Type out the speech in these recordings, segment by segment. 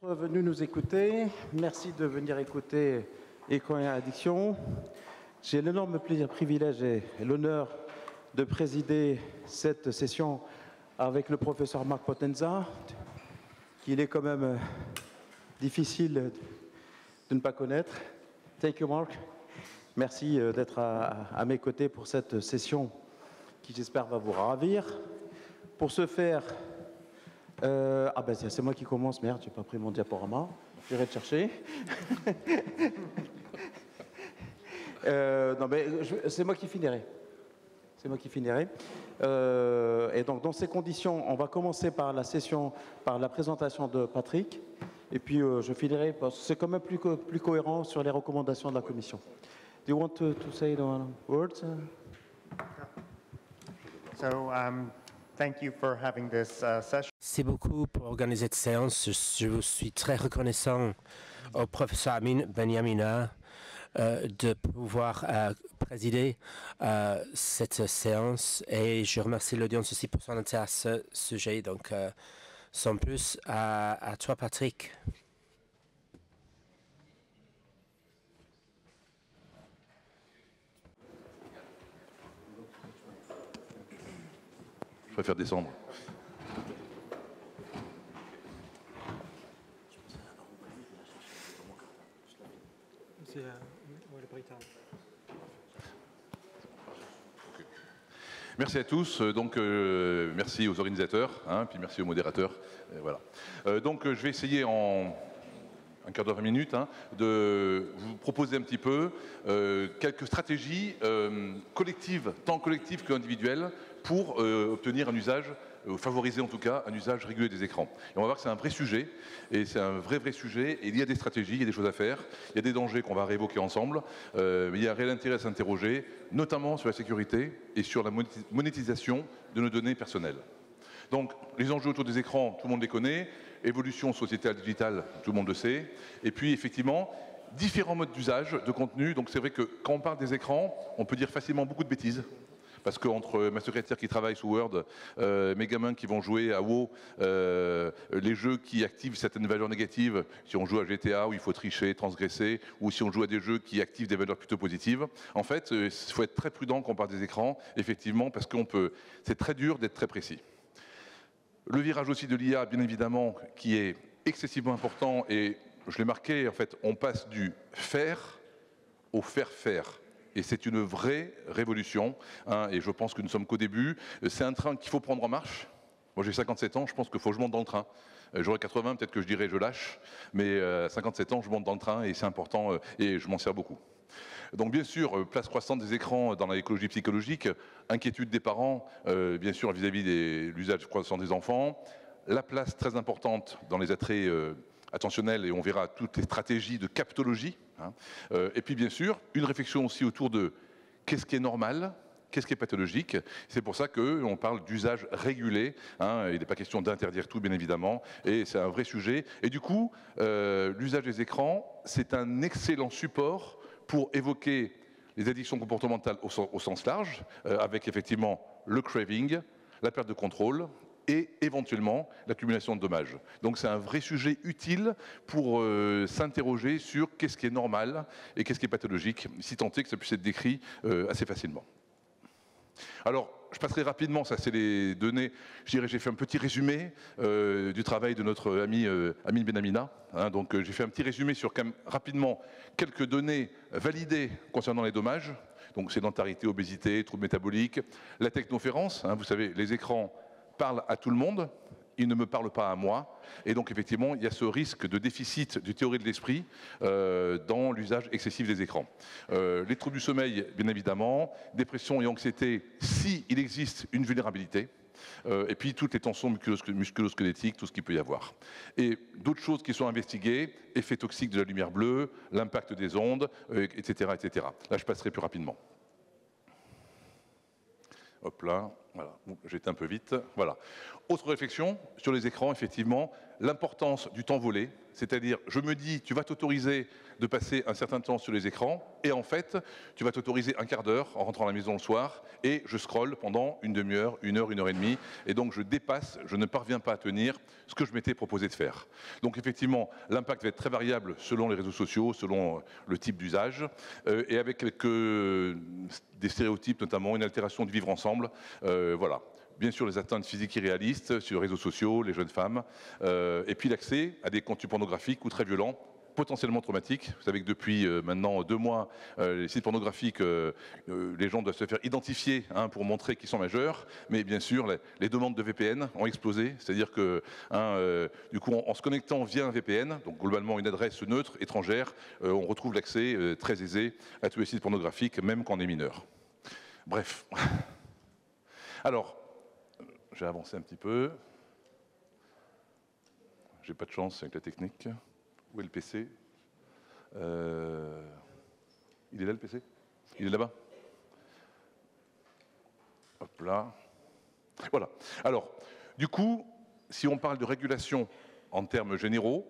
Venu nous écouter. Merci de venir écouter Écran et Addiction. J'ai l'énorme plaisir, privilège et l'honneur de présider cette session avec le professeur Marc Potenza, qu'il est quand même difficile de ne pas connaître. Thank you, Marc. Merci d'être à mes côtés pour cette session qui, j'espère, va vous ravir. Pour ce faire, c'est moi qui commence, merde, j'ai pas pris mon diaporama, j'irai te chercher. C'est moi qui finirai. C'est moi qui finirai. Et donc, dans ces conditions, on va commencer par la session, par la présentation de Patrick, et puis je finirai, parce que c'est quand même plus cohérent sur les recommandations de la Commission. Do you want to say the words? So, thank you for having this session. Merci beaucoup pour organiser cette séance. Je vous suis très reconnaissant au professeur Amin Benyamina de pouvoir présider cette séance et je remercie l'audience aussi pour son intérêt à ce sujet. Donc, sans plus, à toi, Patrick. Je préfère descendre. Merci à tous. Merci aux organisateurs, puis merci aux modérateurs. Voilà. Je vais essayer en un quart d'heure, 20 minutes, de vous proposer un petit peu quelques stratégies collectives, tant collectives qu'individuelles, pour obtenir un usage, favoriser en tout cas un usage régulier des écrans. Et on va voir que c'est un vrai sujet, et c'est un vrai sujet, et il y a des stratégies, il y a des choses à faire, il y a des dangers qu'on va réévoquer ensemble, mais il y a un réel intérêt à s'interroger, notamment sur la sécurité et sur la monétisation de nos données personnelles. Donc, les enjeux autour des écrans, tout le monde les connaît, évolution sociétale digitale, tout le monde le sait, et puis effectivement, différents modes d'usage de contenu. Donc c'est vrai que quand on parle des écrans, on peut dire facilement beaucoup de bêtises. Parce qu'entre ma secrétaire qui travaille sous Word, mes gamins qui vont jouer à WoW, les jeux qui activent certaines valeurs négatives, si on joue à GTA où il faut tricher, transgresser, ou si on joue à des jeux qui activent des valeurs plutôt positives, en fait, il faut être très prudent quand on parle des écrans, effectivement, parce c'est très dur d'être très précis. Le virage aussi de l'IA, bien évidemment, qui est excessivement important, et je l'ai marqué, en fait, on passe du faire au faire. Et c'est une vraie révolution, et je pense que nous sommes qu'au début. C'est un train qu'il faut prendre en marche. Moi j'ai 57 ans, je pense qu'il faut que je monte dans le train. J'aurai 80, peut-être que je dirais je lâche, mais à 57 ans je monte dans le train et c'est important et je m'en sers beaucoup. Donc bien sûr, place croissante des écrans dans l'écologie psychologique, inquiétude des parents, bien sûr vis-à-vis de l'usage croissant des enfants, la place très importante dans les attraits attentionnels, et on verra toutes les stratégies de captologie, et puis bien sûr, une réflexion aussi autour de qu'est-ce qui est normal, qu'est-ce qui est pathologique. C'est pour ça qu'on parle d'usage régulé, il n'est pas question d'interdire tout, bien évidemment, et c'est un vrai sujet. Et du coup, l'usage des écrans, c'est un excellent support pour évoquer les addictions comportementales au sens large, avec effectivement le craving, la perte de contrôle, et éventuellement l'accumulation de dommages. Donc c'est un vrai sujet utile pour s'interroger sur qu'est-ce qui est normal et qu'est-ce qui est pathologique, si tant est que ça puisse être décrit assez facilement. Alors, je passerai rapidement, ça c'est les données, je dirais j'ai fait un petit résumé du travail de notre ami Amin Benyamina. Donc j'ai fait un petit résumé sur quand même rapidement quelques données validées concernant les dommages. Donc sédentarité, obésité, troubles métaboliques, la technoférence, vous savez, les écrans parle à tout le monde, il ne me parle pas à moi, et donc effectivement il y a ce risque de déficit de théorie de l'esprit dans l'usage excessif des écrans. Les troubles du sommeil, bien évidemment, dépression et anxiété, si il existe une vulnérabilité, et puis toutes les tensions musculo-squelettiques, tout ce qu'il peut y avoir. Et d'autres choses qui sont investiguées, effets toxiques de la lumière bleue, l'impact des ondes, etc., etc. Là je passerai plus rapidement. Hop là, voilà, j'étais un peu vite, voilà. Autre réflexion sur les écrans, effectivement, l'importance du temps volé, c'est-à-dire je me dis tu vas t'autoriser de passer un certain temps sur les écrans et en fait tu vas t'autoriser un quart d'heure en rentrant à la maison le soir et je scrolle pendant une demi-heure, une heure et demie et donc je dépasse, je ne parviens pas à tenir ce que je m'étais proposé de faire. Donc effectivement l'impact va être très variable selon les réseaux sociaux, selon le type d'usage et avec des stéréotypes notamment une altération du vivre ensemble, voilà. Bien sûr, les atteintes physiques irréalistes sur les réseaux sociaux, les jeunes femmes, et puis l'accès à des contenus pornographiques ou très violents, potentiellement traumatiques. Vous savez que depuis maintenant 2 mois, les sites pornographiques, les gens doivent se faire identifier pour montrer qu'ils sont majeurs, mais bien sûr, les demandes de VPN ont explosé, c'est-à-dire que du coup, en se connectant via un VPN, donc globalement une adresse neutre, étrangère, on retrouve l'accès très aisé à tous les sites pornographiques, même quand on est mineur. Bref. Alors, je vais avancer un petit peu. J'ai pas de chance avec la technique. Où est le PC? Il est là le PC? Il est là-bas? Hop là. Voilà. Alors, du coup, si on parle de régulation en termes généraux,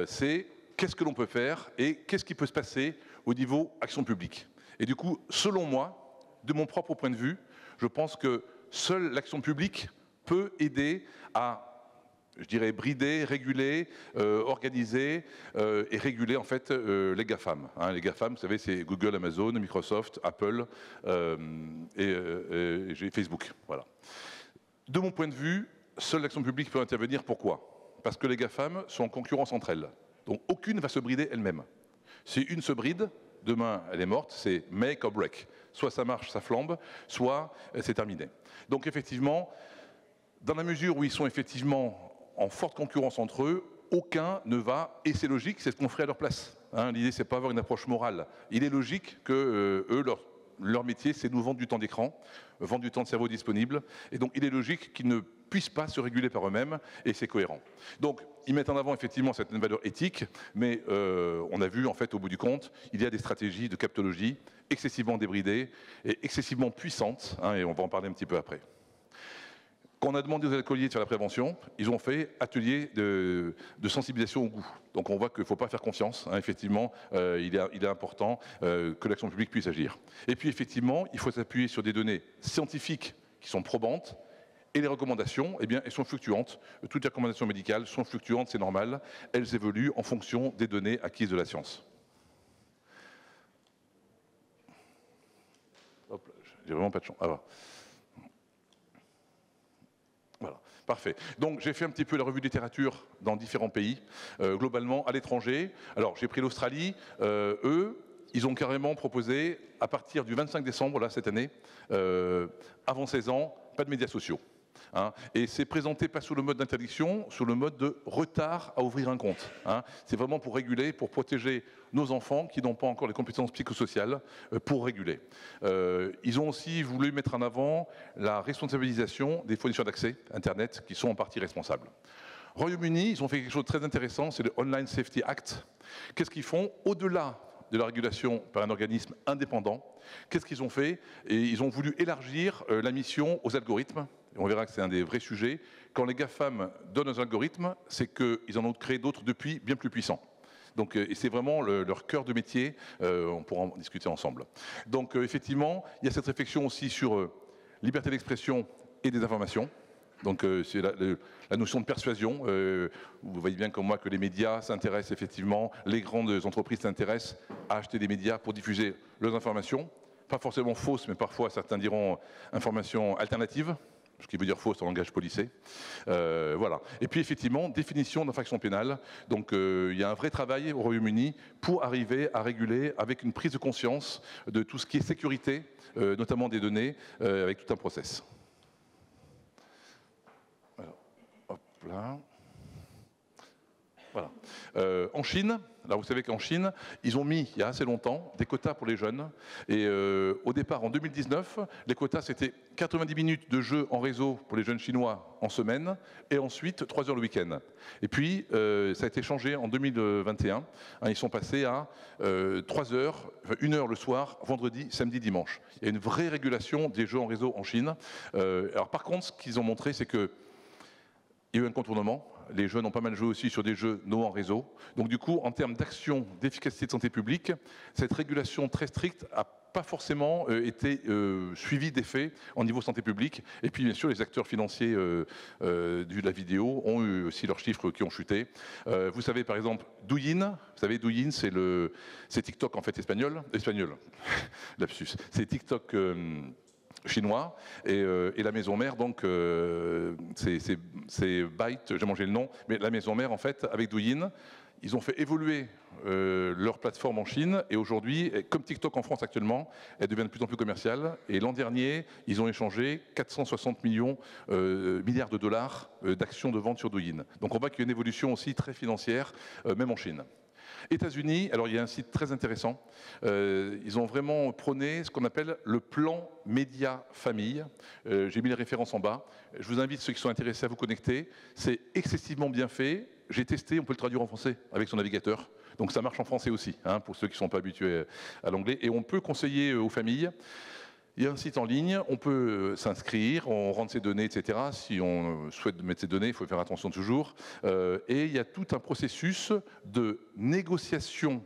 c'est qu'est-ce que l'on peut faire et qu'est-ce qui peut se passer au niveau action publique. Et du coup, selon moi, de mon propre point de vue, je pense que seule l'action publique peut aider à, je dirais, brider, réguler, organiser et réguler en fait les GAFAM. Les GAFAM, vous savez, c'est Google, Amazon, Microsoft, Apple et Facebook. Voilà. De mon point de vue, seule l'action publique peut intervenir. Pourquoi? Parce que les GAFAM sont en concurrence entre elles. Donc aucune ne va se brider elle-même. Si une se bride, demain elle est morte, c'est make or break. Soit ça marche, ça flambe, soit c'est terminé. Donc effectivement, dans la mesure où ils sont effectivement en forte concurrence entre eux, aucun ne va, et c'est logique, c'est ce qu'on ferait à leur place. L'idée, c'est pas avoir une approche morale. Il est logique que eux, leur métier, c'est nous vendre du temps d'écran, vendre du temps de cerveau disponible, et donc il est logique qu'ils ne puissent pas se réguler par eux-mêmes, et c'est cohérent. Donc, ils mettent en avant effectivement certaines valeurs éthiques, mais on a vu, en fait, au bout du compte, il y a des stratégies de captologie excessivement débridées et excessivement puissantes, et on va en parler un petit peu après. Quand on a demandé aux alcooliers de faire la prévention, ils ont fait atelier de sensibilisation au goût. Donc on voit qu'il ne faut pas faire confiance. Effectivement, il est important que l'action publique puisse agir. Et puis effectivement, il faut s'appuyer sur des données scientifiques qui sont probantes. Et les recommandations, eh bien, elles sont fluctuantes. Toutes les recommandations médicales sont fluctuantes, c'est normal. Elles évoluent en fonction des données acquises de la science. Hop là, j'ai vraiment pas de chance. Ah, voilà. Voilà, parfait. Donc j'ai fait un petit peu la revue de littérature dans différents pays, globalement à l'étranger. Alors j'ai pris l'Australie, eux, ils ont carrément proposé, à partir du 25 décembre, là, cette année, avant 16 ans, pas de médias sociaux. Et c'est présenté pas sous le mode d'interdiction, sous le mode de retard à ouvrir un compte. C'est vraiment pour réguler, pour protéger nos enfants qui n'ont pas encore les compétences psychosociales pour réguler. Ils ont aussi voulu mettre en avant la responsabilisation des fournisseurs d'accès Internet qui sont en partie responsables. Royaume-Uni, ils ont fait quelque chose de très intéressant, c'est le Online Safety Act. Qu'est-ce qu'ils font? Au-delà de la régulation par un organisme indépendant, qu'est-ce qu'ils ont fait? Et ils ont voulu élargir la mission aux algorithmes. Et on verra que c'est un des vrais sujets. Quand les GAFAM donnent aux algorithmes, c'est qu'ils en ont créé d'autres depuis bien plus puissants. Donc, et c'est vraiment leur cœur de métier, on pourra en discuter ensemble. Donc effectivement, il y a cette réflexion aussi sur liberté d'expression et des informations. Donc c'est la notion de persuasion. Vous voyez bien comme moi que les médias s'intéressent effectivement, les grandes entreprises s'intéressent à acheter des médias pour diffuser leurs informations. Pas forcément fausses, mais parfois certains diront informations alternatives. Ce qui veut dire fausse en langage policé. Voilà. Et puis effectivement, définition d'infraction pénale. Donc il y a un vrai travail au Royaume-Uni pour arriver à réguler avec une prise de conscience de tout ce qui est sécurité, notamment des données, avec tout un process. Alors, hop là. Voilà. En Chine, là vous savez qu'en Chine, ils ont mis, il y a assez longtemps, des quotas pour les jeunes. Et au départ, en 2019, les quotas, c'était 90 minutes de jeu en réseau pour les jeunes chinois en semaine, et ensuite 3 heures le week-end. Et puis, ça a été changé en 2021. Ils sont passés à 3 heures, 1 heure le soir, vendredi, samedi, dimanche. Il y a une vraie régulation des jeux en réseau en Chine. Alors par contre, ce qu'ils ont montré, c'est que il y a eu un contournement. les jeunes ont pas mal joué aussi sur des jeux non en réseau. Donc du coup, en termes d'action, d'efficacité de santé publique, cette régulation très stricte a pas forcément été suivie d'effet en niveau santé publique. Et puis bien sûr, les acteurs financiers de la vidéo ont eu aussi leurs chiffres qui ont chuté. Vous savez par exemple Douyin, vous savez Douyin, c'est TikTok en fait espagnol, lapsus, c'est TikTok chinois et la maison mère donc c'est Byte, j'ai mangé le nom, mais la maison mère en fait avec Douyin, ils ont fait évoluer leur plateforme en Chine et aujourd'hui, comme TikTok en France actuellement, elle devient de plus en plus commerciale. Et l'an dernier, ils ont échangé 460 milliards de dollars d'actions de vente sur Douyin. Donc on voit qu'il y a une évolution aussi très financière, même en Chine. États-Unis, alors il y a un site très intéressant. Ils ont vraiment prôné ce qu'on appelle le plan média famille. J'ai mis les références en bas. Je vous invite, ceux qui sont intéressés, à vous connecter. C'est excessivement bien fait. J'ai testé, on peut le traduire en français avec son navigateur. Donc ça marche en français aussi, hein, pour ceux qui ne sont pas habitués à l'anglais. Et on peut conseiller aux familles. Il y a un site en ligne, on peut s'inscrire, on rentre ses données, etc. Si on souhaite mettre ses données, il faut faire attention toujours. Et il y a tout un processus de négociation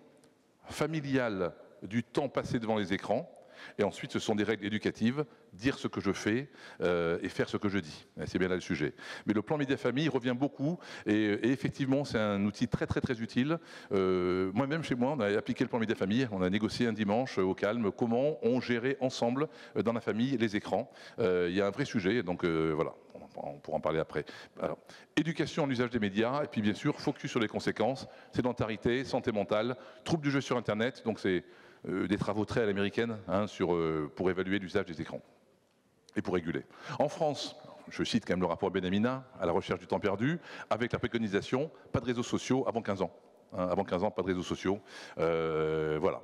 familiale du temps passé devant les écrans. Et ensuite, ce sont des règles éducatives, dire ce que je fais et faire ce que je dis. C'est bien là le sujet. Mais le plan média famille revient beaucoup et effectivement, c'est un outil très très très utile. Moi-même, chez moi, on a appliqué le plan média famille. On a négocié un dimanche au calme comment on gérait ensemble dans la famille les écrans. Il y a un vrai sujet, donc voilà. On pourra en parler après. Alors, éducation à l'usage des médias, et puis bien sûr, focus sur les conséquences, sédentarité, santé mentale, troubles du jeu sur Internet, donc c'est des travaux très à l'américaine hein, pour évaluer l'usage des écrans et pour réguler. En France, je cite quand même le rapport Benhamina, à la recherche du temps perdu, avec la préconisation, pas de réseaux sociaux avant 15 ans. Hein, avant 15 ans, pas de réseaux sociaux. Voilà.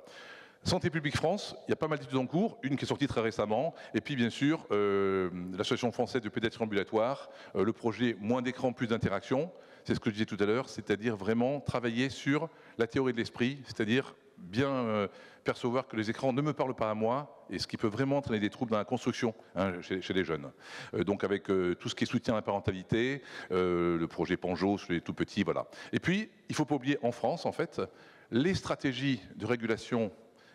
Santé publique France, il y a pas mal d'études en cours, une qui est sortie très récemment, et puis bien sûr l'Association française de pédiatrie ambulatoire, le projet moins d'écran, plus d'interaction, c'est ce que je disais tout à l'heure, c'est-à-dire vraiment travailler sur la théorie de l'esprit, c'est-à-dire bien percevoir que les écrans ne me parlent pas à moi, et ce qui peut vraiment entraîner des troubles dans la construction hein, chez les jeunes. Donc avec tout ce qui est soutien à la parentalité, le projet Panjo chez les tout petits, voilà. Et puis, il ne faut pas oublier en France, en fait, les stratégies de régulation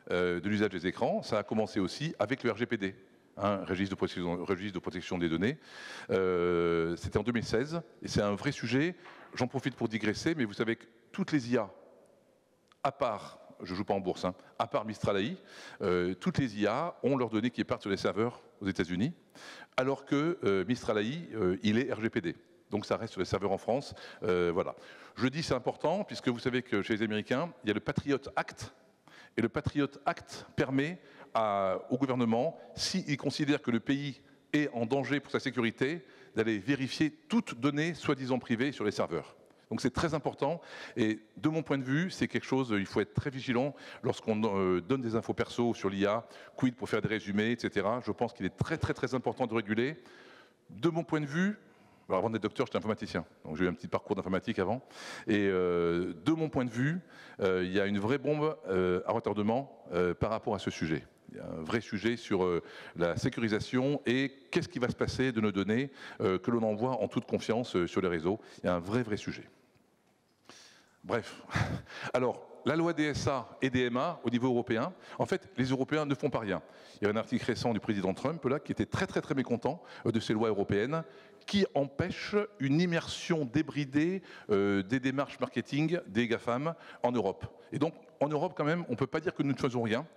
de l'usage des écrans, ça a commencé aussi avec le RGPD, hein, registre de protection des données. C'était en 2016, et c'est un vrai sujet. J'en profite pour digresser, mais vous savez que toutes les IA, à part, je ne joue pas en bourse, hein, à part Mistral AI, toutes les IA ont leurs données qui partent sur les serveurs aux États-Unis, alors que Mistral AI, il est RGPD. Donc ça reste sur les serveurs en France. Voilà. Je dis c'est important, puisque vous savez que chez les Américains, il y a le Patriot Act. Et le Patriot Act permet au gouvernement, s'il considère que le pays est en danger pour sa sécurité, d'aller vérifier toute donnée soi-disant privée sur les serveurs. Donc c'est très important et de mon point de vue, c'est quelque chose, il faut être très vigilant lorsqu'on donne des infos perso sur l'IA, quid pour faire des résumés, etc. Je pense qu'il est très très très important de réguler. De mon point de vue, alors avant d'être docteur, j'étais informaticien, donc j'ai eu un petit parcours d'informatique avant. Et de mon point de vue, il y a une vraie bombe à retardement par rapport à ce sujet. Il y a un vrai sujet sur la sécurisation et qu'est-ce qui va se passer de nos données que l'on envoie en toute confiance sur les réseaux. Il y a un vrai sujet. Bref. Alors, la loi DSA et DMA au niveau européen, en fait, les Européens ne font pas rien. Il y a un article récent du président Trump là, qui était très mécontent de ces lois européennes qui empêchent une immersion débridée des démarches marketing des GAFAM en Europe. Et donc, en Europe, quand même, on ne peut pas dire que nous ne faisons rien.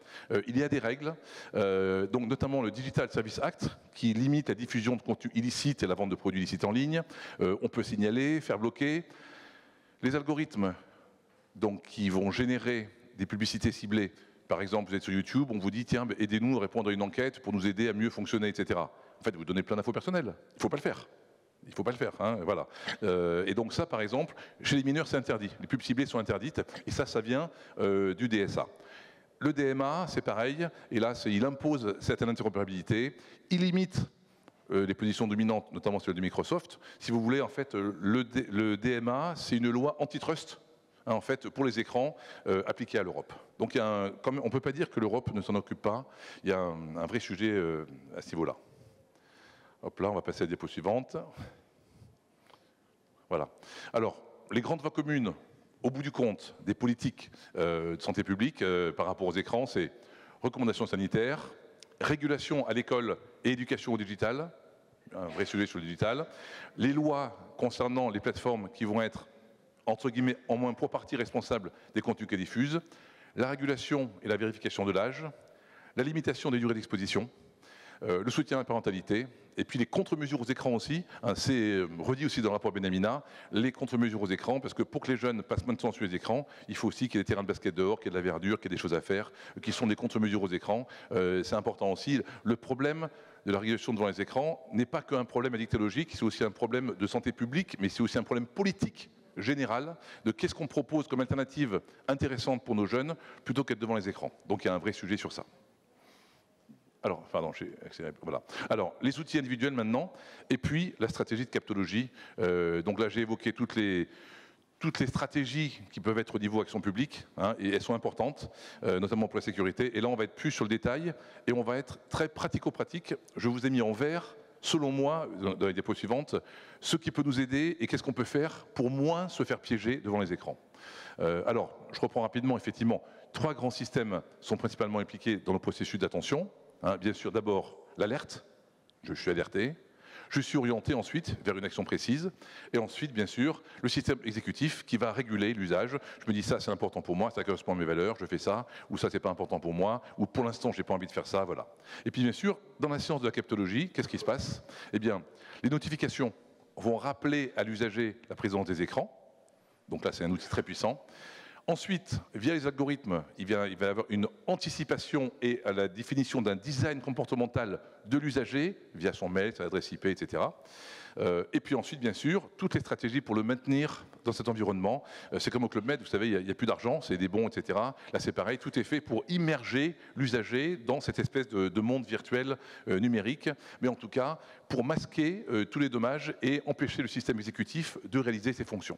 Il y a des règles, donc notamment le Digital Service Act, qui limite la diffusion de contenus illicites et la vente de produits illicites en ligne. On peut signaler, faire bloquer. Les algorithmes donc, qui vont générer des publicités ciblées. Par exemple, vous êtes sur YouTube, on vous dit, tiens, aidez-nous à répondre à une enquête pour nous aider à mieux fonctionner, etc. En fait, vous donnez plein d'infos personnelles. Il ne faut pas le faire. Il ne faut pas le faire, hein, voilà. Et donc ça, par exemple, chez les mineurs, c'est interdit. Les pubs ciblées sont interdites, et ça vient du DSA. Le DMA, c'est pareil, et là, il impose certaines interopérabilités. Il limite les positions dominantes, notamment celle de Microsoft. Si vous voulez, en fait, le DMA, c'est une loi antitrust, hein, en fait, pour les écrans appliqués à l'Europe. Donc, on ne peut pas dire que l'Europe ne s'en occupe pas. Il y a un vrai sujet à ce niveau-là. Hop là, on va passer à la diapo suivante. Voilà. Alors, les grandes voies communes, au bout du compte, des politiques de santé publique par rapport aux écrans, c'est recommandations sanitaires, régulation à l'école et éducation au digital, un vrai sujet sur le digital, les lois concernant les plateformes qui vont être, entre guillemets, en moins pour partie responsables des contenus qu'elles diffusent, la régulation et la vérification de l'âge, la limitation des durées d'exposition, le soutien à la parentalité, et puis les contre-mesures aux écrans aussi, hein, c'est redit aussi dans le rapport Benhamina, les contre-mesures aux écrans, parce que pour que les jeunes passent moins de temps sur les écrans, il faut aussi qu'il y ait des terrains de basket dehors, qu'il y ait de la verdure, qu'il y ait des choses à faire, qui sont des contre-mesures aux écrans. C'est important aussi. Le problème de la régulation devant les écrans n'est pas qu'un problème addictologique, c'est aussi un problème de santé publique, mais c'est aussi un problème politique général de qu'est-ce qu'on propose comme alternative intéressante pour nos jeunes plutôt qu'être devant les écrans. Donc il y a un vrai sujet sur ça. Alors, pardon, j'ai accéléré, voilà. Alors, les outils individuels maintenant, et puis la stratégie de captologie. Donc là, j'ai évoqué toutes les stratégies qui peuvent être au niveau action publique, hein, et elles sont importantes, notamment pour la sécurité. Et là, on va être plus sur le détail, et on va être très pratico-pratique. Je vous ai mis en vert, selon moi, dans les diapos suivantes, ce qui peut nous aider et qu'est-ce qu'on peut faire pour moins se faire piéger devant les écrans. Alors, je reprends rapidement, effectivement, 3 grands systèmes sont principalement impliqués dans le processus d'attention. Hein, bien sûr, d'abord, l'alerte, je suis alerté. Je suis orienté ensuite vers une action précise. Et ensuite, bien sûr, le système exécutif qui va réguler l'usage. Je me dis, ça, c'est important pour moi, ça correspond à mes valeurs, je fais ça. Ou ça, c'est pas important pour moi. Ou pour l'instant, j'ai pas envie de faire ça, voilà. Et puis, bien sûr, dans la science de la captologie, qu'est-ce qui se passe? Eh bien, les notifications vont rappeler à l'usager la présence des écrans. Donc là, c'est un outil très puissant. Ensuite, via les algorithmes, il va y avoir une anticipation et à la définition d'un design comportemental de l'usager, via son mail, son adresse IP, etc. Et puis ensuite, bien sûr, toutes les stratégies pour le maintenir dans cet environnement. C'est comme au Club Med, vous savez, il n'y a plus d'argent, c'est des bons, etc. Là, c'est pareil, tout est fait pour immerger l'usager dans cette espèce de monde virtuel numérique, mais en tout cas, pour masquer tous les dommages et empêcher le système exécutif de réaliser ses fonctions.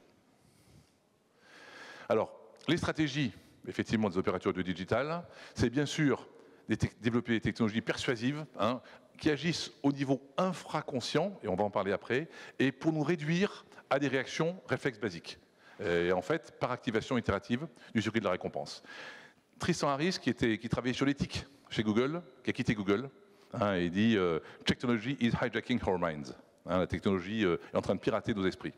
Alors, les stratégies, effectivement, des opérateurs de digital, c'est bien sûr développer des technologies persuasives, hein, qui agissent au niveau infraconscient, et on va en parler après, et pour nous réduire à des réactions réflexes basiques. Et en fait, par activation itérative du circuit de la récompense. Tristan Harris, qui travaillait sur l'éthique chez Google, qui a quitté Google, hein, et dit « Technology is hijacking our minds ». Hein, la technologie est en train de pirater nos esprits.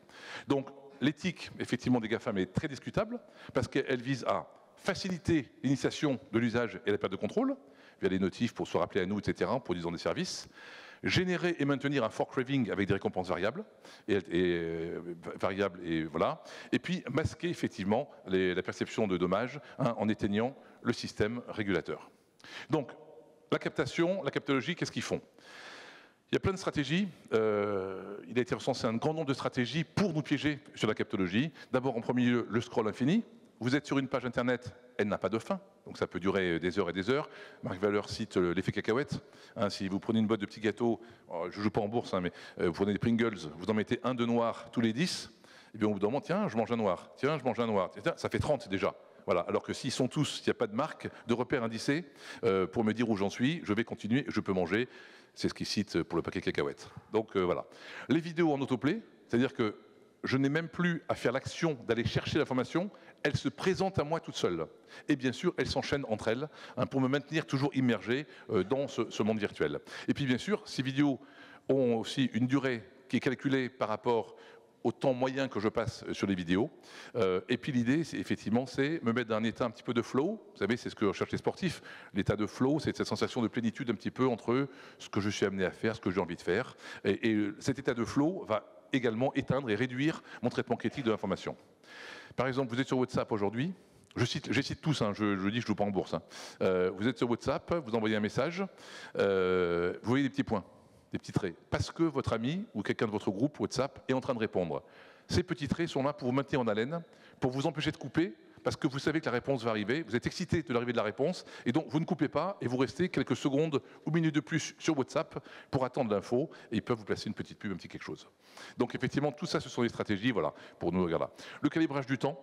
Donc, l'éthique, effectivement, des GAFAM est très discutable parce qu'elle vise à faciliter l'initiation de l'usage et la perte de contrôle, via les notifs pour se rappeler à nous, etc., en produisant des services, générer et maintenir un for craving avec des récompenses variables, voilà, et puis masquer effectivement la perception de dommages, hein, en éteignant le système régulateur. Donc, la captation, la captologie, qu'est-ce qu'ils font ? Il y a plein de stratégies. Il a été recensé un grand nombre de stratégies pour nous piéger sur la captologie. D'abord, en premier lieu, le scroll infini. Vous êtes sur une page Internet, elle n'a pas de fin, donc ça peut durer des heures et des heures. Marc Valeur cite l'effet cacahuète. Hein, si vous prenez une boîte de petits gâteaux, je ne joue pas en bourse, hein, mais vous prenez des Pringles, vous en mettez un de noir tous les 10, et bien au bout d'un moment, tiens, je mange un noir, tiens, je mange un noir, tiens, ça fait 30 déjà. Voilà. Alors que s'ils sont tous, il n'y a pas de marque, de repère indicé, pour me dire où j'en suis, je vais continuer, je peux manger. C'est ce qu'il cite pour le paquet cacahuètes. Donc voilà. Les vidéos en autoplay, c'est-à-dire que je n'ai même plus à faire l'action d'aller chercher l'information, elles se présentent à moi toutes seules. Et bien sûr, elles s'enchaînent entre elles, hein, pour me maintenir toujours immergé dans ce monde virtuel. Et puis bien sûr, ces vidéos ont aussi une durée qui est calculée par rapport au temps moyen que je passe sur les vidéos. Et puis l'idée, effectivement, c'est me mettre dans un état un petit peu de flow. Vous savez, c'est ce que recherchent les sportifs. L'état de flow, c'est cette sensation de plénitude un petit peu entre ce que je suis amené à faire, ce que j'ai envie de faire. Et cet état de flow va également éteindre et réduire mon traitement critique de l'information. Par exemple, vous êtes sur WhatsApp aujourd'hui. Je cite tous, hein, je dis que je ne joue pas en bourse. Hein. Vous êtes sur WhatsApp, vous envoyez un message, vous voyez des petits points. Des petits traits, parce que votre ami ou quelqu'un de votre groupe WhatsApp est en train de répondre. Ces petits traits sont là pour vous maintenir en haleine, pour vous empêcher de couper, parce que vous savez que la réponse va arriver, vous êtes excité de l'arrivée de la réponse, et donc vous ne coupez pas, et vous restez quelques secondes ou minutes de plus sur WhatsApp pour attendre l'info, et ils peuvent vous placer une petite pub, un petit quelque chose. Donc effectivement, tout ça, ce sont des stratégies, voilà, pour nous regarder là. Le calibrage du temps.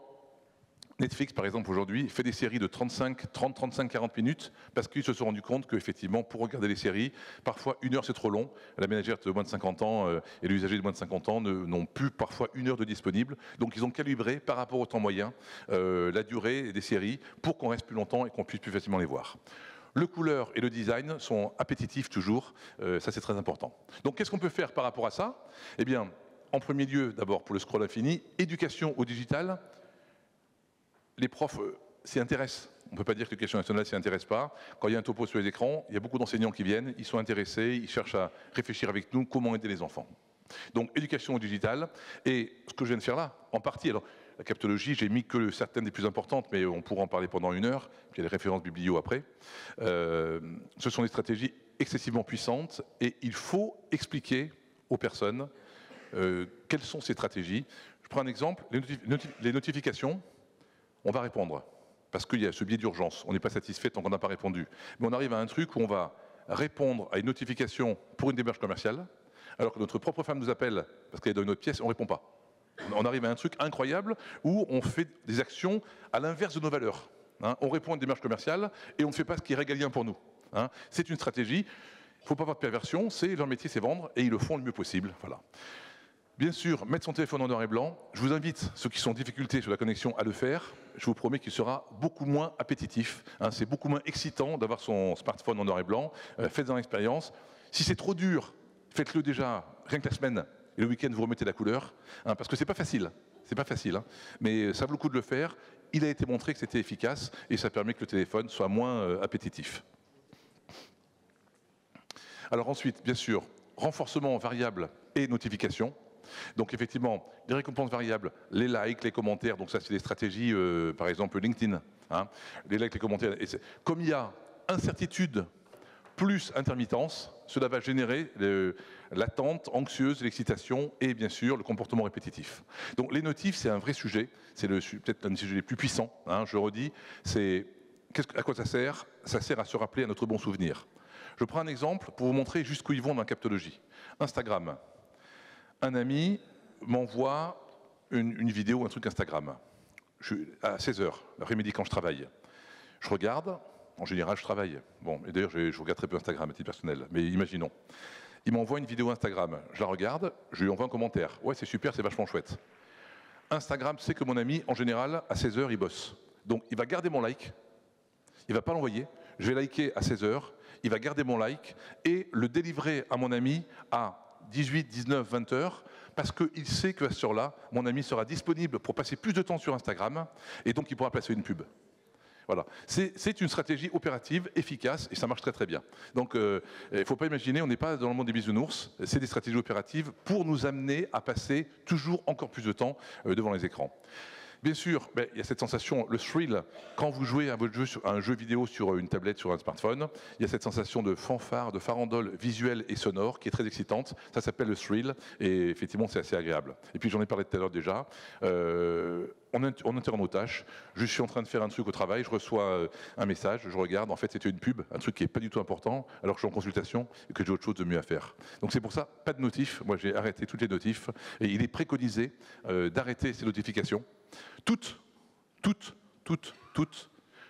Netflix, par exemple, aujourd'hui, fait des séries de 30, 35, 40 minutes parce qu'ils se sont rendus compte qu'effectivement, pour regarder les séries, parfois 1 heure c'est trop long. La ménagère de moins de 50 ans et l'usager de moins de 50 ans n'ont plus parfois 1 heure de disponible. Donc ils ont calibré par rapport au temps moyen la durée des séries pour qu'on reste plus longtemps et qu'on puisse plus facilement les voir. Le couleur et le design sont appétitifs toujours, ça c'est très important. Donc qu'est-ce qu'on peut faire par rapport à ça? Eh bien, en premier lieu, d'abord pour le scroll infini, éducation au digital. Les profs s'y intéressent. On ne peut pas dire que l'éducation nationale ne s'y intéresse pas. Quand il y a un topo sur les écrans, il y a beaucoup d'enseignants qui viennent, ils sont intéressés, ils cherchent à réfléchir avec nous comment aider les enfants. Donc, éducation au digital. Et ce que je viens de faire là, en partie, alors, la captologie, j'ai mis que certaines des plus importantes, mais on pourra en parler pendant 1 heure, puis il y a les références biblio après. Ce sont des stratégies excessivement puissantes et il faut expliquer aux personnes quelles sont ces stratégies. Je prends un exemple, les notifications. On va répondre, parce qu'il y a ce biais d'urgence. On n'est pas satisfait tant qu'on n'a pas répondu. Mais on arrive à un truc où on va répondre à une notification pour une démarche commerciale, alors que notre propre femme nous appelle parce qu'elle est dans une autre pièce, on ne répond pas. On arrive à un truc incroyable où on fait des actions à l'inverse de nos valeurs. On répond à une démarche commerciale et on ne fait pas ce qui est régalien pour nous. C'est une stratégie. Il ne faut pas avoir de perversion. Leur métier, c'est vendre et ils le font le mieux possible. Voilà. Bien sûr, mettre son téléphone en noir et blanc. Je vous invite, ceux qui sont en difficulté sur la connexion, à le faire. Je vous promets qu'il sera beaucoup moins appétitif. C'est beaucoup moins excitant d'avoir son smartphone en noir et blanc. Faites-en l'expérience. Si c'est trop dur, faites-le déjà, rien que la semaine. Et le week-end, vous remettez la couleur. Parce que c'est pas facile. C'est pas facile. Mais ça vaut le coup de le faire. Il a été montré que c'était efficace et ça permet que le téléphone soit moins appétitif. Alors ensuite, bien sûr, renforcement variable et notification. Donc effectivement, les récompenses variables, les likes, les commentaires, donc ça c'est des stratégies, par exemple LinkedIn, les likes, les commentaires. Et comme il y a incertitude plus intermittence, cela va générer l'attente anxieuse, l'excitation et bien sûr le comportement répétitif. Donc les notifs, c'est un vrai sujet, c'est peut-être un des sujets les plus puissants, je redis, à quoi ça sert? Ça sert à se rappeler à notre bon souvenir. Je prends un exemple pour vous montrer jusqu'où ils vont dans la captologie. Instagram. Un ami m'envoie une vidéo, un truc Instagram, à 16h, l'après-midi quand je travaille. Je regarde, en général je travaille. Bon, et d'ailleurs je regarde très peu Instagram à titre personnel, mais imaginons. Il m'envoie une vidéo Instagram, je la regarde, je lui envoie un commentaire. Ouais, c'est super, c'est vachement chouette. Instagram sait que mon ami, en général, à 16h, il bosse. Donc il va garder mon like, il ne va pas l'envoyer, je vais liker à 16h, il va garder mon like et le délivrer à mon ami à 18, 19, 20 heures, parce qu'il sait qu'à ce heure-là, mon ami sera disponible pour passer plus de temps sur Instagram, et donc il pourra placer une pub. Voilà. C'est une stratégie opérative, efficace, et ça marche très très bien. Donc il ne faut pas imaginer, on n'est pas dans le monde des bisounours, c'est des stratégies opératives pour nous amener à passer toujours encore plus de temps devant les écrans. Bien sûr, il y a cette sensation, le thrill, quand vous jouez à un jeu vidéo sur une tablette, sur un smartphone, il y a cette sensation de fanfare, de farandole visuelle et sonore qui est très excitante. Ça s'appelle le thrill et effectivement c'est assez agréable. Et puis j'en ai parlé tout à l'heure déjà. En internautage, je suis en train de faire un truc au travail, je reçois un message, je regarde, en fait c'était une pub, un truc qui n'est pas du tout important, alors que je suis en consultation et que j'ai autre chose de mieux à faire. Donc c'est pour ça, pas de notifs, moi j'ai arrêté toutes les notifs, et il est préconisé d'arrêter ces notifications, toutes,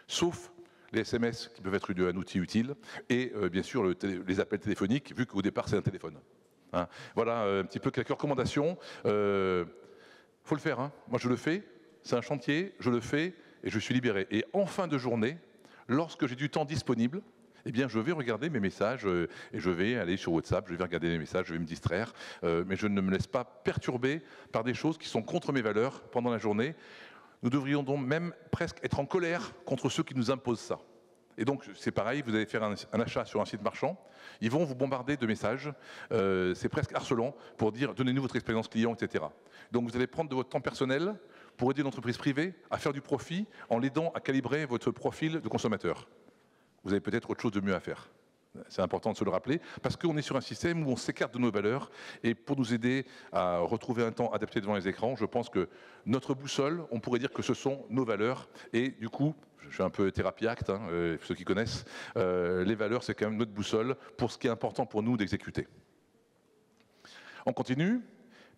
sauf les SMS qui peuvent être un outil utile, et bien sûr les appels téléphoniques, vu qu'au départ c'est un téléphone. Voilà un petit peu quelques recommandations. Faut le faire, moi je le fais. C'est un chantier, je le fais et je suis libéré. Et en fin de journée, lorsque j'ai du temps disponible, eh bien je vais regarder mes messages et je vais aller sur WhatsApp, je vais regarder les messages, je vais me distraire, mais je ne me laisse pas perturber par des choses qui sont contre mes valeurs pendant la journée. Nous devrions donc même presque être en colère contre ceux qui nous imposent ça. Et donc c'est pareil, vous allez faire un achat sur un site marchand, ils vont vous bombarder de messages, c'est presque harcelant pour dire donnez-nous votre expérience client, etc. Donc vous allez prendre de votre temps personnel pour aider l'entreprise privée à faire du profit en l'aidant à calibrer votre profil de consommateur. Vous avez peut-être autre chose de mieux à faire. C'est important de se le rappeler, parce qu'on est sur un système où on s'écarte de nos valeurs, et pour nous aider à retrouver un temps adapté devant les écrans, je pense que notre boussole, on pourrait dire que ce sont nos valeurs, et du coup, je suis un peu thérapie acte, ceux qui connaissent, les valeurs c'est quand même notre boussole pour ce qui est important pour nous d'exécuter. On continue.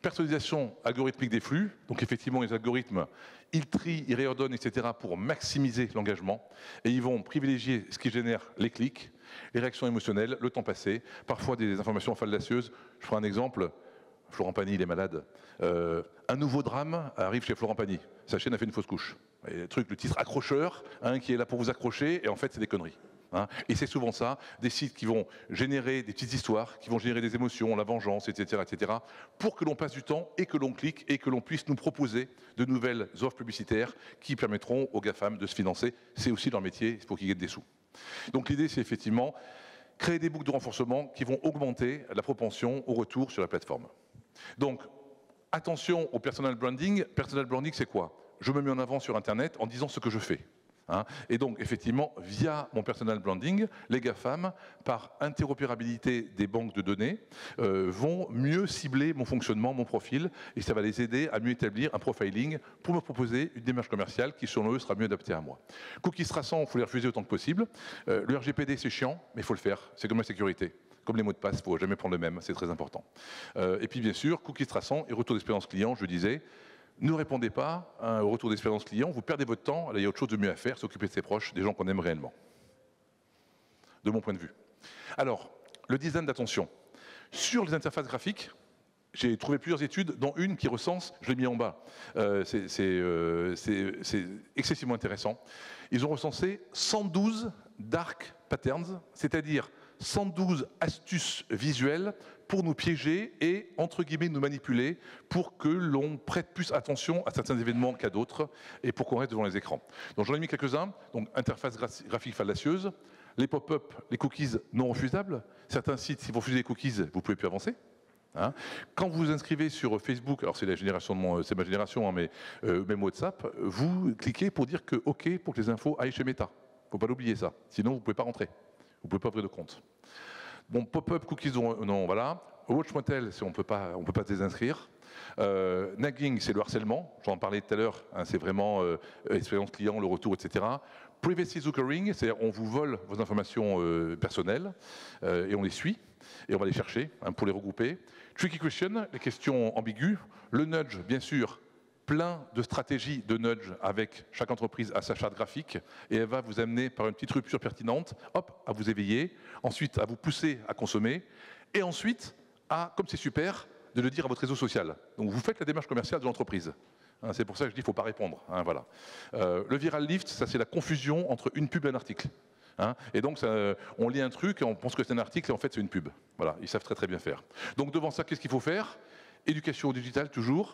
Personnalisation algorithmique des flux. Donc effectivement, les algorithmes, ils trient, ils réordonnent, etc. pour maximiser l'engagement. Et ils vont privilégier ce qui génère les clics, les réactions émotionnelles, le temps passé, parfois des informations fallacieuses. Je prends un exemple. Florent Pagny, il est malade. Un nouveau drame arrive chez Florent Pagny. Sa chaîne a fait une fausse couche. Et le titre accrocheur, qui est là pour vous accrocher, et en fait, c'est des conneries. Et c'est souvent ça, des sites qui vont générer des petites histoires, qui vont générer des émotions, la vengeance, etc., etc., pour que l'on passe du temps et que l'on clique et que l'on puisse nous proposer de nouvelles offres publicitaires qui permettront aux GAFAM de se financer. C'est aussi leur métier, il faut qu'ils gagnent des sous. Donc l'idée, c'est effectivement créer des boucles de renforcement qui vont augmenter la propension au retour sur la plateforme. Donc, attention au personal branding. Personal branding, c'est quoi? Je me mets en avant sur Internet en disant ce que je fais. Et donc, effectivement, via mon personal branding, les GAFAM, par interopérabilité des banques de données, vont mieux cibler mon fonctionnement, mon profil, et ça va les aider à mieux établir un profiling pour me proposer une démarche commerciale qui, selon eux, sera mieux adaptée à moi. Cookies traçants, il faut les refuser autant que possible. Le RGPD, c'est chiant, mais il faut le faire. C'est comme la sécurité. Comme les mots de passe, il ne faut jamais prendre le même, c'est très important. Et puis, bien sûr, cookies traçants et retour d'expérience client, je disais, ne répondez pas au retour d'expérience client, vous perdez votre temps, là, il y a autre chose de mieux à faire, s'occuper de ses proches, des gens qu'on aime réellement. De mon point de vue. Alors, le design d'attention. Sur les interfaces graphiques, j'ai trouvé plusieurs études, dont une qui recense, je l'ai mis en bas, c'est excessivement intéressant. Ils ont recensé 112 dark patterns, c'est-à-dire 112 astuces visuelles pour nous piéger et, entre guillemets, nous manipuler pour que l'on prête plus attention à certains événements qu'à d'autres et pour qu'on reste devant les écrans. Donc j'en ai mis quelques-uns. Donc interface graphique fallacieuse, les pop-up, les cookies non refusables. Certains sites, si vous refusez les cookies, vous ne pouvez plus avancer. Quand vous vous inscrivez sur Facebook, alors c'est la génération de c'est ma génération, mais même WhatsApp, vous cliquez pour dire que OK pour que les infos aillent chez Meta. Il ne faut pas l'oublier ça. Sinon, vous ne pouvez pas rentrer. Vous ne pouvez pas ouvrir de compte. Bon, pop-up, cookies, non, voilà. Watch Motel, on ne peut pas se désinscrire. Nagging, c'est le harcèlement. J'en parlais tout à l'heure. C'est vraiment expérience client, le retour, etc. Privacy Zookering, c'est-à-dire on vous vole vos informations personnelles et on les suit et on va les chercher pour les regrouper. Tricky Question, les questions ambiguës. Le nudge, bien sûr. Plein de stratégies de nudge avec chaque entreprise à sa charte graphique et elle va vous amener par une petite rupture pertinente, hop, à vous éveiller, ensuite à vous pousser à consommer et ensuite à, comme c'est super, de le dire à votre réseau social. Donc vous faites la démarche commerciale de l'entreprise. C'est pour ça que je dis qu'il ne faut pas répondre. Voilà. Le viral lift, ça c'est la confusion entre une pub et un article. Et donc on lit un truc et on pense que c'est un article et en fait c'est une pub. Voilà, ils savent très très bien faire. Donc devant ça, qu'est-ce qu'il faut faire? Éducation au digital toujours.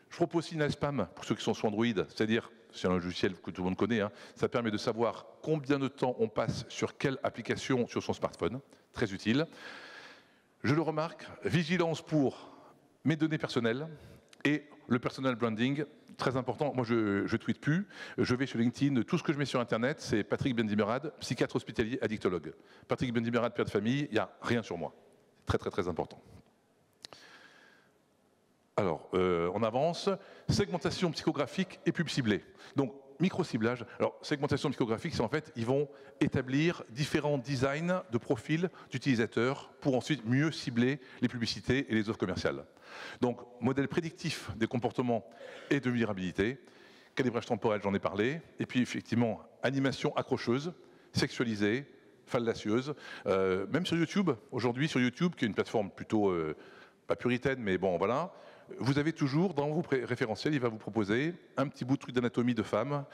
Je propose aussi une spam pour ceux qui sont sous Android, c'est-à-dire, c'est un logiciel que tout le monde connaît, ça permet de savoir combien de temps on passe sur quelle application sur son smartphone, très utile. Je le remarque, vigilance pour mes données personnelles et le personal branding, très important. Moi, je ne tweete plus, je vais sur LinkedIn, tout ce que je mets sur Internet, c'est Patrick Bendimerad, psychiatre hospitalier, addictologue. Patrick Bendimerad, père de famille, il n'y a rien sur moi. Très, très, très important. Alors, on avance. Segmentation psychographique et pub ciblée. Donc, micro-ciblage. Alors, segmentation psychographique, c'est en fait, ils vont établir différents designs de profils d'utilisateurs pour ensuite mieux cibler les publicités et les offres commerciales. Donc, modèle prédictif des comportements et de vulnérabilité. Calibrage temporel, j'en ai parlé. Et puis, effectivement, animation accrocheuse, sexualisée, fallacieuse. Même sur YouTube, aujourd'hui, sur YouTube, qui est une plateforme plutôt, pas puritaine, mais bon, voilà. Vous avez toujours, dans vos référentiels, il va vous proposer un petit bout de truc d'anatomie de femme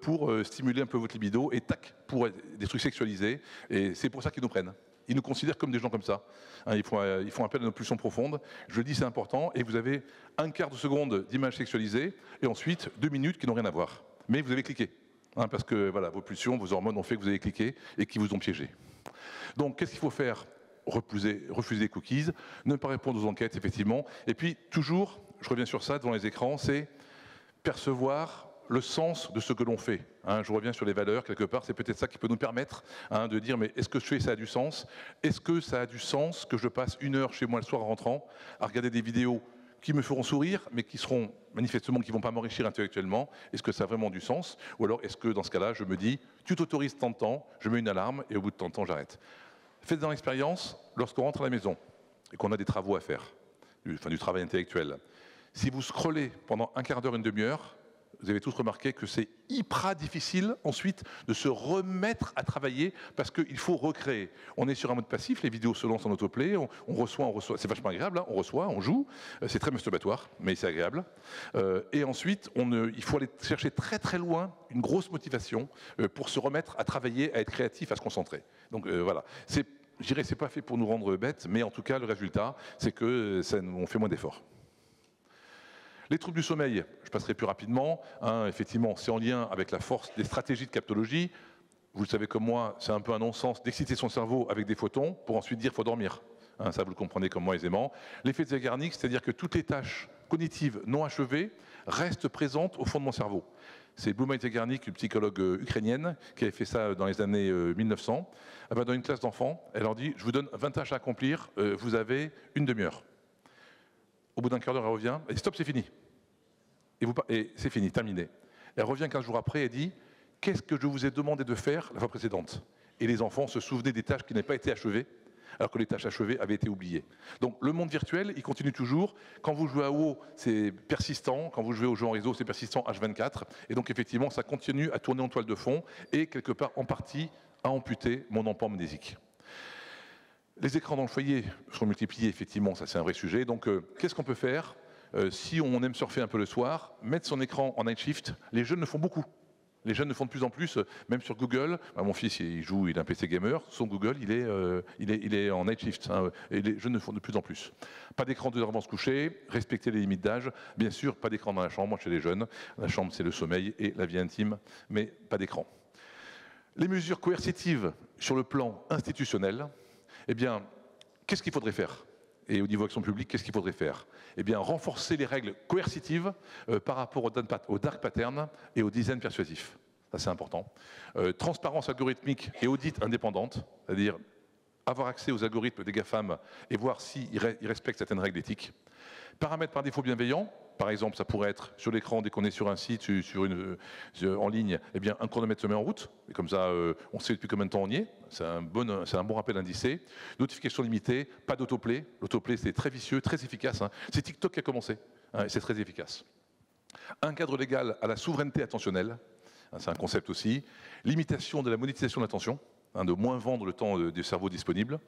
pour stimuler un peu votre libido et tac, pour des trucs sexualisés. Et c'est pour ça qu'ils nous prennent. Ils nous considèrent comme des gens comme ça. Ils font appel à nos pulsions profondes. Je le dis, c'est important. Et vous avez un quart de seconde d'image sexualisée et ensuite 2 minutes qui n'ont rien à voir. Mais vous avez cliqué. Parce que voilà, vos pulsions, vos hormones ont fait que vous avez cliqué et qui vous ont piégé. Donc, qu'est-ce qu'il faut faire ? Refuser les cookies, ne pas répondre aux enquêtes, effectivement. Et puis, toujours, je reviens sur ça devant les écrans, c'est percevoir le sens de ce que l'on fait. Je reviens sur les valeurs, quelque part, c'est peut-être ça qui peut nous permettre de dire, mais est-ce que je fais, ça a du sens? Est-ce que ça a du sens que je passe 1 heure chez moi le soir en rentrant à regarder des vidéos qui me feront sourire, mais qui seront manifestement, qui ne vont pas m'enrichir intellectuellement? Est-ce que ça a vraiment du sens? Ou alors, est-ce que, dans ce cas-là, je me dis, tu t'autorises tant de temps, je mets une alarme, et au bout de tant de temps, j'arrête. Faites dans l'expérience, lorsqu'on rentre à la maison et qu'on a des travaux à faire, du travail intellectuel. Si vous scrollez pendant un quart d'heure, une demi-heure, vous avez tous remarqué que c'est hyper difficile ensuite de se remettre à travailler parce qu'il faut recréer. On est sur un mode passif, les vidéos se lancent en autoplay, on reçoit, c'est vachement agréable, hein, on reçoit, on joue, c'est très masturbatoire, mais c'est agréable. Et ensuite, il faut aller chercher très très loin une grosse motivation pour se remettre à travailler, à être créatif, à se concentrer. Donc voilà, je dirais c'est pas fait pour nous rendre bêtes, mais en tout cas le résultat, c'est que on fait moins d'efforts. Les troubles du sommeil, je passerai plus rapidement. Hein, effectivement, c'est en lien avec la force des stratégies de captologie. Vous le savez comme moi, c'est un peu un non-sens d'exciter son cerveau avec des photons pour ensuite dire qu'il faut dormir. Hein, ça, vous le comprenez comme moi aisément. L'effet de Zeigarnik, c'est-à-dire que toutes les tâches cognitives non achevées restent présentes au fond de mon cerveau. C'est Bluma Zeigarnik, une psychologue ukrainienne, qui avait fait ça dans les années 1900. Elle va dans une classe d'enfants, elle leur dit « Je vous donne 20 tâches à accomplir, vous avez une demi-heure ». Au bout d'un quart d'heure, elle revient, elle dit « Stop, c'est fini ». Et c'est fini, terminé. Elle revient 15 jours après et dit « Qu'est-ce que je vous ai demandé de faire la fois précédente ?» Et les enfants se souvenaient des tâches qui n'avaient pas été achevées, alors que les tâches achevées avaient été oubliées. Donc le monde virtuel, il continue toujours. Quand vous jouez à WoW, c'est persistant. Quand vous jouez aux jeux en réseau, c'est persistant H24. Et donc effectivement, ça continue à tourner en toile de fond et quelque part, en partie, à amputer mon empan mnésique. Les écrans dans le foyer sont multipliés, effectivement, ça c'est un vrai sujet. Donc qu'est-ce qu'on peut faire si on aime surfer un peu le soir, mettre son écran en night shift? Les jeunes le font beaucoup. Les jeunes le font de plus en plus, même sur Google. Mon fils, il a un PC gamer. Son Google, il est en night shift. Hein, et les jeunes le font de plus en plus. Pas d'écran 2 heures avant de se coucher, respecter les limites d'âge. Bien sûr, pas d'écran dans la chambre chez les jeunes. La chambre, c'est le sommeil et la vie intime, mais pas d'écran. Les mesures coercitives sur le plan institutionnel, eh bien, qu'est-ce qu'il faudrait faire? Et au niveau action publique, qu'est-ce qu'il faudrait faire? Eh bien, renforcer les règles coercitives par rapport au dark pattern et au design persuasif. Ça, c'est important. Transparence algorithmique et audit indépendante, c'est-à-dire avoir accès aux algorithmes des GAFAM et voir s'ils respectent certaines règles éthiques. Paramètres par défaut bienveillants. Par exemple, ça pourrait être sur l'écran, dès qu'on est sur un site, en ligne, eh bien, un chronomètre se met en route. Et comme ça, on sait depuis combien de temps on y est. C'est un bon rappel indicé. Notification limitée, pas d'autoplay. L'autoplay, c'est très vicieux, très efficace. Hein. C'est TikTok qui a commencé. Hein, et c'est très efficace. Un cadre légal à la souveraineté attentionnelle. Hein, c'est un concept aussi. Limitation de la monétisation de l'attention. Hein, de moins vendre le temps du cerveau disponible.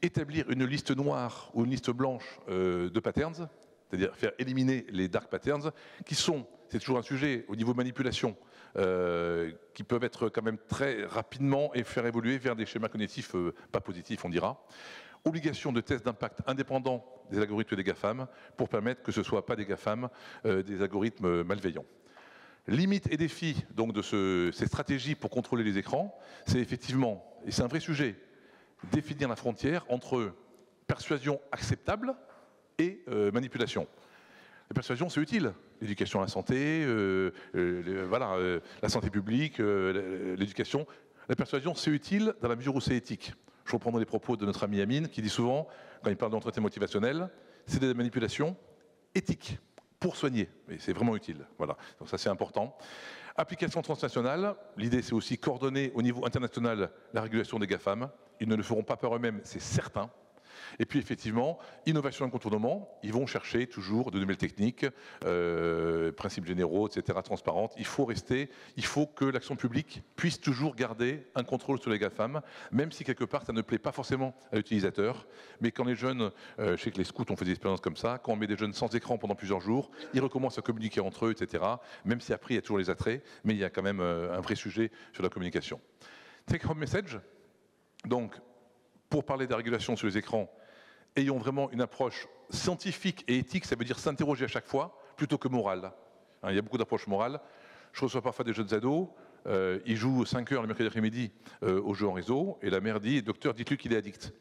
Établir une liste noire ou une liste blanche de patterns. C'est-à-dire faire éliminer les dark patterns, qui sont, c'est toujours un sujet au niveau manipulation, qui peuvent être quand même très rapidement et faire évoluer vers des schémas cognitifs pas positifs, on dira. Obligation de tests d'impact indépendants des algorithmes des GAFAM pour permettre que ce ne soit pas des GAFAM, des algorithmes malveillants. Limites et défis donc, de ces stratégies pour contrôler les écrans, c'est effectivement, et c'est un vrai sujet, définir la frontière entre persuasion acceptable et manipulation. La persuasion, c'est utile. L'éducation à la santé, la santé publique, l'éducation. La persuasion, c'est utile dans la mesure où c'est éthique. Je reprendrai les propos de notre ami Amine, qui dit souvent, quand il parle d'entretien motivationnel, c'est de la manipulation éthique, pour soigner. Et c'est vraiment utile. Voilà. Donc ça, c'est important. Application transnationale. L'idée, c'est aussi coordonner au niveau international la régulation des GAFAM. Ils ne le feront pas par eux-mêmes, c'est certain. Et puis effectivement, innovation et contournement, ils vont chercher toujours de nouvelles techniques, principes généraux, etc., transparentes. Il faut que l'action publique puisse toujours garder un contrôle sur les GAFAM, même si quelque part ça ne plaît pas forcément à l'utilisateur. Mais quand les jeunes, je sais que les scouts ont fait des expériences comme ça, quand on met des jeunes sans écran pendant plusieurs jours, ils recommencent à communiquer entre eux, etc., même si après il y a toujours les attraits, mais il y a quand même un vrai sujet sur la communication. Take home message, donc pour parler de la régulation sur les écrans, ayons vraiment une approche scientifique et éthique, ça veut dire s'interroger à chaque fois, plutôt que morale. Il y a beaucoup d'approches morales. Je reçois parfois des jeunes ados, ils jouent 5 heures le mercredi après-midi aux jeux en réseau, et la mère dit « Docteur, dites-lui qu'il est addict ».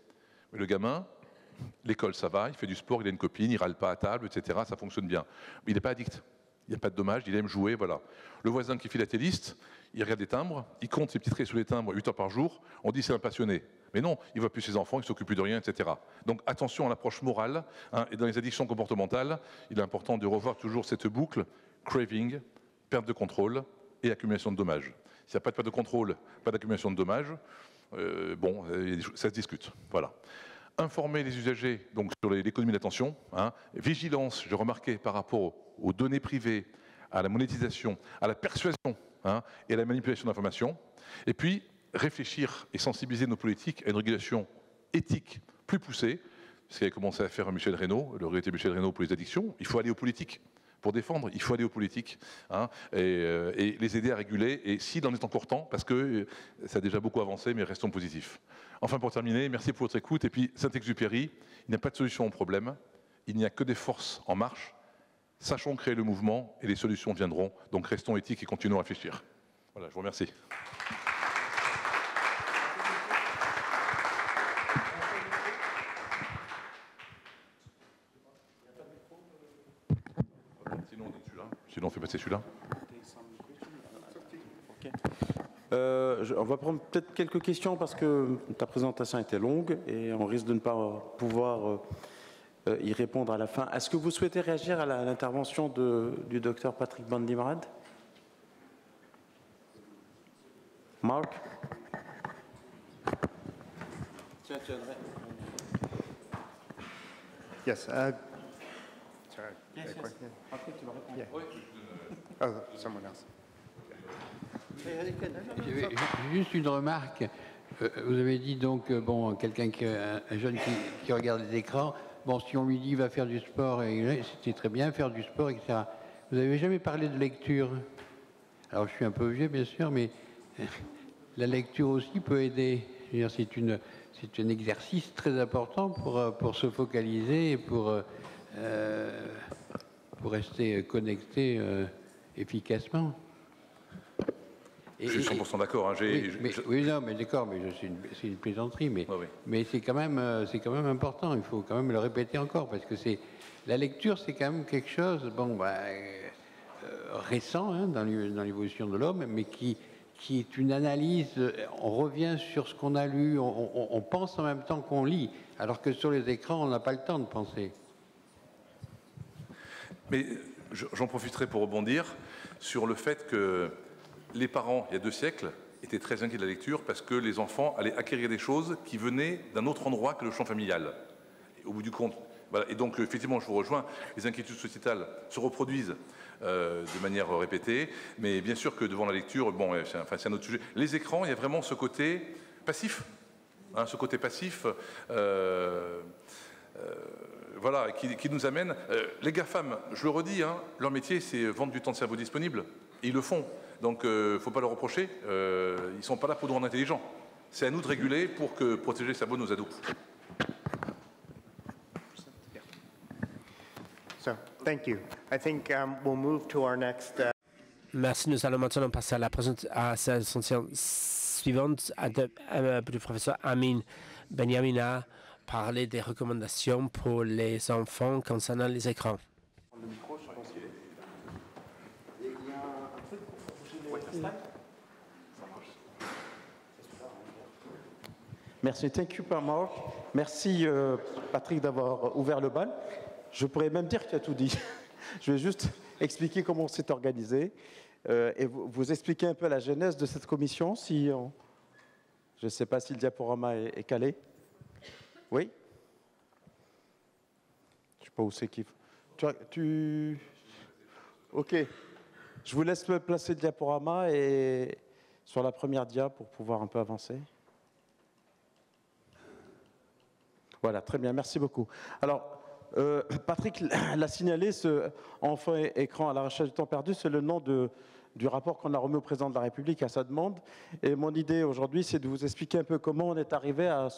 Mais le gamin, l'école ça va, il fait du sport, il a une copine, il râle pas à table, etc., ça fonctionne bien. Mais il n'est pas addict. Il n'y a pas de dommage, il aime jouer, voilà. Le voisin qui est philatéliste, il regarde les timbres, il compte ses petits traits sur les timbres 8 heures par jour, on dit c'est un passionné. Mais non, il ne voit plus ses enfants, il ne s'occupe plus de rien, etc. Donc attention à l'approche morale, hein, et dans les addictions comportementales, il est important de revoir toujours cette boucle, craving, perte de contrôle et accumulation de dommages. S'il n'y a pas de perte de contrôle, pas d'accumulation de dommages, ça se discute. Voilà. informer les usagers donc, sur l'économie de l'attention, hein, vigilance, j'ai remarqué, par rapport aux données privées, à la monétisation, à la persuasion hein, et à la manipulation d'informations, et puis réfléchir et sensibiliser nos politiques à une régulation éthique plus poussée, ce qu'avait commencé à faire Michel Reynaud, le regretté Michel Reynaud pour les addictions. Il faut aller aux politiques. Pour défendre, il faut aller aux politiques hein, et les aider à réguler, et s'il en est encore temps, parce que ça a déjà beaucoup avancé, mais restons positifs. Enfin, pour terminer, merci pour votre écoute, et puis Saint-Exupéry, il n'y a pas de solution au problème, il n'y a que des forces en marche, sachons créer le mouvement, et les solutions viendront, donc restons éthiques et continuons à réfléchir. Voilà, je vous remercie. Sinon, on fait passer celui-là. On va prendre peut-être quelques questions parce que ta présentation était longue et on risque de ne pas pouvoir y répondre à la fin. Est-ce que vous souhaitez réagir à l'intervention du docteur Patrick Bandimrad? Marc? Yes. Sorry. Yes. Après, tu vas répondre. Yeah. Oh, someone else. J'ai juste une remarque. Vous avez dit donc, bon, quelqu'un un jeune qui regarde les écrans, bon, si on lui dit va faire du sport, c'était très bien, faire du sport, etc. Vous n'avez jamais parlé de lecture. Alors, je suis un peu vieux, bien sûr, mais la lecture aussi peut aider. C'est un exercice très important pour se focaliser et pour rester connecté efficacement. Je suis 100% d'accord. Hein, oui, non, mais d'accord, mais c'est une plaisanterie, mais c'est quand même important. Il faut quand même le répéter encore parce que la lecture, c'est quand même quelque chose, récent hein, dans l'évolution de l'homme, mais qui est une analyse. On revient sur ce qu'on a lu, on pense en même temps qu'on lit, alors que sur les écrans, on n'a pas le temps de penser. Mais j'en profiterai pour rebondir sur le fait que les parents, il y a 2 siècles, étaient très inquiets de la lecture parce que les enfants allaient acquérir des choses qui venaient d'un autre endroit que le champ familial. Et au bout du compte, voilà. Et donc, effectivement, je vous rejoins, les inquiétudes sociétales se reproduisent de manière répétée, mais bien sûr que devant la lecture, bon, c'est un autre sujet. Les écrans, il y a vraiment ce côté passif, hein, voilà, qui nous amène. Les GAFAM, je le redis, hein, leur métier, c'est vendre du temps de cerveau disponible. Et ils le font. Donc, il ne faut pas leur reprocher. Ils ne sont pas là pour nous rendre intelligents. C'est à nous de réguler pour protéger le cerveau de nos ados. So, thank you. I think we'll move to our next. Merci. Nous allons maintenant passer à la présentation suivante du professeur Amin Benyamina, parler des recommandations pour les enfants concernant les écrans. Le micro, je pense qu'il est. Il y a un truc pour bouger les slides. Merci, thank you, Marc. Merci, Patrick, d'avoir ouvert le bal. Je pourrais même dire qu'il a tout dit. Je vais juste expliquer comment c'est organisé et vous expliquer un peu la genèse de cette commission. Je ne sais pas si le diaporama est calé. Oui? Je ne sais pas où c'est qui. Ok. Je vous laisse placer le diaporama et sur la première dia pour pouvoir un peu avancer. Voilà, très bien, merci beaucoup. Alors, Patrick l'a signalé, ce enfant écran à la recherche du temps perdu, c'est le nom du rapport qu'on a remis au président de la République à sa demande. Et mon idée aujourd'hui, c'est de vous expliquer un peu comment on est arrivé à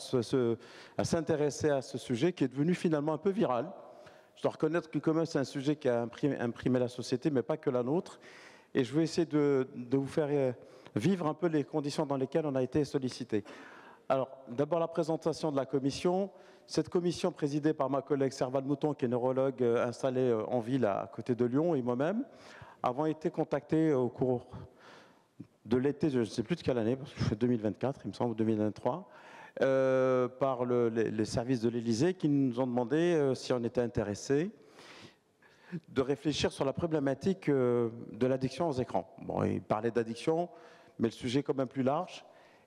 s'intéresser à ce sujet qui est devenu finalement un peu viral. Je dois reconnaître que quand même c'est un sujet qui a imprimé la société, mais pas que la nôtre. Et je vais essayer de vous faire vivre un peu les conditions dans lesquelles on a été sollicité. Alors, d'abord la présentation de la commission. Cette commission présidée par ma collègue Serval Mouton, qui est neurologue installée en ville à côté de Lyon, et moi-même, avons été contactés au cours de l'été, je ne sais plus de quelle année, parce que c'est 2024, il me semble, ou 2023, par les services de l'Élysée qui nous ont demandé si on était intéressés de réfléchir sur la problématique de l'addiction aux écrans. Bon, ils parlaient d'addiction, mais le sujet est quand même plus large.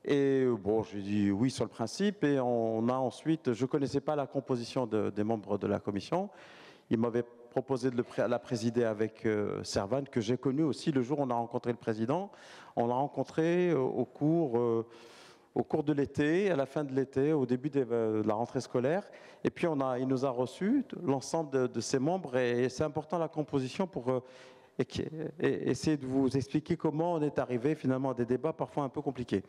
Et bon, j'ai dit oui sur le principe. Et on a ensuite, je ne connaissais pas la composition des membres de la commission. Il m'avait proposé de la présider avec Servan, que j'ai connu aussi le jour où on a rencontré le président. On l'a rencontré au cours de l'été, à la fin de l'été, au début de la rentrée scolaire. Et puis il nous a reçus, l'ensemble de ses membres. Et c'est important la composition pour essayer de vous expliquer comment on est arrivé finalement à des débats parfois un peu compliqués.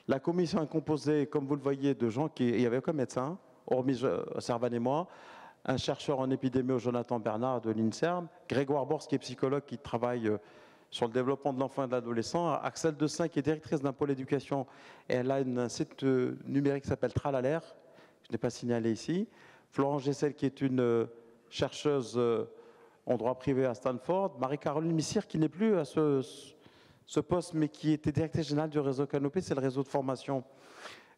La commission est composée, comme vous le voyez, de gens il y avait aucun médecin, hormis Servan et moi, un chercheur en épidémie, Jonathan Bernard de l'INSERM, Grégoire Bors, qui est psychologue, qui travaille sur le développement de l'enfant et de l'adolescent, Axel Dessin, qui est directrice d'un pôle éducation, et elle a un site numérique qui s'appelle Tralalaire, je n'ai pas signalé ici, Florence Gessel, qui est une chercheuse en droit privé à Stanford, Marie-Caroline Missire, qui n'est plus à ce poste, mais qui était directrice générale du réseau Canopé, c'est le réseau de formation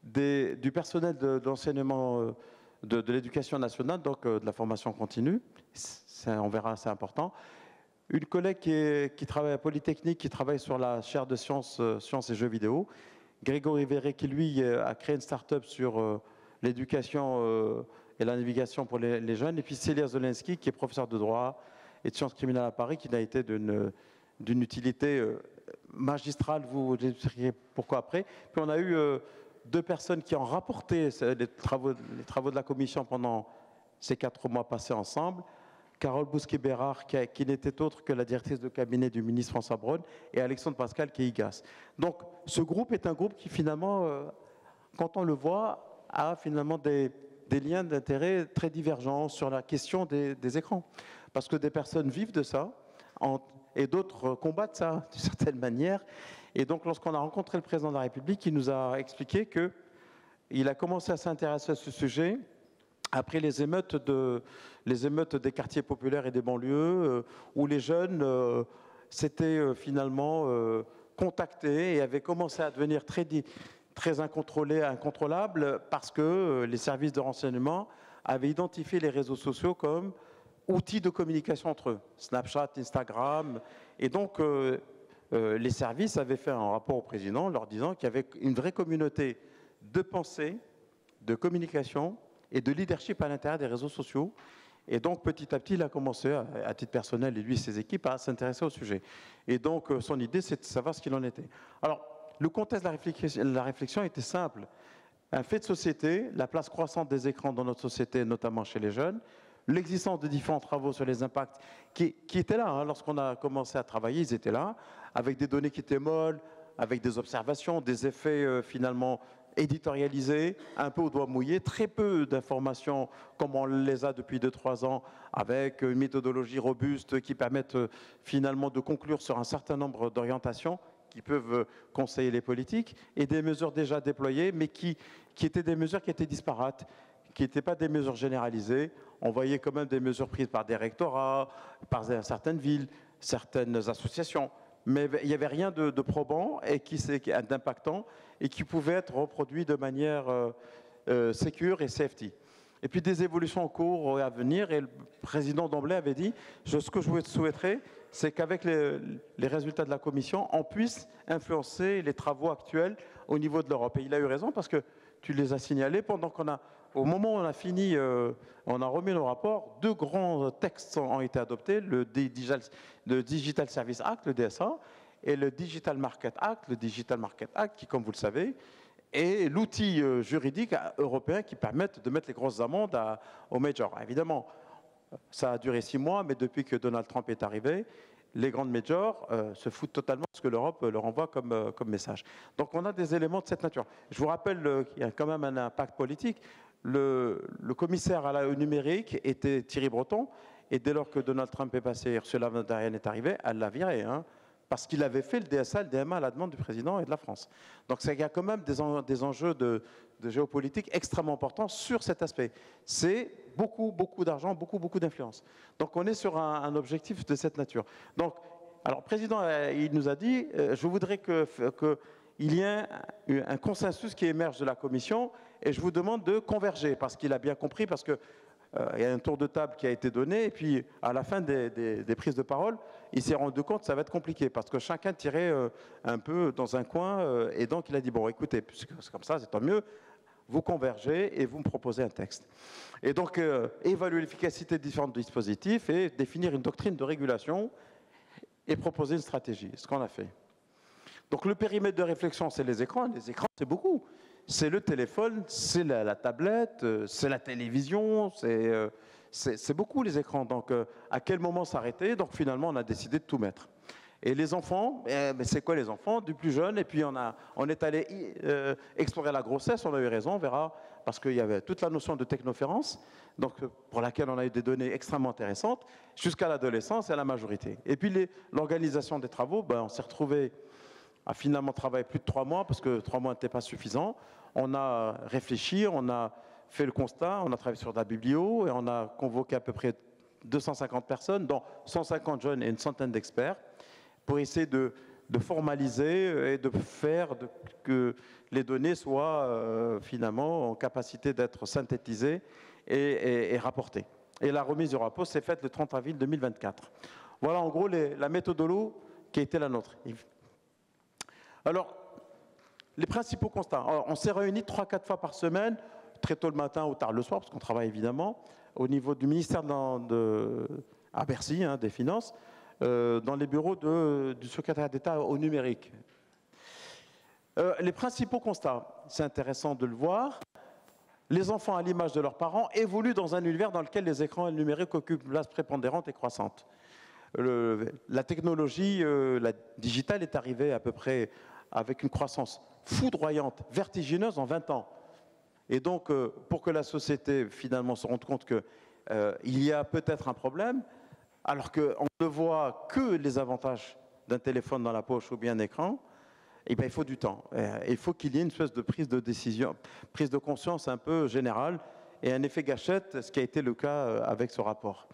du personnel d'enseignement de l'éducation nationale, donc de la formation continue. On verra, c'est important. Une collègue qui travaille à Polytechnique, qui travaille sur la chaire de sciences et jeux vidéo. Grégory Verret, qui lui a créé une start-up sur l'éducation et la navigation pour les jeunes. Et puis Célia Zelensky, qui est professeure de droit et de sciences criminelles à Paris, qui n'a été d'une utilité magistrale. Vous expliquerez pourquoi après. Puis on a eu 2 personnes qui ont rapporté les travaux de la commission pendant ces 4 mois passés ensemble. Carole Bousquet-Bérard, qui n'était autre que la directrice de cabinet du ministre François Braun, et Alexandre Pascal, qui est IGAS. Donc, ce groupe est un groupe qui, finalement, quand on le voit, a finalement des liens d'intérêt très divergents sur la question des écrans. Parce que des personnes vivent de ça, et d'autres combattent ça, d'une certaine manière. Et donc, lorsqu'on a rencontré le président de la République, il nous a expliqué qu'il a commencé à s'intéresser à ce sujet après les émeutes des quartiers populaires et des banlieues, où les jeunes s'étaient finalement contactés et avaient commencé à devenir très incontrôlables, parce que les services de renseignement avaient identifié les réseaux sociaux comme outils de communication entre eux, Snapchat, Instagram. Et donc, les services avaient fait un rapport au président leur disant qu'il y avait une vraie communauté de pensée, de communication et de leadership à l'intérieur des réseaux sociaux. Et donc, petit à petit, il a commencé, à titre personnel, et lui et ses équipes, à s'intéresser au sujet. Et donc, son idée, c'est de savoir ce qu'il en était. Alors, le contexte de la réflexion était simple. Un fait de société, la place croissante des écrans dans notre société, notamment chez les jeunes, l'existence de différents travaux sur les impacts qui étaient là. Hein, lorsqu'on a commencé à travailler, ils étaient là, avec des données qui étaient molles, avec des observations, des effets finalement éditorialisés, un peu au doigt mouillé, très peu d'informations comme on les a depuis 2-3 ans, avec une méthodologie robuste qui permettent finalement de conclure sur un certain nombre d'orientations qui peuvent conseiller les politiques, et des mesures déjà déployées, mais qui étaient des mesures qui étaient disparates, qui n'étaient pas des mesures généralisées. On voyait quand même des mesures prises par des rectorats, par certaines villes, certaines associations, mais il n'y avait rien de probant et d'impactant, et qui pouvait être reproduit de manière sécure et safety. Et puis des évolutions en cours à venir, et le président d'emblée avait dit ce que je souhaiterais, c'est qu'avec les résultats de la commission, on puisse influencer les travaux actuels au niveau de l'Europe. Et il a eu raison, parce que tu les as signalés au moment où on a fini, on a remis nos rapports, 2 grands textes ont été adoptés, le Digital Service Act, le DSA, et le Digital Market Act, qui, comme vous le savez, est l'outil juridique européen qui permet de mettre les grosses amendes aux majors. Évidemment, ça a duré 6 mois, mais depuis que Donald Trump est arrivé, les grandes majors se foutent totalement de ce que l'Europe leur envoie comme message. Donc on a des éléments de cette nature. Je vous rappelle qu'il y a quand même un impact politique. Le commissaire au numérique était Thierry Breton, et dès lors que Donald Trump est passé, Ursula von der Leyen est arrivée, elle l'a viré, hein, parce qu'il avait fait le DSA, le DMA à la demande du président et de la France. Donc il y a quand même des enjeux de géopolitique extrêmement importants sur cet aspect. C'est beaucoup d'argent, beaucoup d'influence. Donc on est sur un objectif de cette nature. Donc, alors le président, il nous a dit, je voudrais qu'il y ait un consensus qui émerge de la commission, et je vous demande de converger, parce qu'il a bien compris, parce que il y a un tour de table qui a été donné, et puis à la fin des prises de parole, il s'est rendu compte que ça va être compliqué, parce que chacun tirait un peu dans un coin, et donc il a dit, bon, écoutez, puisque c'est comme ça, c'est tant mieux, vous convergez et vous me proposez un texte. Et donc, évaluer l'efficacité de différents dispositifs et définir une doctrine de régulation et proposer une stratégie, ce qu'on a fait. Donc, le périmètre de réflexion, c'est les écrans. Les écrans, c'est beaucoup. C'est le téléphone, c'est la tablette, c'est la télévision, c'est beaucoup les écrans. Donc, à quel moment s'arrêter? Donc, finalement, on a décidé de tout mettre. Et les enfants, mais c'est quoi les enfants? Du plus jeune, et puis on est allé explorer la grossesse, on a eu raison, on verra, parce qu'il y avait toute la notion de technoférence, donc pour laquelle on a eu des données extrêmement intéressantes, jusqu'à l'adolescence et à la majorité. Et puis l'organisation des travaux, on s'est retrouvé à finalement travailler plus de 3 mois, parce que 3 mois n'étaient pas suffisants. On a réfléchi, on a fait le constat, on a travaillé sur de la biblio, et on a convoqué à peu près 250 personnes, dont 150 jeunes et une centaine d'experts, pour essayer de formaliser et de faire que les données soient finalement en capacité d'être synthétisées et rapportées. Et la remise du rapport s'est faite le 30 avril 2024. Voilà en gros la méthodologie qui a été la nôtre. Alors, les principaux constats. Alors, on s'est réunis 3-4 fois par semaine, très tôt le matin ou tard le soir, parce qu'on travaille évidemment, au niveau du ministère à Bercy, des Finances, dans les bureaux du secrétaire d'État au numérique. Les principaux constats, c'est intéressant de le voir, les enfants, à l'image de leurs parents, évoluent dans un univers dans lequel les écrans et le numérique occupent une place prépondérante et croissante. La technologie, la digitale est arrivée à peu près avec une croissance foudroyante, vertigineuse en 20 ans. Et donc, pour que la société finalement se rende compte qu'il y a peut-être un problème, alors qu'on ne voit que les avantages d'un téléphone dans la poche ou bien un écran, il faut du temps. Il faut qu'il y ait une espèce de prise de décision, prise de conscience un peu générale et un effet gâchette, ce qui a été le cas avec ce rapport.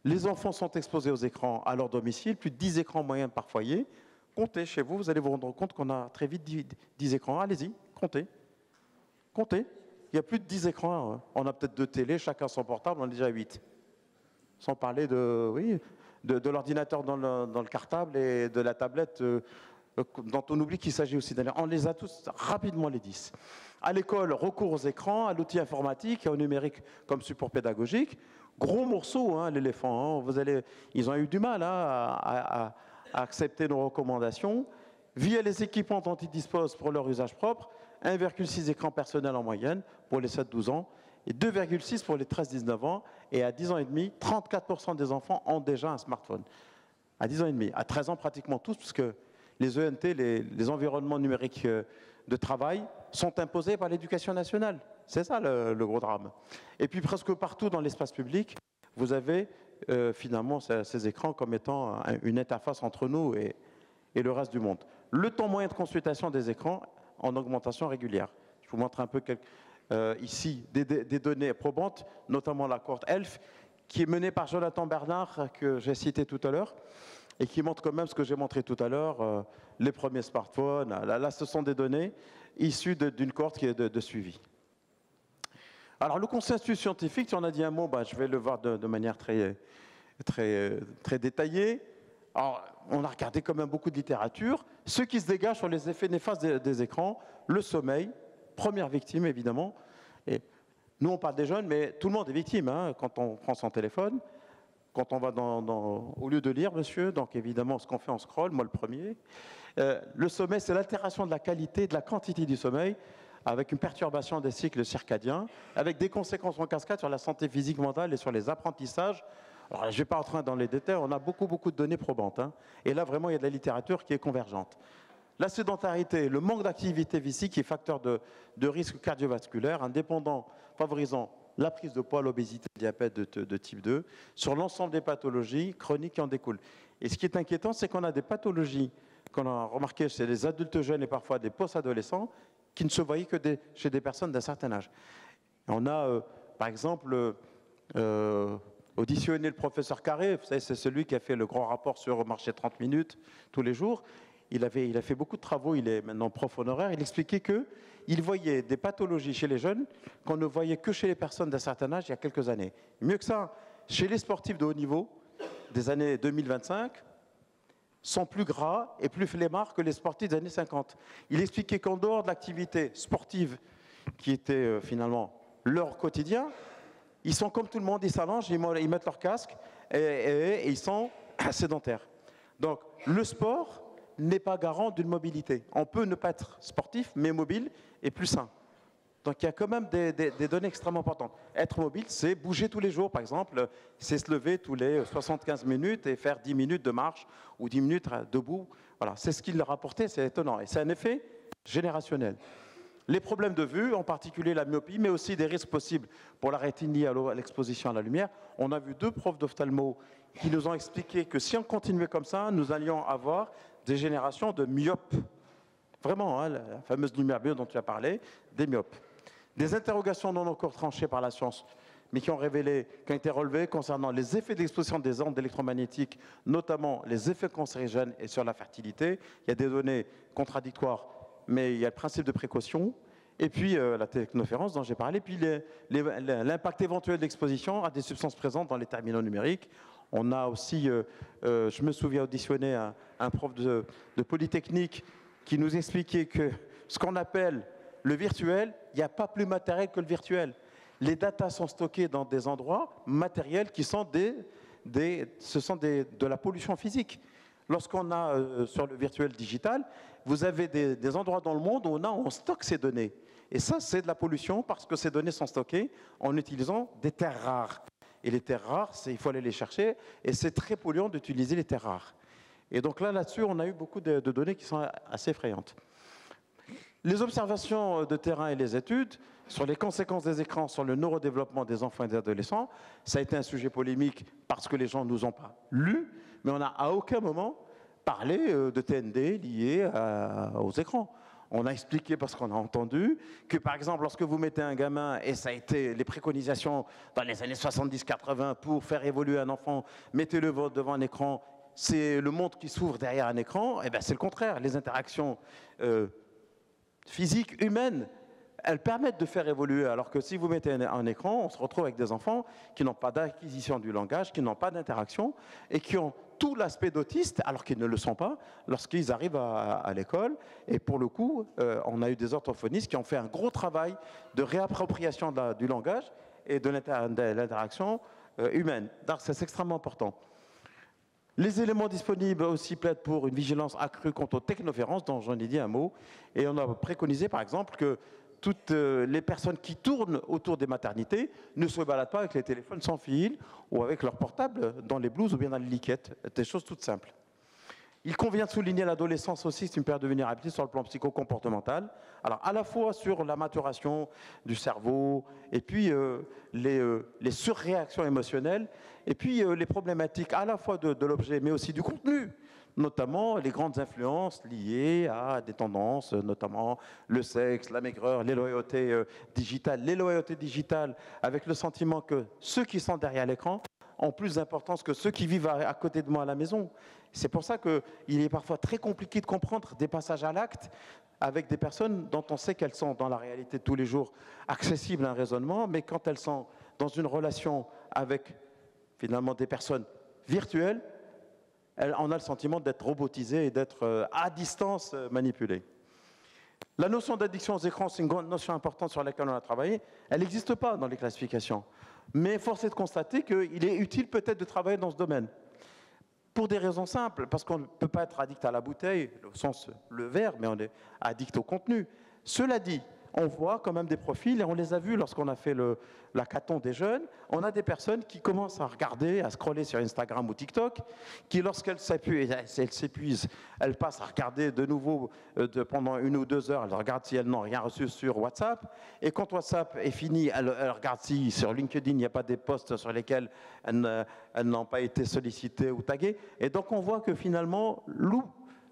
Les enfants sont exposés aux écrans à leur domicile, plus de 10 écrans moyens par foyer. Comptez chez vous, vous allez vous rendre compte qu'on a très vite 10 écrans. Allez-y, comptez. Comptez. Il y a plus de 10 écrans. On a peut-être 2 télés, chacun son portable, on est déjà 8. Sans parler de l'ordinateur dans le cartable et de la tablette dont on oublie qu'il s'agit aussi d'un. On les a tous rapidement, les 10. À l'école, recours aux écrans, à l'outil informatique et au numérique comme support pédagogique. Gros morceau, l'éléphant. Ils ont eu du mal à accepter nos recommandations. Via les équipements dont ils disposent pour leur usage propre, 1,6 écrans personnels en moyenne pour les 7-12 ans et 2,6 pour les 13-19 ans. Et à 10 ans et demi, 34% des enfants ont déjà un smartphone. À 10 ans et demi. À 13 ans, pratiquement tous, puisque les ENT, les environnements numériques de travail, sont imposés par l'éducation nationale. C'est ça le gros drame. Et puis presque partout dans l'espace public, vous avez finalement ces écrans comme étant une interface entre nous et le reste du monde. Le temps moyen de consultation des écrans en augmentation régulière. Je vous montre un peu ici des données probantes, notamment la cohorte ELF, qui est menée par Jonathan Bernard, que j'ai cité tout à l'heure, et qui montre quand même ce que j'ai montré tout à l'heure, les premiers smartphones. Là, ce sont des données issues d'une cohorte qui est de suivi. Alors, le consensus scientifique, si on a dit un mot, je vais le voir de manière très détaillée. Alors, on a regardé quand même beaucoup de littérature. Ce qui se dégage sur les effets néfastes des écrans, le sommeil, première victime évidemment. Et nous, on parle des jeunes, mais tout le monde est victime quand on prend son téléphone, quand on va au lieu de lire, monsieur. Donc évidemment, ce qu'on fait, on scrolle, moi le premier. Le sommeil, c'est l'altération de la qualité et de la quantité du sommeil, avec une perturbation des cycles circadiens, avec des conséquences en cascade sur la santé physique, mentale et sur les apprentissages. Alors, je ne vais pas rentrer dans les détails, on a beaucoup de données probantes. Et là, vraiment, il y a de la littérature qui est convergente. La sédentarité, le manque d'activité physique est facteur de risque cardiovasculaire, indépendant, favorisant la prise de poids, l'obésité, le diabète de type 2, sur l'ensemble des pathologies chroniques qui en découlent. Et ce qui est inquiétant, c'est qu'on a des pathologies qu'on a remarquées chez les adultes jeunes et parfois des post-adolescents qui ne se voyaient que chez des personnes d'un certain âge. On a, par exemple, auditionné le professeur Carré, vous savez, c'est celui qui a fait le grand rapport sur le marché 30 minutes tous les jours. il a fait beaucoup de travaux, il est maintenant prof honoraire, il expliquait qu'il voyait des pathologies chez les jeunes qu'on ne voyait que chez les personnes d'un certain âge il y a quelques années. Mieux que ça, chez les sportifs de haut niveau des années 2025, sont plus gras et plus flemmards que les sportifs des années 50. Il expliquait qu'en dehors de l'activité sportive qui était finalement leur quotidien, ils sont comme tout le monde, ils s'allongent, ils mettent leur casque et ils sont sédentaires. Donc le sport n'est pas garant d'une mobilité. On peut ne pas être sportif, mais mobile et plus sain. Donc il y a quand même des données extrêmement importantes. Être mobile, c'est bouger tous les jours, par exemple, c'est se lever tous les 75 minutes et faire 10 minutes de marche ou 10 minutes debout. Voilà, c'est ce qu'il a rapporté, c'est étonnant. Et c'est un effet générationnel. Les problèmes de vue, en particulier la myopie, mais aussi des risques possibles pour la rétine liée à l'exposition à la lumière. On a vu 2 profs d'ophtalmo qui nous ont expliqué que si on continuait comme ça, nous allions avoir des générations de myopes. Vraiment, hein, la fameuse lumière bleue dont tu as parlé, des myopes. Des interrogations non encore tranchées par la science, mais qui ont été relevées concernant les effets d'exposition des ondes électromagnétiques, notamment les effets cancérigènes et sur la fertilité. Il y a des données contradictoires, mais il y a le principe de précaution. Et puis la technoférence dont j'ai parlé, puis l'impact éventuel d'exposition à des substances présentes dans les terminaux numériques. On a aussi, je me souviens auditionner un prof de Polytechnique qui nous expliquait que ce qu'on appelle le virtuel, il n'y a pas plus matériel que le virtuel. Les datas sont stockées dans des endroits matériels qui sont de la pollution physique. Lorsqu'on a sur le virtuel digital, vous avez des endroits dans le monde où on stocke ces données. Et ça, c'est de la pollution parce que ces données sont stockées en utilisant des terres rares. Et les terres rares, il faut aller les chercher et c'est très polluant d'utiliser les terres rares. Et donc là-dessus, on a eu beaucoup de données qui sont assez effrayantes. Les observations de terrain et les études sur les conséquences des écrans sur le neurodéveloppement des enfants et des adolescents, ça a été un sujet polémique parce que les gens ne nous ont pas lus, mais on n'a à aucun moment parlé de TND liés aux écrans. On a expliqué, parce qu'on a entendu, que par exemple, lorsque vous mettez un gamin, et ça a été les préconisations dans les années 70-80 pour faire évoluer un enfant, mettez-le devant un écran, c'est le monde qui s'ouvre derrière un écran, et bien c'est le contraire. Les interactions physiques, humaines, elles permettent de faire évoluer, alors que si vous mettez un écran, on se retrouve avec des enfants qui n'ont pas d'acquisition du langage, qui n'ont pas d'interaction, et qui ont tout l'aspect d'autiste, alors qu'ils ne le sont pas, lorsqu'ils arrivent à l'école. Et pour le coup, on a eu des orthophonistes qui ont fait un gros travail de réappropriation du langage et de l'interaction humaine. Donc c'est extrêmement important. Les éléments disponibles aussi plaident pour une vigilance accrue quant aux technoférences, dont j'en ai dit un mot. Et on a préconisé, par exemple, que toutes les personnes qui tournent autour des maternités ne se baladent pas avec les téléphones sans fil ou avec leur portable dans les blouses ou bien dans les liquettes. Des choses toutes simples. Il convient de souligner l'adolescence aussi, c'est une période de vulnérabilité sur le plan psycho-comportemental. Alors, à la fois sur la maturation du cerveau, et puis les surréactions émotionnelles, et puis les problématiques à la fois de l'objet, mais aussi du contenu, notamment les grandes influences liées à des tendances, notamment le sexe, la maigreur, les loyautés digitales. Les loyautés digitales, avec le sentiment que ceux qui sont derrière l'écran ont plus d'importance que ceux qui vivent à côté de moi à la maison. C'est pour ça qu'il est parfois très compliqué de comprendre des passages à l'acte avec des personnes dont on sait qu'elles sont dans la réalité de tous les jours accessibles à un raisonnement, mais quand elles sont dans une relation avec finalement des personnes virtuelles, on a le sentiment d'être robotisé et d'être à distance manipulé. La notion d'addiction aux écrans, c'est une grande notion importante sur laquelle on a travaillé. Elle n'existe pas dans les classifications. Mais force est de constater qu'il est utile peut-être de travailler dans ce domaine. Pour des raisons simples, parce qu'on ne peut pas être addict à la bouteille, au sens le verre, mais on est addict au contenu. Cela dit, on voit quand même des profils, et on les a vus lorsqu'on a fait l'hackathon des jeunes, on a des personnes qui commencent à regarder, à scroller sur Instagram ou TikTok, qui lorsqu'elles s'épuisent, elles passent à regarder de nouveau pendant 1 ou 2 heures, elles regardent si elles n'ont rien reçu sur WhatsApp, et quand WhatsApp est fini, elles regardent si sur LinkedIn il n'y a pas des posts sur lesquels elles n'ont pas été sollicitées ou taguées, et donc on voit que finalement,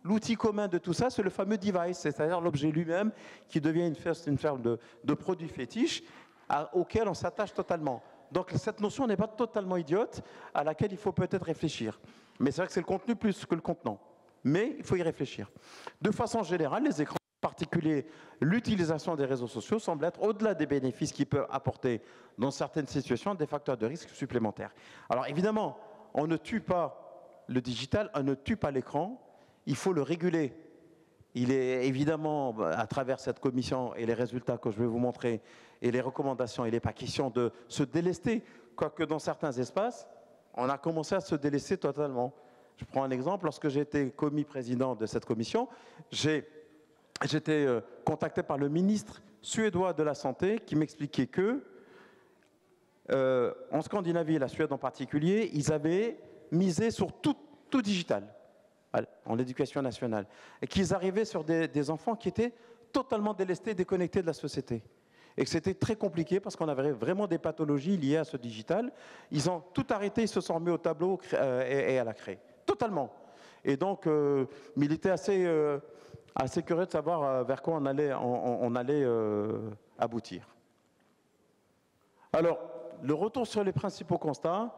l'outil commun de tout ça, c'est le fameux device, c'est-à-dire l'objet lui-même qui devient une forme de produit fétiche auquel on s'attache totalement. Donc cette notion n'est pas totalement idiote, à laquelle il faut peut-être réfléchir. Mais c'est vrai que c'est le contenu plus que le contenant. mais il faut y réfléchir. De façon générale, les écrans, en particulier l'utilisation des réseaux sociaux, semblent être, au-delà des bénéfices qu'ils peuvent apporter dans certaines situations, des facteurs de risque supplémentaires. Alors évidemment, on ne tue pas le digital, on ne tue pas l'écran, il faut le réguler. Il est évidemment, à travers cette commission et les résultats que je vais vous montrer et les recommandations, il n'est pas question de se délester, quoique dans certains espaces, on a commencé à se délaisser totalement. Je prends un exemple, lorsque j'ai été commis président de cette commission, j'ai été contacté par le ministre suédois de la Santé qui m'expliquait que, en Scandinavie, la Suède en particulier, ils avaient misé sur tout digital, en éducation nationale, et qu'ils arrivaient sur des enfants qui étaient totalement délestés, déconnectés de la société. Et que c'était très compliqué parce qu'on avait vraiment des pathologies liées à ce digital. Ils ont tout arrêté, ils se sont remis au tableau et à la craie. Totalement. Et donc, mais il était assez curieux de savoir vers quoi on allait aboutir. Alors, le retour sur les principaux constats,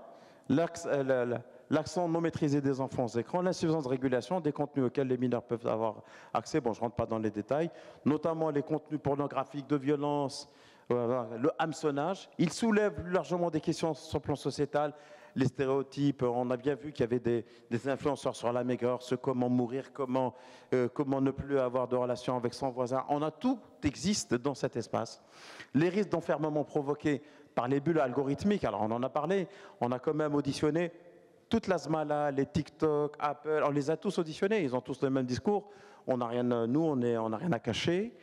l'accent non maîtrisé des enfants aux écrans, l'insuffisance de régulation des contenus auxquels les mineurs peuvent avoir accès, bon je ne rentre pas dans les détails, notamment les contenus pornographiques, de violence, le hameçonnage. Il soulève largement des questions sur le plan sociétal, les stéréotypes, on a bien vu qu'il y avait des influenceurs sur la maigreur, comment mourir, comment ne plus avoir de relation avec son voisin. Tout existe dans cet espace. Les risques d'enfermement provoqués par les bulles algorithmiques, alors on en a parlé, on a quand même auditionné toute la Zmala, les TikTok, Apple, on les a tous auditionnés, ils ont tous le même discours. On n'a rien, nous, on n'a rien à cacher.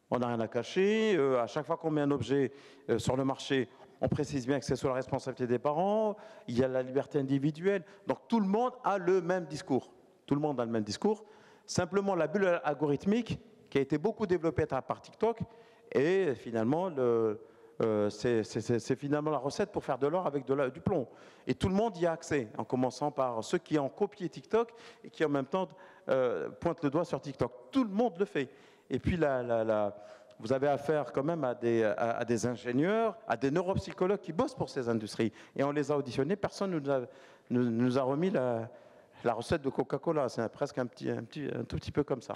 On n'a rien à cacher. À chaque fois qu'on met un objet sur le marché, on précise bien que c'est sous la responsabilité des parents. Il y a la liberté individuelle. Donc tout le monde a le même discours. Tout le monde a le même discours. Simplement, la bulle algorithmique, qui a été beaucoup développée par TikTok, et finalement c'est finalement la recette pour faire de l'or avec du plomb. Et tout le monde y a accès, en commençant par ceux qui ont copié TikTok et qui en même temps pointent le doigt sur TikTok. Tout le monde le fait. Et puis vous avez affaire quand même à des ingénieurs, à des neuropsychologues qui bossent pour ces industries. Et on les a auditionnés, personne ne nous a remis la recette de Coca-Cola. C'est presque un tout petit peu comme ça.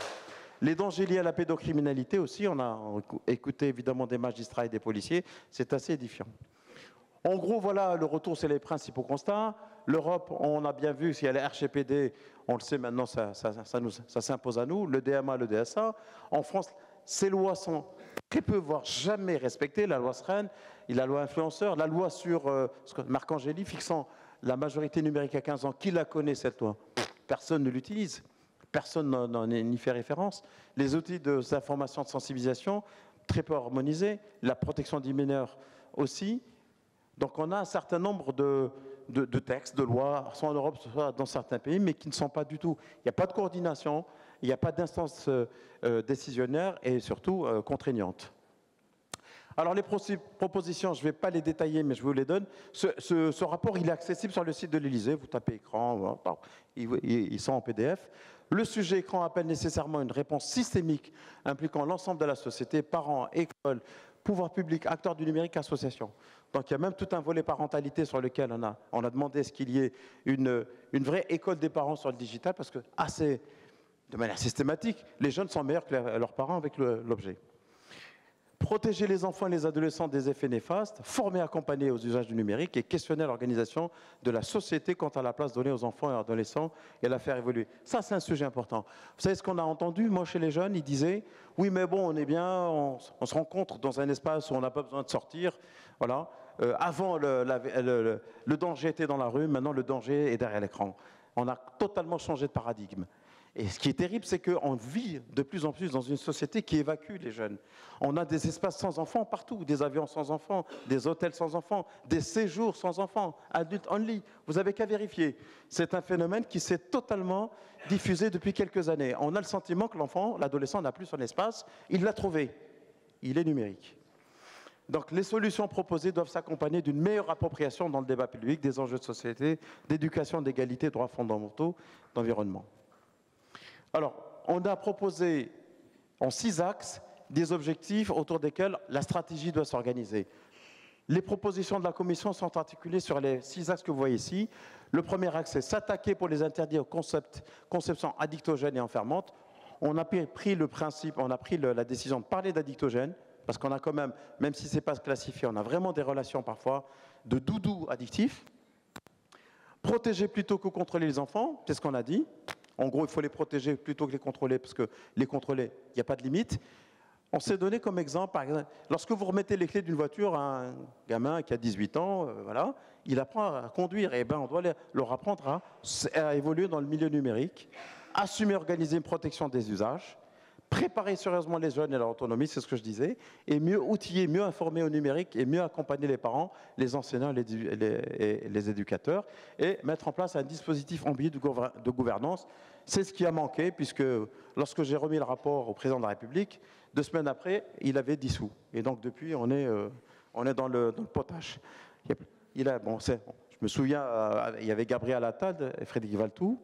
Les dangers liés à la pédocriminalité aussi, on a écouté évidemment des magistrats et des policiers, c'est assez édifiant. En gros, voilà le retour, c'est les principaux constats. L'Europe, on a bien vu, s'il y a les RGPD, on le sait maintenant, ça s'impose à nous, le DMA, le DSA. En France, ces lois sont très peu, voire jamais respectées, la loi SREN, la loi influenceur, la loi sur Marc Angeli fixant la majorité numérique à 15 ans. Qui la connaît cette loi? Personne ne l'utilise. Personne n'y fait référence. Les outils d'information de sensibilisation, très peu harmonisés. La protection des mineurs aussi. Donc on a un certain nombre de textes, de lois, soit en Europe, soit dans certains pays, mais qui ne sont pas du tout. Il n'y a pas de coordination, il n'y a pas d'instance décisionnaire et surtout contraignante. Alors les propositions, je ne vais pas les détailler, mais je vous les donne. Ce rapport, il est accessible sur le site de l'Élysée. Vous tapez écran, ils sont en PDF. Le sujet écran appelle nécessairement une réponse systémique impliquant l'ensemble de la société, parents, écoles, pouvoirs publics, acteurs du numérique, associations. Donc il y a même tout un volet parentalité sur lequel on a demandé ce qu'il y ait une vraie école des parents sur le digital, parce que de manière systématique, les jeunes sont meilleurs que leurs parents avec l'objet. Protéger les enfants et les adolescents des effets néfastes, former et accompagner aux usages du numérique et questionner l'organisation de la société quant à la place donnée aux enfants et aux adolescents et la faire évoluer. Ça, c'est un sujet important. Vous savez ce qu'on a entendu, moi, chez les jeunes, ils disaient « Oui, mais bon, on est bien, on se rencontre dans un espace où on n'a pas besoin de sortir. » Voilà. Avant, le danger était dans la rue, maintenant, le danger est derrière l'écran. On a totalement changé de paradigme. Et ce qui est terrible, c'est qu'on vit de plus en plus dans une société qui évacue les jeunes. On a des espaces sans enfants partout, des avions sans enfants, des hôtels sans enfants, des séjours sans enfants, adultes only. Vous n'avez qu'à vérifier. C'est un phénomène qui s'est totalement diffusé depuis quelques années. On a le sentiment que l'enfant, l'adolescent n'a plus son espace, il l'a trouvé. Il est numérique. Donc les solutions proposées doivent s'accompagner d'une meilleure appropriation dans le débat public des enjeux de société, d'éducation, d'égalité, droits fondamentaux, d'environnement. Alors, on a proposé en 6 axes des objectifs autour desquels la stratégie doit s'organiser. Les propositions de la Commission sont articulées sur les 6 axes que vous voyez ici. Le premier axe, c'est s'attaquer pour les interdire aux conceptions addictogènes et enfermantes. On a pris le principe, on a pris la décision de parler d'addictogènes, parce qu'on a quand même si ce n'est pas classifié, on a vraiment des relations parfois de doudou addictifs. Protéger plutôt que contrôler les enfants, c'est ce qu'on a dit. En gros, il faut les protéger plutôt que les contrôler, parce que les contrôler, il n'y a pas de limite. On s'est donné comme exemple, par exemple, lorsque vous remettez les clés d'une voiture à un gamin qui a 18 ans, voilà, il apprend à conduire, et ben on doit leur apprendre à évoluer dans le milieu numérique, assumer, organiser une protection des usages, préparer sérieusement les jeunes et leur autonomie, c'est ce que je disais, et mieux outiller, mieux informer au numérique et mieux accompagner les parents, les enseignants et les éducateurs, et mettre en place un dispositif ambigu de gouvernance. C'est ce qui a manqué, puisque lorsque j'ai remis le rapport au président de la République, 2 semaines après, il avait dissous. Et donc depuis, on est dans le potage. Je me souviens, il y avait Gabriel Attal et Frédéric Valtou,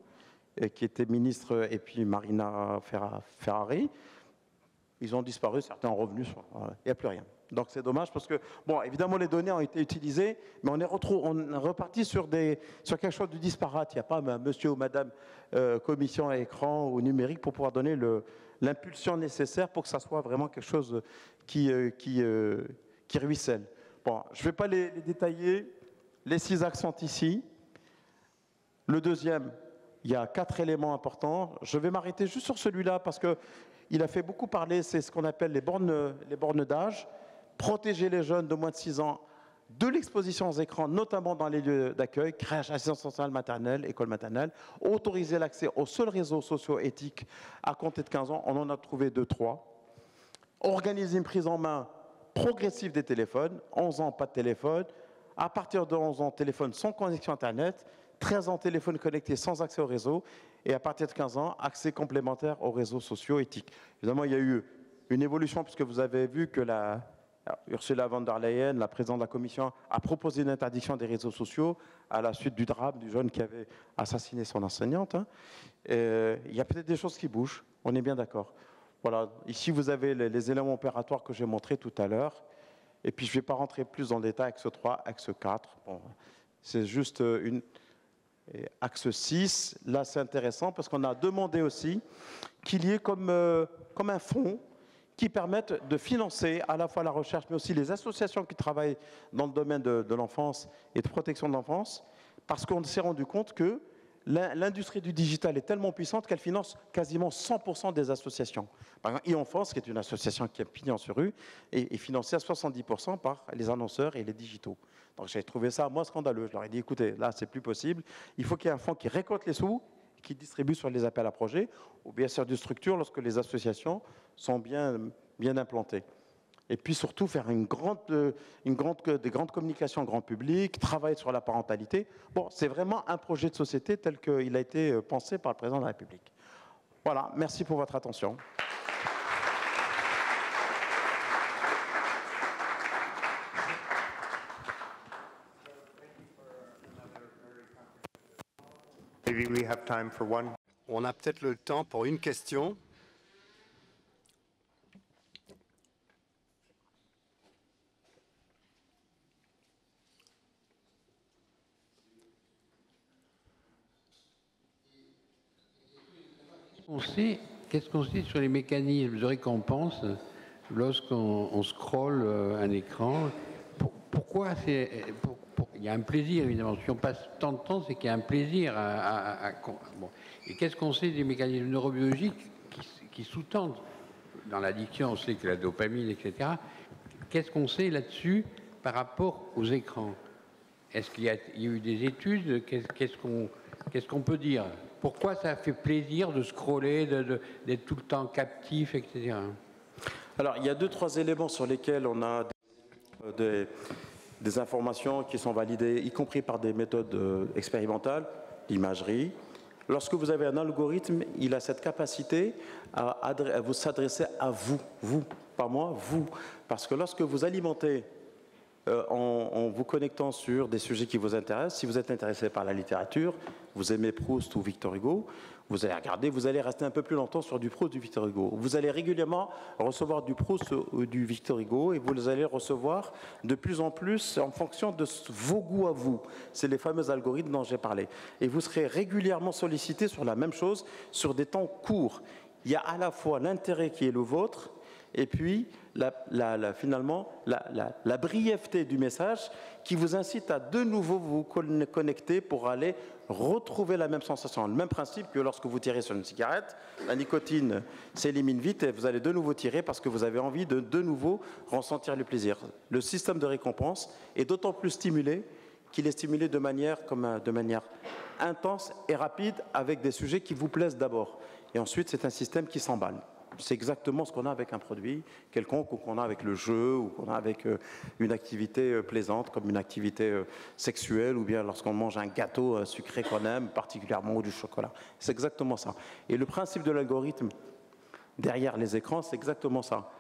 qui étaient ministres, et puis Marina Ferrari. Ils ont disparu, certains ont revenu, il n'y a plus rien. Donc c'est dommage parce que, bon, évidemment, les données ont été utilisées, mais on est reparti sur quelque chose de disparate. Il n'y a pas monsieur ou madame commission à écran ou numérique pour pouvoir donner l'impulsion nécessaire pour que ça soit vraiment quelque chose qui ruisselle. Bon, je ne vais pas les détailler. Les 6 axes sont ici. Le deuxième, il y a 4 éléments importants. Je vais m'arrêter juste sur celui-là parce qu'il a fait beaucoup parler, c'est ce qu'on appelle les bornes d'âge. Protéger les jeunes de moins de 6 ans de l'exposition aux écrans, notamment dans les lieux d'accueil, crèche, assistance sociale maternelle, école maternelle. Autoriser l'accès aux seuls réseaux sociaux éthiques à compter de 15 ans. On en a trouvé 2-3. Organiser une prise en main progressive des téléphones. 11 ans, pas de téléphone. À partir de 11 ans, téléphone sans connexion Internet. 13 ans, téléphone connecté sans accès au réseau. Et à partir de 15 ans, accès complémentaire aux réseaux sociaux éthiques. Évidemment, il y a eu une évolution puisque vous avez vu que Ursula von der Leyen, la présidente de la Commission, a proposé une interdiction des réseaux sociaux à la suite du drame du jeune qui avait assassiné son enseignante. Il y a peut-être des choses qui bougent, on est bien d'accord. Voilà, ici vous avez les éléments opératoires que j'ai montrés tout à l'heure. Et puis je ne vais pas rentrer plus dans le détail, axe 3, axe 4. Bon, c'est juste axe 6, là c'est intéressant parce qu'on a demandé aussi qu'il y ait comme un fonds qui permettent de financer à la fois la recherche, mais aussi les associations qui travaillent dans le domaine de l'enfance et de protection de l'enfance, parce qu'on s'est rendu compte que l'industrie du digital est tellement puissante qu'elle finance quasiment 100% des associations. Par exemple, e-Enfance, qui est une association qui a pignon sur rue, est financée à 70% par les annonceurs et les digitaux. Donc j'ai trouvé ça, moi, scandaleux. Je leur ai dit, écoutez, là, c'est plus possible. Il faut qu'il y ait un fonds qui récolte les sous, qui distribue sur les appels à projets, ou bien sur des structures lorsque les associations sont bien implantées. Et puis surtout faire des grandes communications grand public, travailler sur la parentalité. Bon, c'est vraiment un projet de société tel qu'il a été pensé par le président de la République. Voilà, merci pour votre attention. Maybe we have time for one. On a peut-être le temps pour une question. Qu'est-ce qu'on sait sur les mécanismes de récompense lorsqu'on scrolle un écran? Pourquoi il y a un plaisir, évidemment. Si on passe tant de temps, c'est qu'il y a un plaisir bon. Et qu'est-ce qu'on sait des mécanismes neurobiologiques qui sous-tendent? Dans l'addiction, on sait que la dopamine, etc. Qu'est-ce qu'on sait là-dessus par rapport aux écrans? Est-ce qu'il y a eu des études? Qu'est-ce qu'on peut dire? Pourquoi ça fait plaisir de scroller, d'être tout le temps captif, etc. Alors, il y a 2-3 éléments sur lesquels on a des informations qui sont validées, y compris par des méthodes expérimentales, l'imagerie. Lorsque vous avez un algorithme, il a cette capacité à vous s'adresser à vous, pas moi, vous. Parce que lorsque vous alimentez en vous connectant sur des sujets qui vous intéressent, si vous êtes intéressé par la littérature, vous aimez Proust ou Victor Hugo, vous allez regarder, vous allez rester un peu plus longtemps sur du Proust ou du Victor Hugo. Vous allez régulièrement recevoir du Proust ou du Victor Hugo et vous allez recevoir de plus en plus en fonction de vos goûts à vous. C'est les fameux algorithmes dont j'ai parlé. Et vous serez régulièrement sollicité sur la même chose, sur des temps courts. Il y a à la fois l'intérêt qui est le vôtre et puis finalement la brièveté du message qui vous incite à de nouveau vous connecter pour aller retrouver la même sensation. Le même principe que lorsque vous tirez sur une cigarette, la nicotine s'élimine vite et vous allez de nouveau tirer parce que vous avez envie de nouveau ressentir le plaisir. Le système de récompense est d'autant plus stimulé qu'il est stimulé de manière intense et rapide avec des sujets qui vous plaisent d'abord. Et ensuite, c'est un système qui s'emballe. C'est exactement ce qu'on a avec un produit quelconque ou qu'on a avec le jeu ou qu'on a avec une activité plaisante comme une activité sexuelle ou bien lorsqu'on mange un gâteau sucré qu'on aime particulièrement ou du chocolat. C'est exactement ça. Et le principe de l'algorithme derrière les écrans, c'est exactement ça.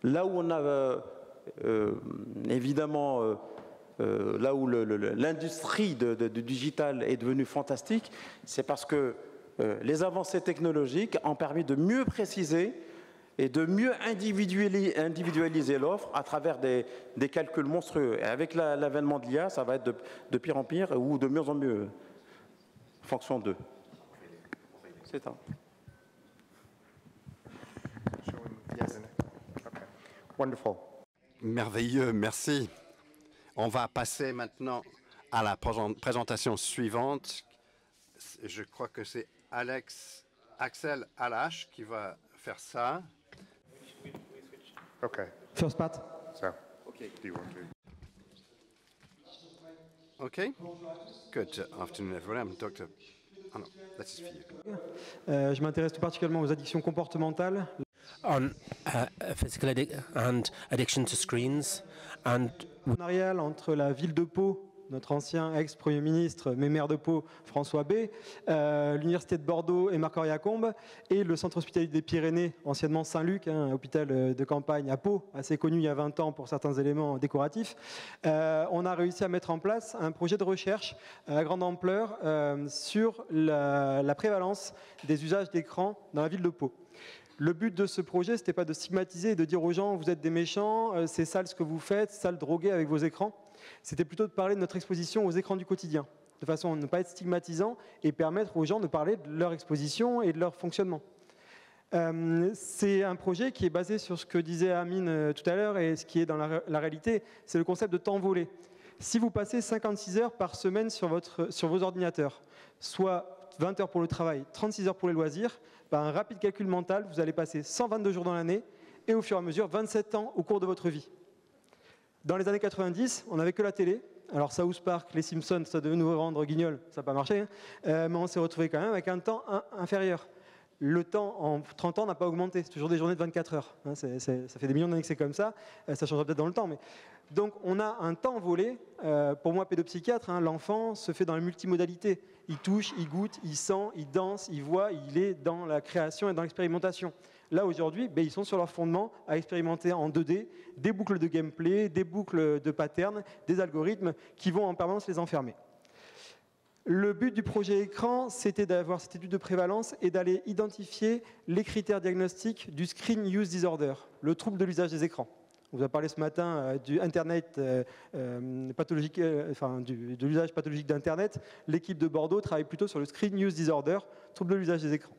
Là où on a évidemment... là où l'industrie du digital est devenue fantastique, c'est parce que les avancées technologiques ont permis de mieux préciser et de mieux individualiser l'offre à travers des calculs monstrueux. Et avec l'avènement de l'IA, ça va être de pire en pire ou de mieux en mieux, en fonction d'eux. C'est ça. Wonderful. Merveilleux, merci. On va passer maintenant à la présentation suivante. Je crois que c'est Axel Alache qui va faire ça. Okay. First part. So, do you want to? Okay. Good afternoon, everyone. I'm Dr. Oh no, this is for you. Je m'intéresse tout particulièrement aux addictions comportementales. On physical and addiction to screens and Partenariat entre la ville de Pau, notre ancien ex-premier ministre, mais maire de Pau, François B, l'université de Bordeaux et Marc-Aurèle Combe, et le centre hospitalier des Pyrénées, anciennement Saint-Luc, un hôpital de campagne à Pau, assez connu il y a 20 ans pour certains éléments décoratifs. On a réussi à mettre en place un projet de recherche à grande ampleur sur la prévalence des usages d'écran dans la ville de Pau. Le but de ce projet, ce n'était pas de stigmatiser et de dire aux gens « vous êtes des méchants, c'est sale ce que vous faites, sale drogué avec vos écrans ». C'était plutôt de parler de notre exposition aux écrans du quotidien, de façon à ne pas être stigmatisant et permettre aux gens de parler de leur exposition et de leur fonctionnement. C'est un projet qui est basé sur ce que disait Amine tout à l'heure et ce qui est dans la réalité, c'est le concept de temps volé. Si vous passez 56 heures par semaine sur vos ordinateurs, soit 20 heures pour le travail, 36 heures pour les loisirs, par un rapide calcul mental, vous allez passer 122 jours dans l'année et au fur et à mesure 27 ans au cours de votre vie. Dans les années 90, on n'avait que la télé. Alors South Park, les Simpsons, ça devait nous rendre guignols, ça n'a pas marché, hein. Mais on s'est retrouvé quand même avec un temps inférieur. Le temps en 30 ans n'a pas augmenté, c'est toujours des journées de 24 heures. Hein, ça fait des millions d'années que c'est comme ça, ça changera peut-être dans le temps. Mais... Donc on a un temps volé. Pour moi, pédopsychiatre, hein, l'enfant se fait dans la multimodalité. Il touche, il goûte, il sent, il danse, il voit, il est dans la création et dans l'expérimentation. Là, aujourd'hui, ils sont sur leur fondement à expérimenter en 2D des boucles de gameplay, des boucles de patterns, des algorithmes qui vont en permanence les enfermer. Le but du projet écran, c'était d'avoir cette étude de prévalence et d'aller identifier les critères diagnostiques du Screen Use Disorder, le trouble de l'usage des écrans. On vous a parlé ce matin du Internet pathologique, de l'usage pathologique d'Internet. L'équipe de Bordeaux travaille plutôt sur le Screen Use Disorder, trouble de l'usage des écrans.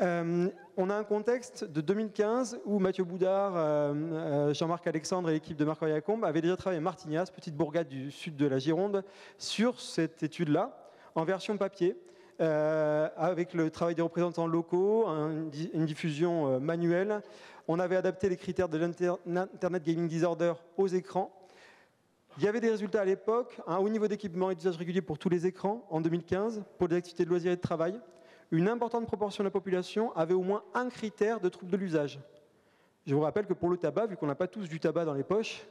On a un contexte de 2015 où Mathieu Boudard, Jean-Marc Alexandre et l'équipe de Marc-Aurèle Combe avaient déjà travaillé à Martignas, petite bourgade du sud de la Gironde, sur cette étude-là, en version papier, avec le travail des représentants locaux, une diffusion manuelle. On avait adapté les critères de l'Internet Gaming Disorder aux écrans. Il y avait des résultats à l'époque, un haut niveau d'équipement et d'usage régulier pour tous les écrans en 2015, pour les activités de loisirs et de travail. Une importante proportion de la population avait au moins un critère de trouble de l'usage. Je vous rappelle que pour le tabac, vu qu'on n'a pas tous du tabac dans les poches,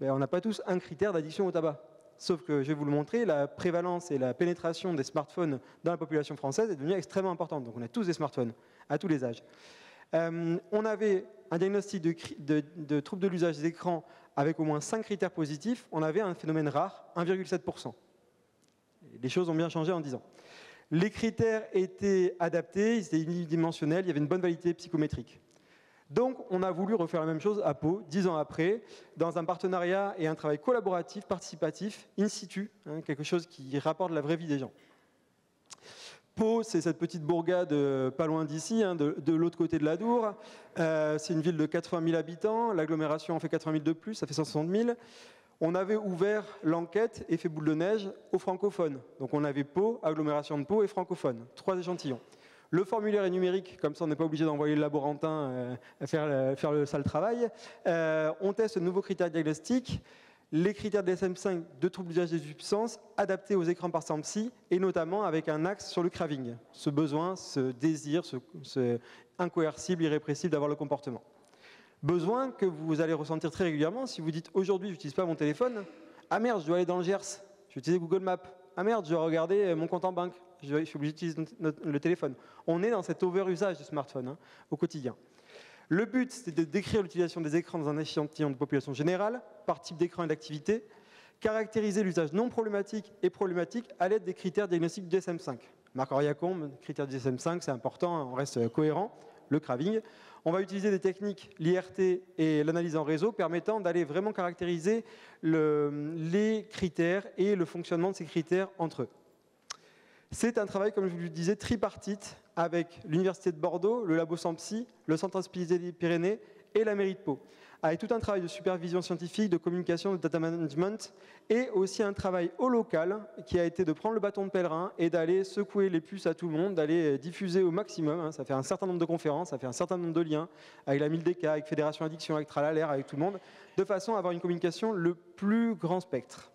on n'a pas tous un critère d'addiction au tabac. Sauf que, je vais vous le montrer, la prévalence et la pénétration des smartphones dans la population française est devenue extrêmement importante. Donc on a tous des smartphones, à tous les âges. On avait un diagnostic de trouble de l'usage des écrans avec au moins 5 critères positifs. On avait un phénomène rare, 1,7%. les choses ont bien changé en 10 ans. Les critères étaient adaptés, ils étaient unidimensionnels, il y avait une bonne validité psychométrique. Donc, on a voulu refaire la même chose à Pau, 10 ans après, dans un partenariat et un travail collaboratif, participatif, in situ, quelque chose qui rapporte la vraie vie des gens. Pau, c'est cette petite bourgade pas loin d'ici, de l'autre côté de l'Adour. C'est une ville de 80 000 habitants, l'agglomération en fait 80 000 de plus, ça fait 160 000. On avait ouvert l'enquête effet boule de neige aux francophones. Donc on avait Pau, agglomération de Pau et francophones, 3 échantillons. Le formulaire est numérique, comme ça on n'est pas obligé d'envoyer le laborantin faire le sale travail. On teste de nouveaux critères diagnostiques, les critères de DSM-5 de troubles d'usage des substances adaptés aux écrans par SAMPSI et notamment avec un axe sur le craving, ce besoin, ce désir, ce incoercible, irrépressible d'avoir le comportement. Besoin que vous allez ressentir très régulièrement si vous dites aujourd'hui je n'utilise pas mon téléphone, ah merde je dois aller dans le Gers, je vais utiliser Google Maps, ah merde je dois regarder mon compte en banque, je suis obligé d'utiliser le téléphone. On est dans cet over-usage du smartphone au quotidien. Le but, c'est de décrire l'utilisation des écrans dans un échantillon de population générale, par type d'écran et d'activité, caractériser l'usage non problématique et problématique à l'aide des critères diagnostiques du DSM-5. Marc-Aurier-Combe, critères du DSM-5, c'est important, on reste cohérent, le craving. On va utiliser des techniques, l'IRT et l'analyse en réseau, permettant d'aller vraiment caractériser les critères et le fonctionnement de ces critères entre eux. C'est un travail, comme je vous le disais, tripartite avec l'Université de Bordeaux, le Labo SAMPSI, le Centre hospitalier des Pyrénées et la mairie de Pau. Avec tout un travail de supervision scientifique, de communication, de data management et aussi un travail au local qui a été de prendre le bâton de pèlerin et d'aller secouer les puces à tout le monde, d'aller diffuser au maximum. Ça fait un certain nombre de conférences, ça fait un certain nombre de liens avec la MILDECA, avec Fédération Addiction, avec Tralaler, avec tout le monde, de façon à avoir une communication le plus grand spectre.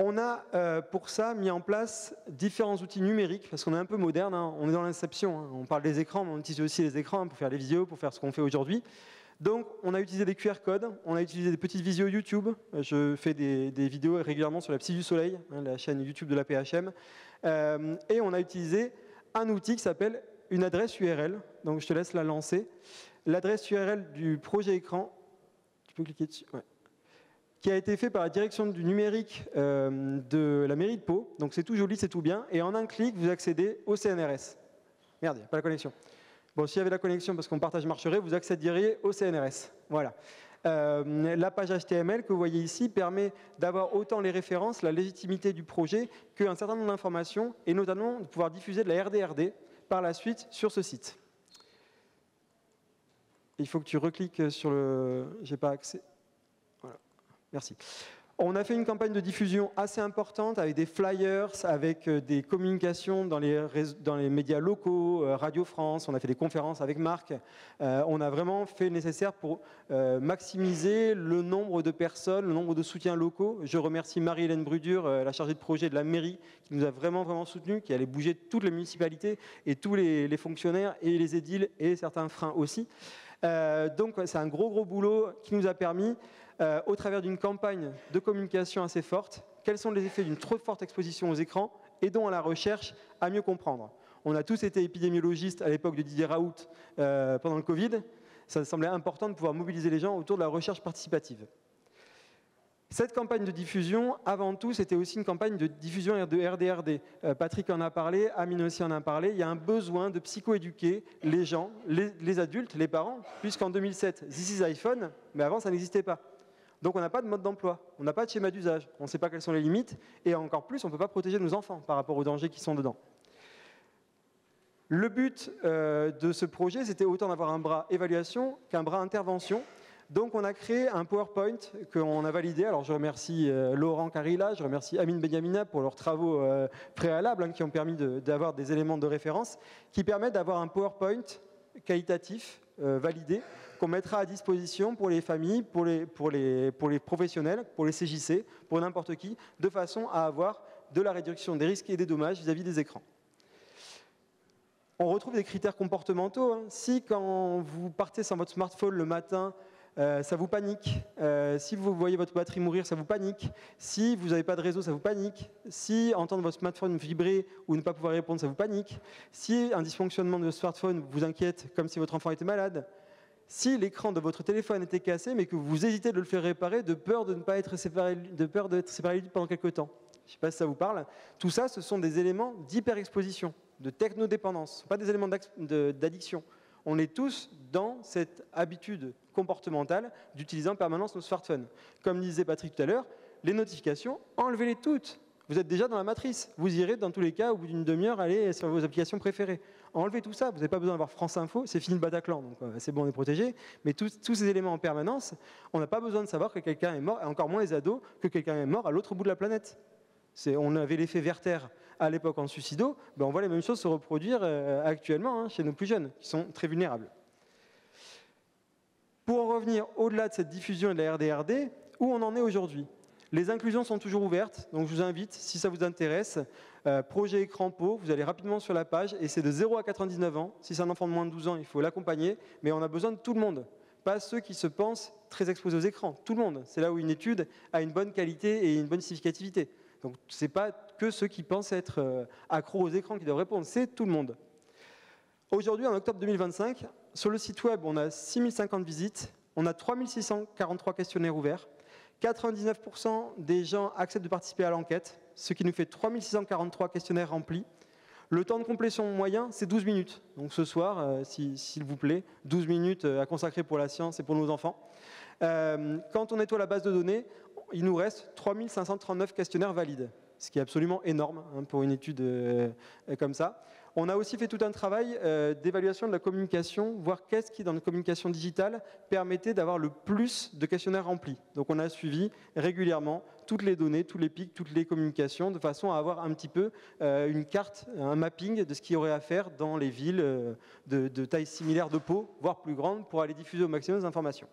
On a pour ça mis en place différents outils numériques, parce qu'on est un peu moderne, on est dans l'inception, on parle des écrans, mais on utilise aussi les écrans pour faire les vidéos, pour faire ce qu'on fait aujourd'hui. Donc on a utilisé des QR codes, on a utilisé des petites vidéos YouTube, je fais des vidéos régulièrement sur la Psy du Soleil, la chaîne YouTube de la PHM, et on a utilisé un outil qui s'appelle une adresse URL, donc je te laisse la lancer. L'adresse URL du projet écran, tu peux cliquer dessus, ouais, qui a été fait par la direction du numérique de la mairie de Pau. Donc c'est tout joli, c'est tout bien. Et en un clic, vous accédez au CNRS. Merde, il n'y a pas la connexion. Bon, s'il y avait la connexion, parce qu'on partage marcherait, vous accéderiez au CNRS. Voilà. La page HTML que vous voyez ici permet d'avoir autant les références, la légitimité du projet, qu'un certain nombre d'informations, et notamment de pouvoir diffuser de la RDRD par la suite sur ce site. Il faut que tu recliques sur le... J'ai pas accès... Merci. On a fait une campagne de diffusion assez importante avec des flyers, avec des communications dans les médias locaux, Radio France, on a fait des conférences avec Marc. On a vraiment fait le nécessaire pour maximiser le nombre de personnes, le nombre de soutiens locaux. Je remercie Marie-Hélène Brudur, la chargée de projet de la mairie, qui nous a vraiment soutenus, qui allait bouger toutes les municipalités et tous les fonctionnaires et les édiles et certains freins aussi. Donc c'est un gros boulot qui nous a permis, au travers d'une campagne de communication assez forte, quels sont les effets d'une trop forte exposition aux écrans, aidons à la recherche à mieux comprendre. On a tous été épidémiologistes à l'époque de Didier Raoult pendant le Covid. Ça semblait important de pouvoir mobiliser les gens autour de la recherche participative. Cette campagne de diffusion, avant tout, c'était aussi une campagne de diffusion de RDRD. Patrick en a parlé, Amine aussi en a parlé. Il y a un besoin de psychoéduquer les gens, les adultes, les parents, puisqu'en 2007, This is iPhone, mais avant, ça n'existait pas. Donc on n'a pas de mode d'emploi, on n'a pas de schéma d'usage, on ne sait pas quelles sont les limites, et encore plus, on ne peut pas protéger nos enfants par rapport aux dangers qui sont dedans. Le but de ce projet, c'était autant d'avoir un bras évaluation qu'un bras intervention. Donc on a créé un PowerPoint qu'on a validé. Alors je remercie Laurent Carilla, je remercie Amine Benyamina pour leurs travaux préalables qui ont permis d'avoir des éléments de référence qui permettent d'avoir un PowerPoint qualitatif, validé, qu'on mettra à disposition pour les familles, pour les professionnels, pour les CJC, pour n'importe qui, de façon à avoir de la réduction des risques et des dommages vis-à-vis des écrans. On retrouve des critères comportementaux. Si quand vous partez sans votre smartphone le matin, ça vous panique. Si vous voyez votre batterie mourir, ça vous panique. Si vous n'avez pas de réseau, ça vous panique. Si entendre votre smartphone vibrer ou ne pas pouvoir répondre, ça vous panique. Si un dysfonctionnement de votre smartphone vous inquiète, comme si votre enfant était malade. Si l'écran de votre téléphone était cassé, mais que vous hésitez de le faire réparer de peur de ne pas être séparé, de peur d'être séparé pendant quelques temps. je ne sais pas si ça vous parle. Tout ça, ce sont des éléments d'hyperexposition, de technodépendance, pas des éléments d'addiction. On est tous dans cette habitude comportementale d'utiliser en permanence nos smartphones. Comme disait Patrick tout à l'heure, les notifications, enlevez-les toutes. Vous êtes déjà dans la matrice. Vous irez, dans tous les cas, au bout d'une demi-heure, aller sur vos applications préférées. Enlevez tout ça. Vous n'avez pas besoin d'avoir France Info. C'est fini le Bataclan, donc c'est bon, on est protégé. Mais tous ces éléments en permanence, on n'a pas besoin de savoir que quelqu'un est mort, et encore moins les ados, que quelqu'un est mort à l'autre bout de la planète. On avait l'effet Werther à l'époque en suicido. Ben on voit les mêmes choses se reproduire actuellement chez nos plus jeunes, qui sont très vulnérables. Pour en revenir au-delà de cette diffusion et de la RDRD, où on en est aujourd'hui? Les inclusions sont toujours ouvertes, donc je vous invite, si ça vous intéresse, projet écran pot, vous allez rapidement sur la page, et c'est de 0 à 99 ans. Si c'est un enfant de moins de 12 ans, il faut l'accompagner, mais on a besoin de tout le monde, pas ceux qui se pensent très exposés aux écrans, tout le monde. C'est là où une étude a une bonne qualité et une bonne significativité. Donc ce n'est pas que ceux qui pensent être accros aux écrans qui doivent répondre, c'est tout le monde. Aujourd'hui, en octobre 2025, sur le site web, on a 6050 visites, on a 3643 questionnaires ouverts, 99% des gens acceptent de participer à l'enquête, ce qui nous fait 3643 questionnaires remplis. Le temps de complétion moyen, c'est 12 minutes. Donc ce soir, s'il vous plaît, 12 minutes à consacrer pour la science et pour nos enfants. Quand on nettoie la base de données, il nous reste 3539 questionnaires valides, ce qui est absolument énorme pour une étude comme ça. On a aussi fait tout un travail d'évaluation de la communication, voir qu'est-ce qui, dans notre communication digitale, permettait d'avoir le plus de questionnaires remplis. Donc on a suivi régulièrement toutes les données, tous les pics, toutes les communications, de façon à avoir un petit peu une carte, un mapping de ce qu'il y aurait à faire dans les villes de taille similaire de Pau, voire plus grande, pour aller diffuser au maximum d'informations.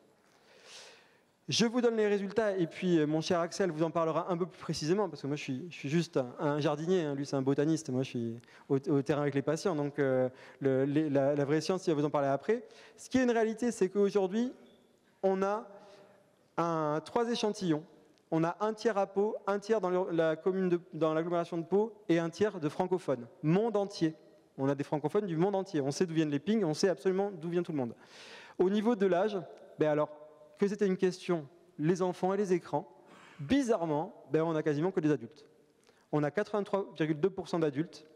Je vous donne les résultats et puis mon cher Axel vous en parlera un peu plus précisément parce que moi je suis juste un jardinier, lui c'est un botaniste, moi je suis au terrain avec les patients, donc la vraie science il va vous en parler après. Ce qui est une réalité, c'est qu'aujourd'hui on a 3 échantillons, on a un tiers à Pau, un tiers dans l'agglomération de Pau et un tiers de francophones, monde entier. On a des francophones du monde entier, on sait d'où viennent les pings, on sait absolument d'où vient tout le monde. Au niveau de l'âge, alors que c'était une question, les enfants et les écrans, bizarrement, on a quasiment que des adultes. On a 83,2% d'adultes,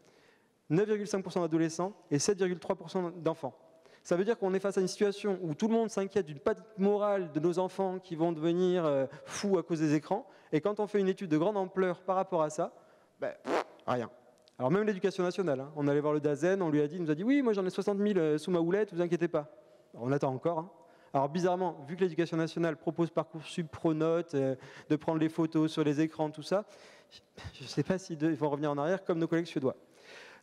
9,5% d'adolescents et 7,3% d'enfants. Ça veut dire qu'on est face à une situation où tout le monde s'inquiète d'une panique morale de nos enfants qui vont devenir fous à cause des écrans, et quand on fait une étude de grande ampleur par rapport à ça, rien. Alors même l'éducation nationale, on allait voir le DAZEN, on nous a dit oui, moi j'en ai 60 000 sous ma houlette, vous inquiétez pas. Alors, on attend encore. Alors bizarrement, vu que l'éducation nationale propose Parcoursup, Pronote, de prendre les photos sur les écrans, tout ça, je ne sais pas s'ils vont revenir en arrière comme nos collègues suédois.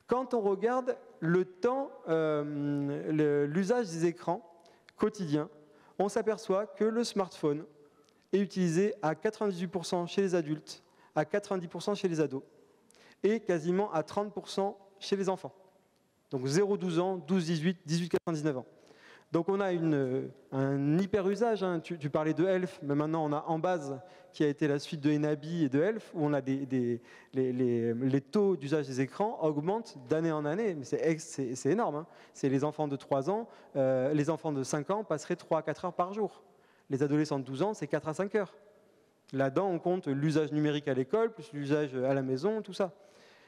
Quand on regarde le temps, l'usage des écrans quotidien, on s'aperçoit que le smartphone est utilisé à 98% chez les adultes, à 90% chez les ados, et quasiment à 30% chez les enfants. Donc 0-12 ans, 12-18, 18-99 ans. Donc on a un hyper-usage, tu parlais de Elf, mais maintenant on a Enbase, qui a été la suite de Enabi et de Elf, où on a les taux d'usage des écrans augmentent d'année en année, mais c'est énorme. C'est les enfants de 3 ans, les enfants de 5 ans passeraient 3 à 4 heures par jour. Les adolescents de 12 ans, c'est 4 à 5 heures. Là-dedans, on compte l'usage numérique à l'école, plus l'usage à la maison, tout ça.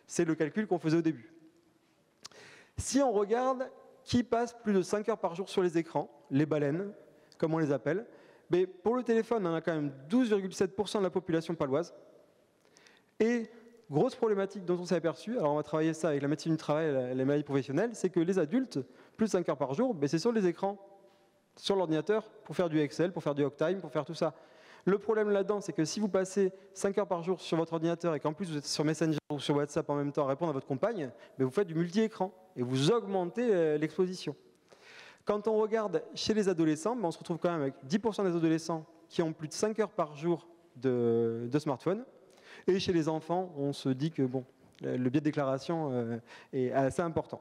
C'est le calcul qu'on faisait au début. Si on regarde qui passe plus de 5 heures par jour sur les écrans, les baleines, comme on les appelle, mais pour le téléphone, on a quand même 12,7% de la population paloise. Et grosse problématique dont on s'est aperçu, alors on va travailler ça avec la médecine du travail, les maladies professionnelles, c'est que les adultes, plus de 5 heures par jour, c'est sur les écrans, sur l'ordinateur, pour faire du Excel, pour faire du Octime, pour faire tout ça. Le problème là-dedans, c'est que si vous passez 5 heures par jour sur votre ordinateur et qu'en plus vous êtes sur Messenger ou sur WhatsApp en même temps à répondre à votre compagne, vous faites du multi-écran et vous augmentez l'exposition. Quand on regarde chez les adolescents, on se retrouve quand même avec 10% des adolescents qui ont plus de 5 heures par jour de smartphone. Et chez les enfants, on se dit que le biais de déclaration est assez important.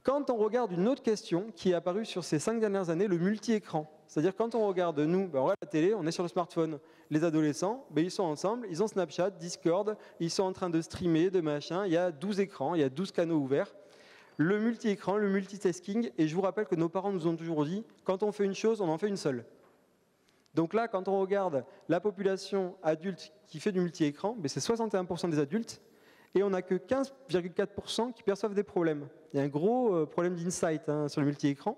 Quand on regarde une autre question qui est apparue sur ces 5 dernières années, le multi-écran. C'est-à-dire quand on regarde, nous, on regarde la télé, on est sur le smartphone. Les adolescents, ils sont ensemble, ils ont Snapchat, Discord, ils sont en train de streamer, de machin. Il y a 12 écrans, il y a 12 canaux ouverts. Le multi-écran, le multitasking, et je vous rappelle que nos parents nous ont toujours dit, quand on fait une chose, on en fait une seule. Donc là, quand on regarde la population adulte qui fait du multi-écran, c'est 61% des adultes, et on n'a que 15,4% qui perçoivent des problèmes. Il y a un gros problème d'insight sur le multi-écran,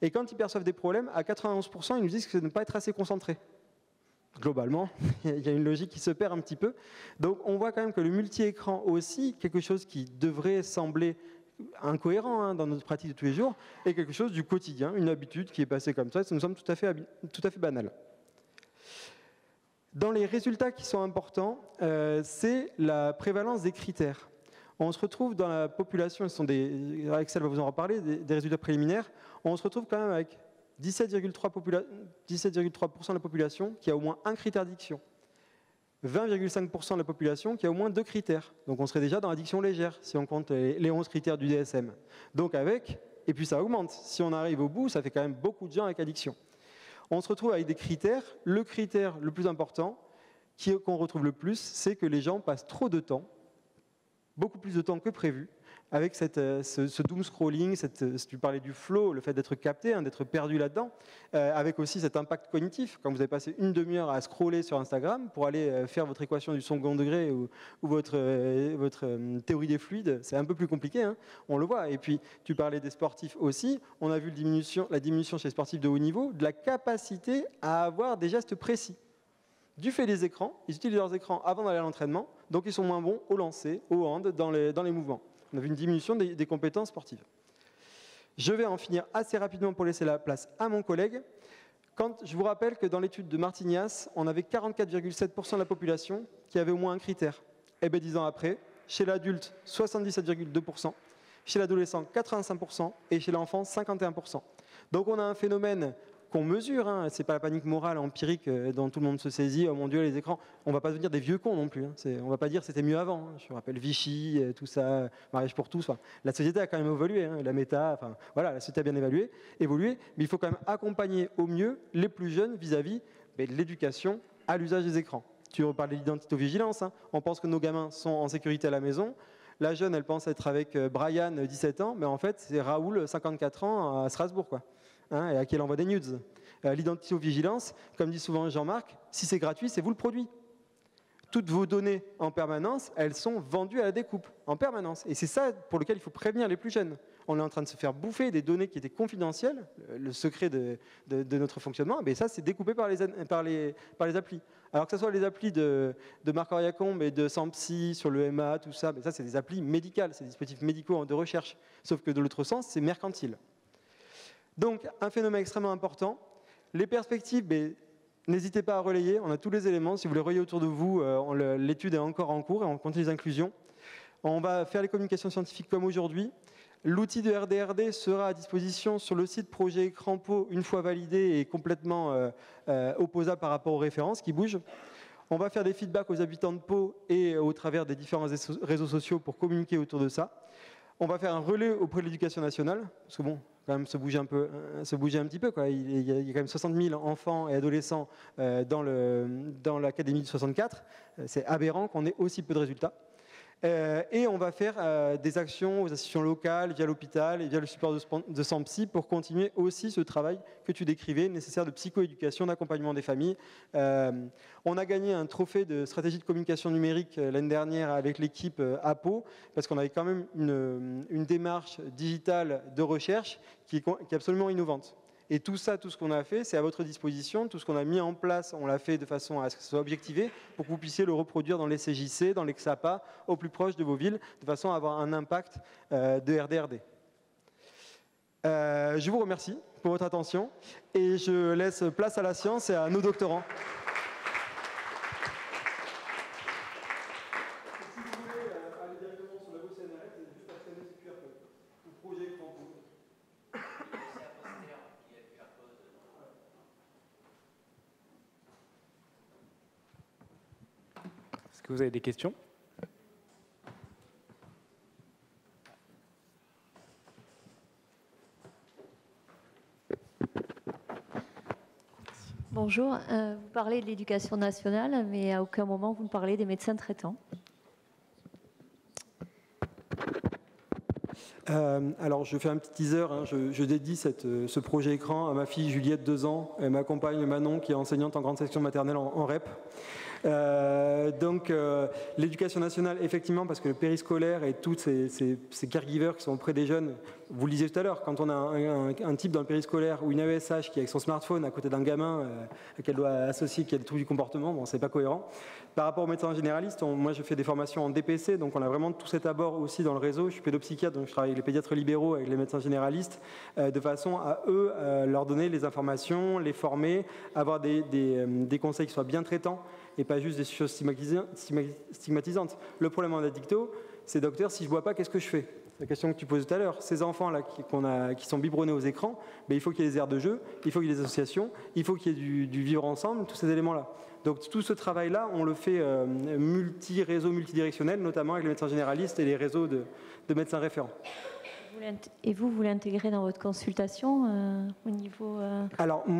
et quand ils perçoivent des problèmes, à 91%, ils nous disent que c'est de ne pas être assez concentré. Globalement, il y a une logique qui se perd un petit peu. Donc on voit quand même que le multi-écran aussi, quelque chose qui devrait sembler incohérent dans notre pratique de tous les jours, est quelque chose du quotidien, une habitude qui est passée comme ça nous semble tout à fait banal. Dans les résultats qui sont importants, c'est la prévalence des critères. On se retrouve dans la population, Axel va vous en reparler, des résultats préliminaires, on se retrouve quand même avec 17,3% de la population qui a au moins un critère d'addiction. 20,5% de la population qui a au moins 2 critères. Donc on serait déjà dans l'addiction légère, si on compte les 11 critères du DSM. Donc et puis ça augmente. Si on arrive au bout, ça fait quand même beaucoup de gens avec addiction. On se retrouve avec des critères. Le critère le plus important, qu'on retrouve le plus, c'est que les gens passent trop de temps, beaucoup plus de temps que prévu, avec ce doom scrolling, si tu parlais du flow, le fait d'être capté, d'être perdu là-dedans, avec aussi cet impact cognitif. Quand vous avez passé une demi-heure à scroller sur Instagram pour aller faire votre équation du second degré ou votre théorie des fluides, c'est un peu plus compliqué, on le voit. Et puis, tu parlais des sportifs aussi, on a vu la diminution chez les sportifs de haut niveau, de la capacité à avoir des gestes précis. Du fait des écrans, ils utilisent leurs écrans avant d'aller à l'entraînement, donc ils sont moins bons au lancer, au hand, dans les mouvements. On a vu une diminution des compétences sportives. Je vais en finir assez rapidement pour laisser la place à mon collègue. Je vous rappelle que dans l'étude de Martignas, on avait 44,7% de la population qui avait au moins un critère. Et bien 10 ans après, chez l'adulte, 77,2%, chez l'adolescent, 85%, et chez l'enfant, 51%. Donc on a un phénomène qu'on mesure, ce n'est pas la panique morale empirique dont tout le monde se saisit, oh mon Dieu, les écrans, on ne va pas devenir des vieux cons non plus, on ne va pas dire c'était mieux avant, je me rappelle Vichy, tout ça, mariage pour tous, la société a quand même évolué, la méta, voilà, la société a bien évolué, mais il faut quand même accompagner au mieux les plus jeunes vis-à-vis de l'éducation à l'usage des écrans. Tu reparles de l'identité-vigilance, on pense que nos gamins sont en sécurité à la maison, la jeune elle pense être avec Brian, 17 ans, mais en fait c'est Raoul, 54 ans, à Strasbourg, quoi. Et à qui elle envoie des nudes. L'identité-vigilance, comme dit souvent Jean-Marc, si c'est gratuit, c'est vous le produit. Toutes vos données en permanence, elles sont vendues à la découpe, en permanence. Et c'est ça pour lequel il faut prévenir les plus jeunes. On est en train de se faire bouffer des données qui étaient confidentielles, le secret de notre fonctionnement, mais ça c'est découpé par les applis. Alors que ce soit les applis de Marc Oriacombe et de Sampsy sur le MA, tout ça, mais ça c'est des applis médicales, c'est des dispositifs médicaux de recherche. Sauf que de l'autre sens, c'est mercantile. Donc, un phénomène extrêmement important. Les perspectives, n'hésitez pas à relayer. On a tous les éléments. Si vous les relayez autour de vous, l'étude est encore en cours et on continue les inclusions. On va faire les communications scientifiques comme aujourd'hui. L'outil de RDRD sera à disposition sur le site projet Écran Pau une fois validé et complètement opposable par rapport aux références qui bougent. On va faire des feedbacks aux habitants de Pau et au travers des différents réseaux sociaux pour communiquer autour de ça. On va faire un relais auprès de l'éducation nationale, parce que bon, quand même se bouger un petit peu, quoi. Il y a quand même 60 000 enfants et adolescents dans l'académie de 64. C'est aberrant qu'on ait aussi peu de résultats. Et on va faire des actions aux institutions locales, via l'hôpital et via le support de Sampsy pour continuer aussi ce travail que tu décrivais, nécessaire de psychoéducation, d'accompagnement des familles. On a gagné un trophée de stratégie de communication numérique l'année dernière avec l'équipe à Pau, parce qu'on avait quand même une démarche digitale de recherche qui est absolument innovante. Et tout ça, tout ce qu'on a fait, c'est à votre disposition. Tout ce qu'on a mis en place, on l'a fait de façon à ce que ce soit objectivé pour que vous puissiez le reproduire dans les CJC, dans les XAPA, au plus proche de vos villes, de façon à avoir un impact de RDRD. Je vous remercie pour votre attention et je laisse place à la science et à nos doctorants. Est-ce que vous avez des questions? Bonjour, vous parlez de l'éducation nationale, mais à aucun moment vous ne parlez des médecins traitants. Alors, je fais un petit teaser. Hein. Je dédie ce projet écran à ma fille Juliette, 2 ans, et ma compagne Manon, qui est enseignante en grande section maternelle en REP. L'éducation nationale, effectivement, parce que le périscolaire et tous ces caregivers qui sont auprès des jeunes, vous le disiez tout à l'heure, quand on a un type dans le périscolaire ou une AESH qui est avec son smartphone à côté d'un gamin qu'elle doit associer, qui a des troubles du comportement, bon, c'est pas cohérent. Par rapport aux médecins généralistes, moi je fais des formations en DPC, donc on a vraiment tout cet abord aussi dans le réseau. Je suis pédopsychiatre, donc je travaille avec les pédiatres libéraux, avec les médecins généralistes, de façon à eux leur donner les informations, les former, avoir des conseils qui soient bien traitants et pas juste des choses stigmatisantes. Le problème en addicto, c'est docteur, si je ne bois pas, qu'est-ce que je fais? La question que tu poses tout à l'heure, ces enfants-là qui sont biberonnés aux écrans, ben, il faut qu'il y ait des aires de jeu, il faut qu'il y ait des associations, il faut qu'il y ait du vivre ensemble, tous ces éléments-là. Donc tout ce travail-là, on le fait multi-réseau, multidirectionnel, notamment avec les médecins généralistes et les réseaux de médecins référents. Et vous l'intégrez dans votre consultation au niveau, Alors, au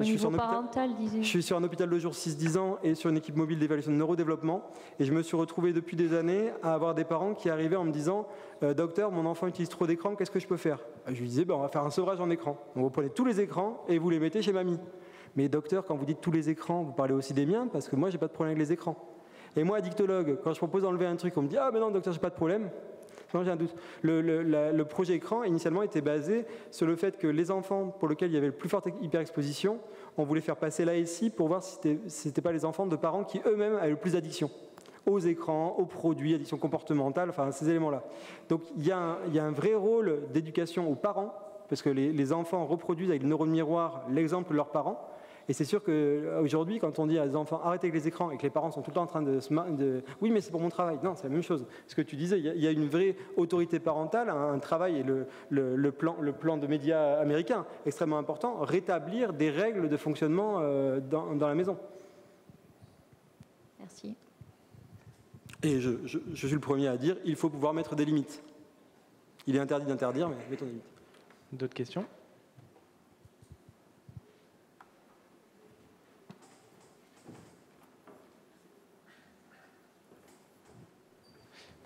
niveau parental, disais-vous? Je suis sur un hôpital de jour 6-10 ans et sur une équipe mobile d'évaluation de neurodéveloppement. Et je me suis retrouvé depuis des années à avoir des parents qui arrivaient en me disant « Docteur, mon enfant utilise trop d'écran, qu'est-ce que je peux faire ?» Je lui disais on va faire un sevrage en écran. Donc, vous prenez tous les écrans et vous les mettez chez mamie. Mais docteur, quand vous dites tous les écrans, vous parlez aussi des miens parce que moi, j'ai pas de problème avec les écrans. Et moi, addictologue, quand je propose d'enlever un truc, on me dit « Ah, mais non, docteur, j'ai pas de problème. » Non, j'ai un doute. Le projet écran, initialement, était basé sur le fait que les enfants pour lesquels il y avait le plus forte hyperexposition, on voulait faire passer l'ASI pour voir si ce n'était pas les enfants de parents qui eux-mêmes avaient le plus d'addiction aux écrans, aux produits, addiction comportementale, enfin ces éléments-là. Donc il y a un vrai rôle d'éducation aux parents, parce que les enfants reproduisent avec le neurone miroir l'exemple de leurs parents. Et c'est sûr qu'aujourd'hui, quand on dit à des enfants arrêtez avec les écrans et que les parents sont tout le temps en train de oui, mais c'est pour mon travail. Non, c'est la même chose. Ce que tu disais, il y a une vraie autorité parentale, un travail et le plan de médias américain extrêmement important, rétablir des règles de fonctionnement dans la maison. Merci. Et je suis le premier à dire il faut pouvoir mettre des limites. Il est interdit d'interdire, mais mettons des limites. D'autres questions ?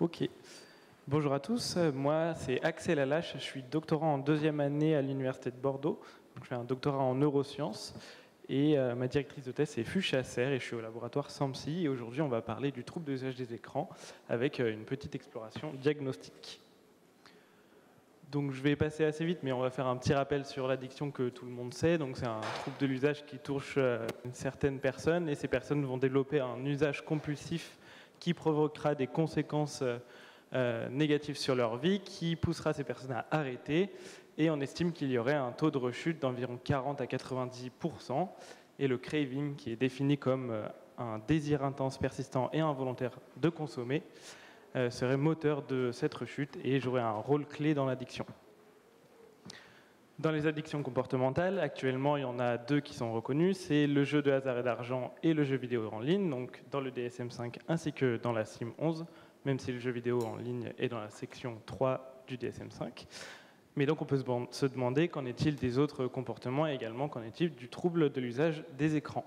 Ok. Bonjour à tous, moi c'est Axel Alache, je suis doctorant en 2e année à l'Université de Bordeaux. Donc, je fais un doctorat en neurosciences et ma directrice de thèse c'est Fu Chasser et je suis au laboratoire SAMPSI. Et aujourd'hui on va parler du trouble de l'usage des écrans avec une petite exploration diagnostique. Donc je vais passer assez vite, mais on va faire un petit rappel sur l'addiction que tout le monde sait. Donc c'est un trouble de l'usage qui touche une certaine personne et ces personnes vont développer un usage compulsif qui provoquera des conséquences négatives sur leur vie, qui poussera ces personnes à arrêter. Et on estime qu'il y aurait un taux de rechute d'environ 40 à 90%. Et le craving, qui est défini comme un désir intense, persistant et involontaire de consommer, serait moteur de cette rechute et jouerait un rôle clé dans l'addiction. Dans les addictions comportementales, actuellement, il y en a 2 qui sont reconnues, c'est le jeu de hasard et d'argent et le jeu vidéo en ligne, donc dans le DSM-5 ainsi que dans la CIM-11, même si le jeu vidéo en ligne est dans la section 3 du DSM-5. Mais donc on peut se demander qu'en est-il des autres comportements et également qu'en est-il du trouble de l'usage des écrans.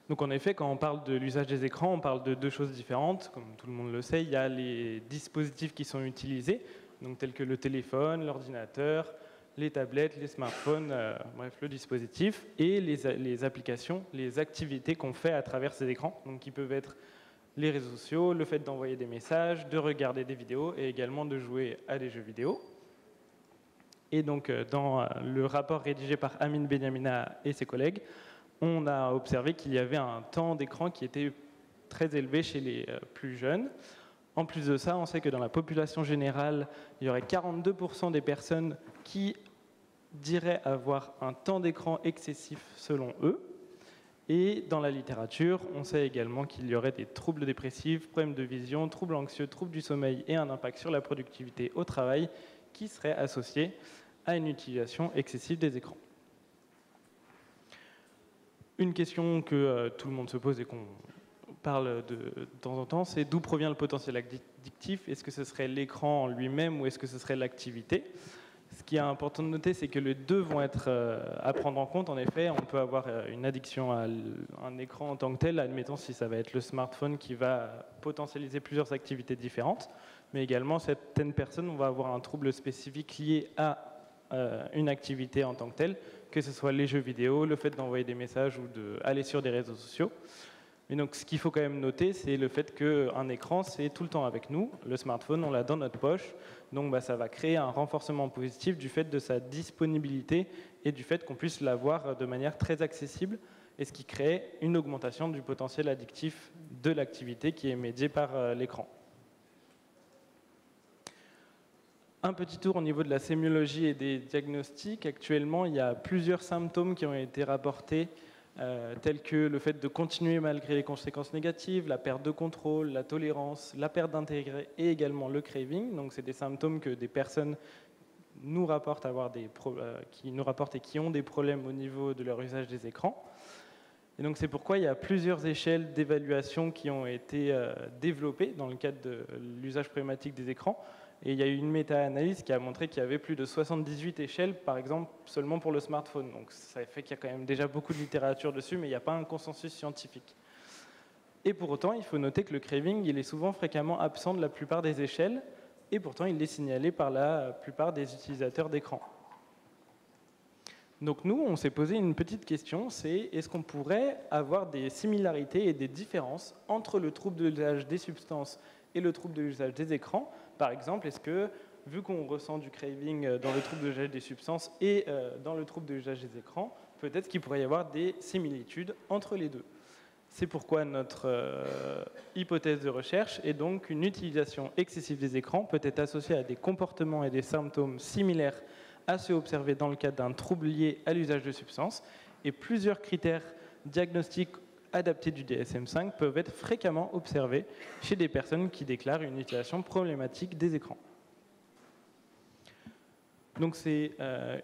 Donc en effet, quand on parle de l'usage des écrans, on parle de 2 choses différentes, comme tout le monde le sait, il y a les dispositifs qui sont utilisés, donc tels que le téléphone, l'ordinateur, les tablettes, les smartphones, bref, le dispositif, et les applications, les activités qu'on fait à travers ces écrans, donc qui peuvent être les réseaux sociaux, le fait d'envoyer des messages, de regarder des vidéos et également de jouer à des jeux vidéo. Et donc dans le rapport rédigé par Amin Benyamina et ses collègues, on a observé qu'il y avait un temps d'écran qui était très élevé chez les plus jeunes. En plus de ça, on sait que dans la population générale, il y aurait 42% des personnes qui diraient avoir un temps d'écran excessif selon eux. Et dans la littérature, on sait également qu'il y aurait des troubles dépressifs, problèmes de vision, troubles anxieux, troubles du sommeil et un impact sur la productivité au travail qui seraient associés à une utilisation excessive des écrans. Une question que tout le monde se pose et qu'on parle de temps en temps, c'est d'où provient le potentiel addictif? Est-ce que ce serait l'écran en lui-même ou est-ce que ce serait l'activité? Ce qui est important de noter, c'est que les 2 vont être à prendre en compte. En effet, on peut avoir une addiction à un écran en tant que tel, admettons si ça va être le smartphone qui va potentialiser plusieurs activités différentes. mais également certaines personnes vont avoir un trouble spécifique lié à une activité en tant que telle, que ce soit les jeux vidéo, le fait d'envoyer des messages ou d'aller sur des réseaux sociaux. Mais donc, ce qu'il faut quand même noter, c'est le fait qu'un écran, c'est tout le temps avec nous. Le smartphone, on l'a dans notre poche. Donc, ça va créer un renforcement positif du fait de sa disponibilité et du fait qu'on puisse l'avoir de manière très accessible, et ce qui crée une augmentation du potentiel addictif de l'activité qui est médiée par l'écran. Un petit tour au niveau de la sémiologie et des diagnostics. Actuellement, il y a plusieurs symptômes qui ont été rapportés, tels que le fait de continuer malgré les conséquences négatives, la perte de contrôle, la tolérance, la perte d'intérêt et également le craving. Donc, c'est des symptômes que des personnes nous rapportent, qui nous rapportent et qui ont des problèmes au niveau de leur usage des écrans. Et donc, c'est pourquoi il y a plusieurs échelles d'évaluation qui ont été développées dans le cadre de l'usage problématique des écrans. Et il y a eu une méta-analyse qui a montré qu'il y avait plus de 78 échelles, par exemple, seulement pour le smartphone. Donc ça fait qu'il y a quand même déjà beaucoup de littérature dessus, mais il n'y a pas un consensus scientifique. Et pour autant, il faut noter que le craving, il est souvent fréquemment absent de la plupart des échelles, et pourtant il est signalé par la plupart des utilisateurs d'écran. Donc nous, on s'est posé une petite question, c'est est-ce qu'on pourrait avoir des similarités et des différences entre le trouble de l'usage des substances et le trouble de l'usage des écrans? Par exemple, est-ce que, vu qu'on ressent du craving dans le trouble de l'usage des substances et dans le trouble de l'usage des écrans, peut-être qu'il pourrait y avoir des similitudes entre les deux. C'est pourquoi notre hypothèse de recherche est donc qu'une utilisation excessive des écrans peut être associée à des comportements et des symptômes similaires à ceux observés dans le cadre d'un trouble lié à l'usage de substances, et plusieurs critères diagnostiques adaptés du DSM-5 peuvent être fréquemment observés chez des personnes qui déclarent une utilisation problématique des écrans. Donc c'est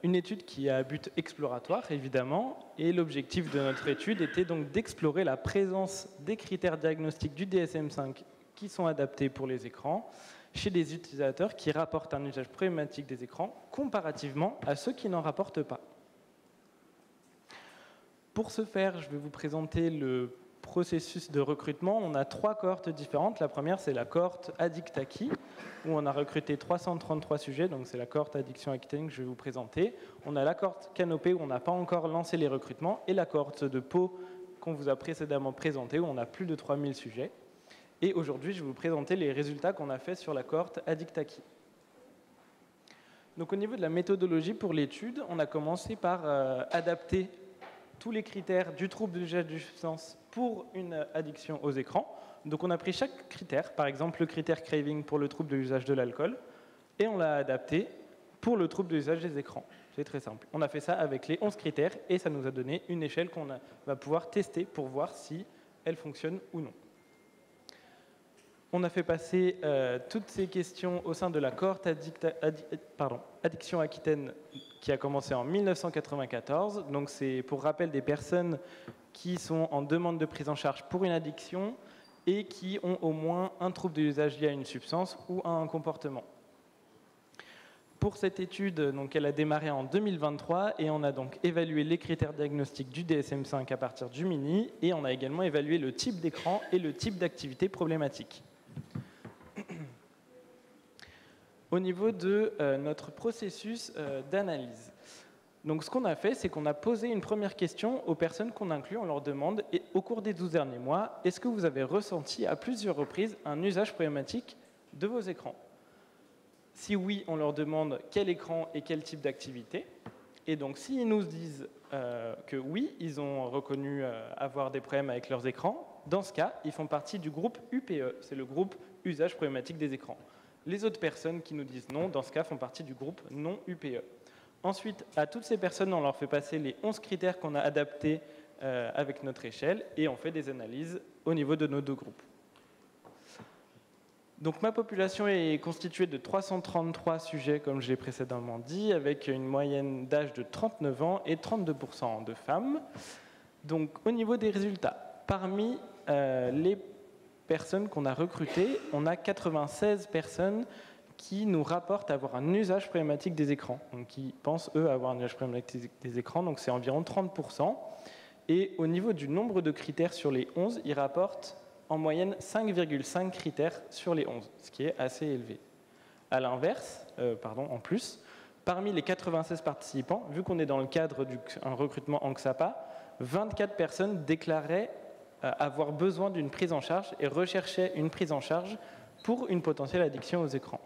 une étude qui a but exploratoire, évidemment, et l'objectif de notre étude était donc d'explorer la présence des critères diagnostiques du DSM-5 qui sont adaptés pour les écrans chez des utilisateurs qui rapportent un usage problématique des écrans comparativement à ceux qui n'en rapportent pas. Pour ce faire, je vais vous présenter le processus de recrutement. On a 3 cohortes différentes. La première, c'est la cohorte Addict-Acquis, où on a recruté 333 sujets, donc c'est la cohorte Addiction Aquitaine que je vais vous présenter. On a la cohorte Canopée, où on n'a pas encore lancé les recrutements, et la cohorte de Pau, qu'on vous a précédemment présentée, où on a plus de 3000 sujets. Et aujourd'hui, je vais vous présenter les résultats qu'on a fait sur la cohorte Addict-Acquis. Donc au niveau de la méthodologie pour l'étude, on a commencé par adapter tous les critères du trouble de l'usage de substances pour une addiction aux écrans. Donc on a pris chaque critère, par exemple le critère craving pour le trouble de l'usage de l'alcool, et on l'a adapté pour le trouble de l'usage des écrans. C'est très simple. On a fait ça avec les 11 critères et ça nous a donné une échelle qu'on va pouvoir tester pour voir si elle fonctionne ou non. On a fait passer toutes ces questions au sein de la cohorte Addiction Aquitaine qui a commencé en 1994. Donc c'est pour rappel des personnes qui sont en demande de prise en charge pour une addiction et qui ont au moins un trouble de l'usage lié à une substance ou à un comportement. Pour cette étude, donc, elle a démarré en 2023 et on a donc évalué les critères diagnostiques du DSM-5 à partir du MINI et on a également évalué le type d'écran et le type d'activité problématique. Au niveau de notre processus d'analyse. Donc ce qu'on a fait, c'est qu'on a posé une première question aux personnes qu'on inclut. On leur demande, et au cours des 12 derniers mois, est-ce que vous avez ressenti à plusieurs reprises un usage problématique de vos écrans? Si oui, on leur demande quel écran et quel type d'activité. Et donc s'ils nous disent que oui, ils ont reconnu avoir des problèmes avec leurs écrans, dans ce cas, ils font partie du groupe UPE, c'est le groupe usage problématique des écrans. Les autres personnes qui nous disent non, dans ce cas, font partie du groupe non UPE. Ensuite, à toutes ces personnes, on leur fait passer les 11 critères qu'on a adaptés avec notre échelle et on fait des analyses au niveau de nos 2 groupes. Donc ma population est constituée de 333 sujets, comme je l'ai précédemment dit, avec une moyenne d'âge de 39 ans et 32% de femmes. Donc au niveau des résultats, parmi les personnes qu'on a recrutées, on a 96 personnes qui nous rapportent avoir un usage problématique des écrans, donc qui pensent, eux, avoir un usage problématique des écrans, donc c'est environ 30%. Et au niveau du nombre de critères sur les 11, ils rapportent en moyenne 5,5 critères sur les 11, ce qui est assez élevé. À l'inverse, en plus, parmi les 96 participants, vu qu'on est dans le cadre d'un recrutement en XAPA, 24 personnes déclaraient avoir besoin d'une prise en charge et recherchaient une prise en charge pour une potentielle addiction aux écrans.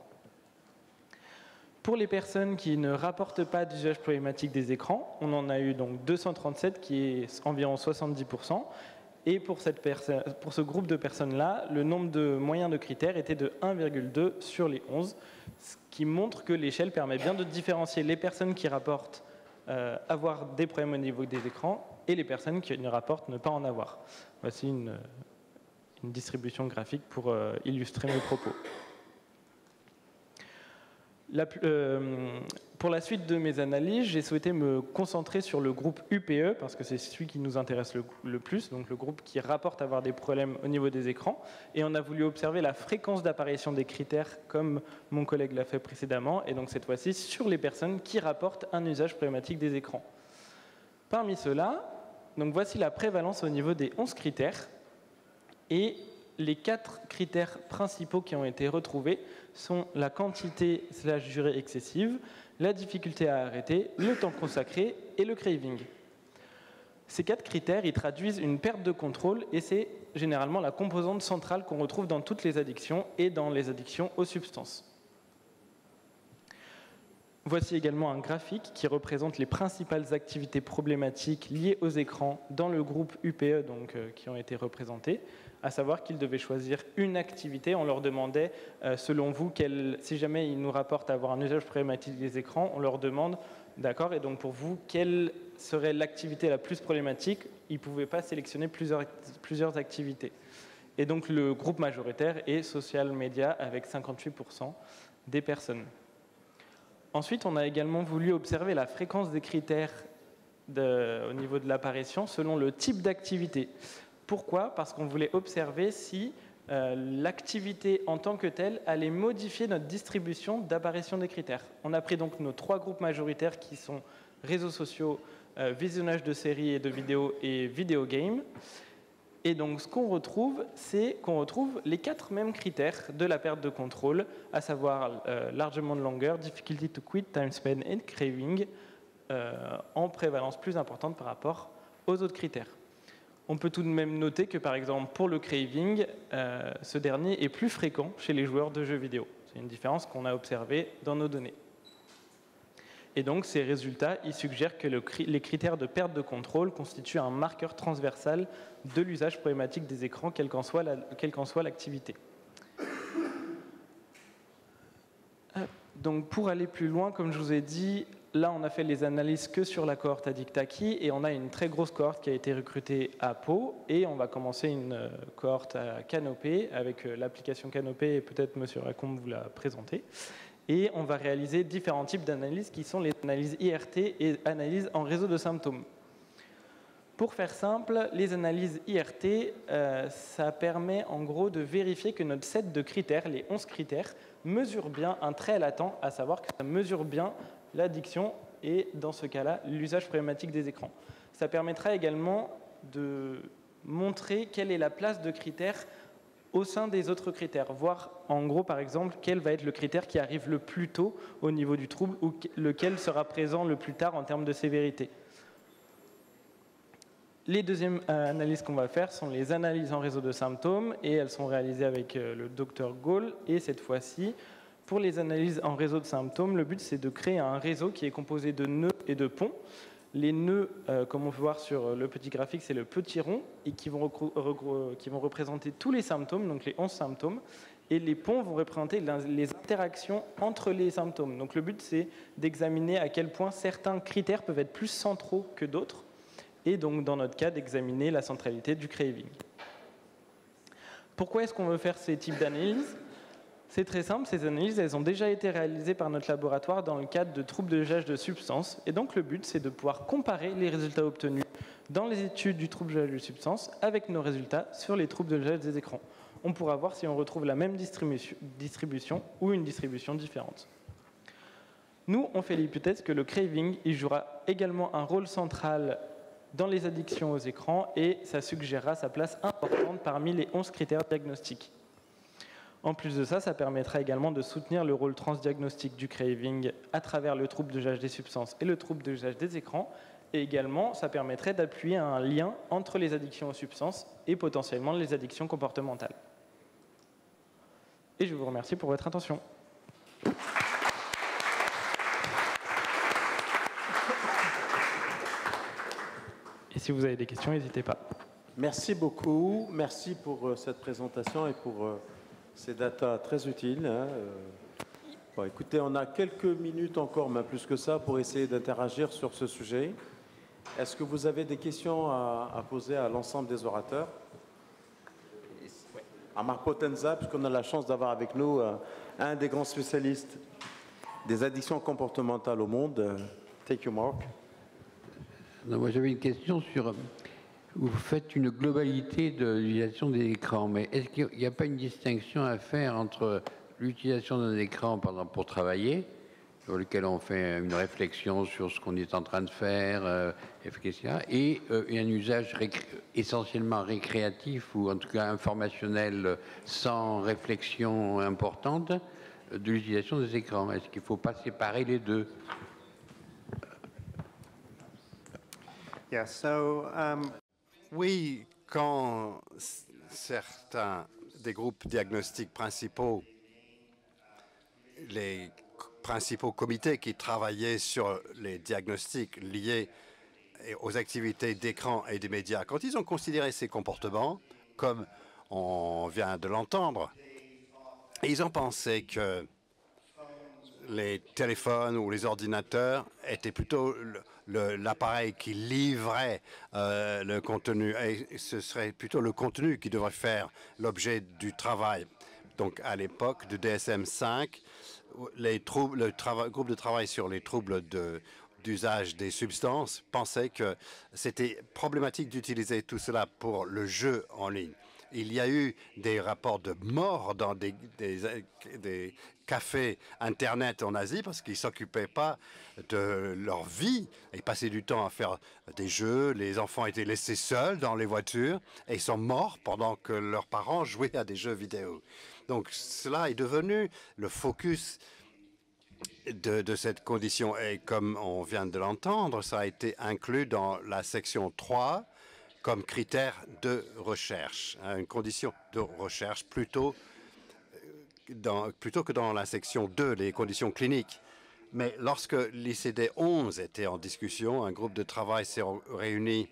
Pour les personnes qui ne rapportent pas d'usage problématique des écrans, on en a eu donc 237, qui est environ 70%. Et pour ce groupe de personnes-là, le nombre de moyens de critères était de 1,2 sur les 11, ce qui montre que l'échelle permet bien de différencier les personnes qui rapportent avoir des problèmes au niveau des écrans et les personnes qui ne rapportent ne pas en avoir. Voici une distribution graphique pour illustrer mes propos. Pour la suite de mes analyses, j'ai souhaité me concentrer sur le groupe UPE, parce que c'est celui qui nous intéresse le plus, donc le groupe qui rapporte avoir des problèmes au niveau des écrans. Et on a voulu observer la fréquence d'apparition des critères, comme mon collègue l'a fait précédemment, et donc cette fois-ci sur les personnes qui rapportent un usage problématique des écrans. Parmi ceux-là, donc voici la prévalence au niveau des 11 critères, et les 4 critères principaux qui ont été retrouvés sont la quantité / durée excessive, la difficulté à arrêter, le temps consacré et le craving. Ces 4 critères, ils traduisent une perte de contrôle et c'est généralement la composante centrale qu'on retrouve dans toutes les addictions et dans les addictions aux substances. Voici également un graphique qui représente les principales activités problématiques liées aux écrans dans le groupe UPE qui ont été représentés, à savoir qu'ils devaient choisir une activité. On leur demandait, selon vous, si jamais ils nous rapportent avoir un usage problématique des écrans, on leur demande, d'accord, et donc pour vous, quelle serait l'activité la plus problématique? Ils ne pouvaient pas sélectionner plusieurs activités. Et donc le groupe majoritaire est social media avec 58% des personnes. Ensuite, on a également voulu observer la fréquence des critères au niveau de l'apparition selon le type d'activité. Pourquoi? Parce qu'on voulait observer si l'activité en tant que telle allait modifier notre distribution d'apparition des critères. On a pris donc nos 3 groupes majoritaires qui sont réseaux sociaux, visionnage de séries et de vidéos et vidéo game. Et donc ce qu'on retrouve, c'est qu'on retrouve les 4 mêmes critères de la perte de contrôle, à savoir largement de longueur, difficulty to quit, time spent et craving, en prévalence plus importante par rapport aux autres critères. On peut tout de même noter que par exemple pour le craving, ce dernier est plus fréquent chez les joueurs de jeux vidéo. C'est une différence qu'on a observée dans nos données. Et donc ces résultats, ils suggèrent que les critères de perte de contrôle constituent un marqueur transversal de l'usage problématique des écrans, quelle qu'en soit l'activité. Donc pour aller plus loin, comme je vous ai dit, là on a fait les analyses que sur la cohorte Addictaki et on a une très grosse cohorte qui a été recrutée à Pau et on va commencer une cohorte à Canopé avec l'application Canopé et peut-être M. Lacombe vous l'a présenté. Et on va réaliser différents types d'analyses qui sont les analyses IRT et analyses en réseau de symptômes. Pour faire simple, les analyses IRT, ça permet en gros de vérifier que notre set de critères, les 11 critères, mesure bien un trait latent, à savoir que ça mesure bien l'addiction et dans ce cas-là, l'usage problématique des écrans. Ça permettra également de montrer quelle est la place de critères au sein des autres critères, voir en gros par exemple quel va être le critère qui arrive le plus tôt au niveau du trouble ou lequel sera présent le plus tard en termes de sévérité. Les deuxièmes analyses qu'on va faire sont les analyses en réseau de symptômes et elles sont réalisées avec le Dr Gall et cette fois-ci, pour les analyses en réseau de symptômes, le but c'est de créer un réseau qui est composé de nœuds et de ponts. Les nœuds, comme on peut voir sur le petit graphique, c'est le petit rond et qui vont représenter tous les symptômes, donc les 11 symptômes. Et les ponts vont représenter les interactions entre les symptômes. Donc le but, c'est d'examiner à quel point certains critères peuvent être plus centraux que d'autres. Et donc, dans notre cas, d'examiner la centralité du craving. Pourquoi est-ce qu'on veut faire ces types d'analyses ? C'est très simple, ces analyses, elles ont déjà été réalisées par notre laboratoire dans le cadre de troubles de l'usage de substances. Et donc, le but, c'est de pouvoir comparer les résultats obtenus dans les études du trouble de l'usage de substances avec nos résultats sur les troubles de l'usage des écrans. On pourra voir si on retrouve la même distribution ou une distribution différente. Nous, on fait l'hypothèse que le craving, il jouera également un rôle central dans les addictions aux écrans et ça suggérera sa place importante parmi les 11 critères diagnostiques. En plus de ça, ça permettra également de soutenir le rôle transdiagnostique du craving à travers le trouble d'usage des substances et le trouble d'usage des écrans. Et également, ça permettrait d'appuyer un lien entre les addictions aux substances et potentiellement les addictions comportementales. Et je vous remercie pour votre attention. Et si vous avez des questions, n'hésitez pas. Merci beaucoup. Merci pour cette présentation et pour ces datas très utiles. Bon, écoutez, on a quelques minutes encore, même plus que ça, pour essayer d'interagir sur ce sujet. Est-ce que vous avez des questions à poser à l'ensemble des orateurs? À Marc Potenza, puisqu'on a la chance d'avoir avec nous un des grands spécialistes des addictions comportementales au monde. Take you, Marc. Non, moi, j'avais une question sur... Vous faites une globalité de l'utilisation des écrans, mais est-ce qu'il n'y a pas une distinction à faire entre l'utilisation d'un écran, par exemple, pour travailler, sur lequel on fait une réflexion sur ce qu'on est en train de faire, etc., et un usage essentiellement récréatif ou en tout cas informationnel sans réflexion importante de l'utilisation des écrans? Est-ce qu'il ne faut pas séparer les deux? Yeah, so, Oui, quand certains des groupes diagnostiques principaux, les principaux comités qui travaillaient sur les diagnostics liés aux activités d'écran et des médias, quand ils ont considéré ces comportements, comme on vient de l'entendre, ils ont pensé que les téléphones ou les ordinateurs étaient plutôt l'appareil qui livrait le contenu, et ce serait plutôt le contenu qui devrait faire l'objet du travail. Donc à l'époque du DSM-5, le groupe de travail sur les troubles d'usage des substances pensait que c'était problématique d'utiliser tout cela pour le jeu en ligne. Il y a eu des rapports de mort dans des cafés Internet en Asie parce qu'ils ne s'occupaient pas de leur vie. Ils passaient du temps à faire des jeux. Les enfants étaient laissés seuls dans les voitures et ils sont morts pendant que leurs parents jouaient à des jeux vidéo. Donc cela est devenu le focus de cette condition. Et comme on vient de l'entendre, ça a été inclus dans la section 3 comme critère de recherche, une condition de recherche plutôt que dans la section 2, les conditions cliniques. Mais lorsque l'ICD-11 était en discussion, un groupe de travail s'est réuni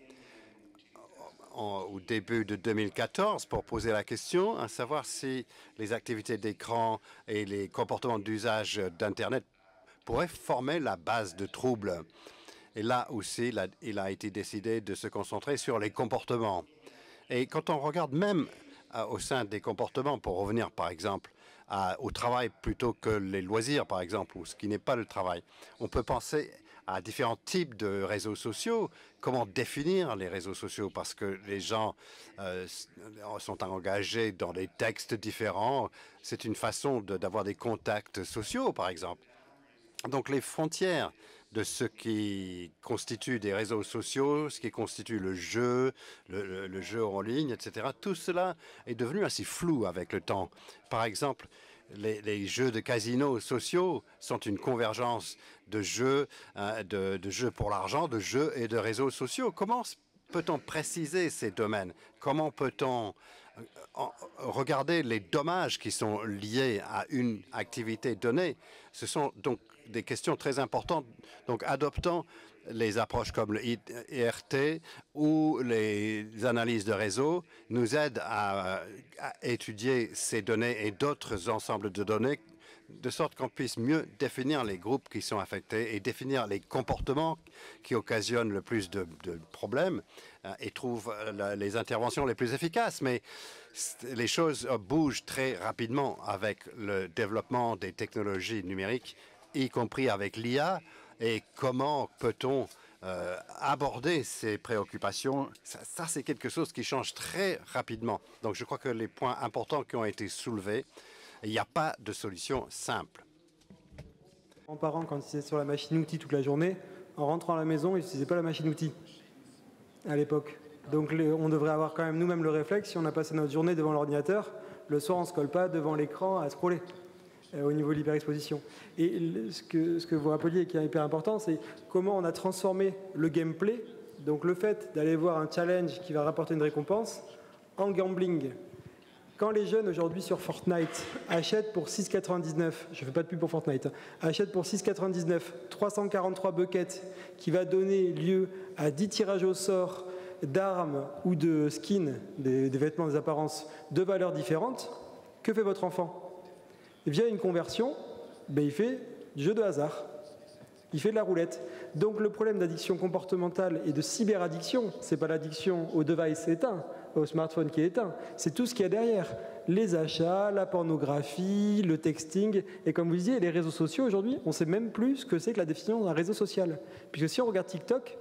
au début de 2014 pour poser la question, à savoir si les activités d'écran et les comportements d'usage d'Internet pourraient former la base de troubles. Et là aussi, il a été décidé de se concentrer sur les comportements. Et quand on regarde même au sein des comportements, pour revenir par exemple au travail plutôt que les loisirs par exemple, ou ce qui n'est pas le travail, on peut penser à différents types de réseaux sociaux. Comment définir les réseaux sociaux? Parce que les gens sont engagés dans des textes différents. C'est une façon d'avoir des contacts sociaux, par exemple. Donc les frontières de ce qui constitue des réseaux sociaux, ce qui constitue le jeu en ligne, etc. Tout cela est devenu assez flou avec le temps. Par exemple, les jeux de casino sociaux sont une convergence de jeux, de jeux pour l'argent, de jeux et de réseaux sociaux. Comment peut-on préciser ces domaines? Comment peut-on regarder les dommages qui sont liés à une activité donnée? Ce sont donc des questions très importantes. Donc, adoptant les approches comme le IRT ou les analyses de réseau nous aident à étudier ces données et d'autres ensembles de données de sorte qu'on puisse mieux définir les groupes qui sont affectés et définir les comportements qui occasionnent le plus de problèmes et trouvent les interventions les plus efficaces. Mais les choses bougent très rapidement avec le développement des technologies numériques, y compris avec l'IA. Et comment peut-on aborder ces préoccupations? Ça c'est quelque chose qui change très rapidement. Donc je crois que les points importants qui ont été soulevés, il n'y a pas de solution simple. Mes parents, quand ils étaient sur la machine-outil toute la journée, en rentrant à la maison, ils n'utilisaient pas la machine-outil. à l'époque. Donc on devrait avoir quand même nous-mêmes le réflexe, si on a passé notre journée devant l'ordinateur, le soir on ne se colle pas devant l'écran à scroller au niveau de l'hyperexposition. Et ce que vous rappeliez et qui est hyper important, c'est comment on a transformé le gameplay, donc le fait d'aller voir un challenge qui va rapporter une récompense, en gambling. Quand les jeunes aujourd'hui sur Fortnite achètent pour 6,99, je ne fais pas de pub pour Fortnite, achètent pour 6,99 343 buckets qui va donner lieu à 10 tirages au sort d'armes ou de skins, des vêtements, des apparences de valeurs différentes, que fait votre enfant? Via une conversion, il fait du jeu de hasard. Il fait de la roulette. Donc le problème d'addiction comportementale et de cyberaddiction, ce n'est pas l'addiction au device éteint, au smartphone qui est éteint, c'est tout ce qu'il y a derrière. Les achats, la pornographie, le texting, et comme vous disiez, les réseaux sociaux aujourd'hui, on ne sait même plus ce que c'est que la définition d'un réseau social. Puisque si on regarde TikTok,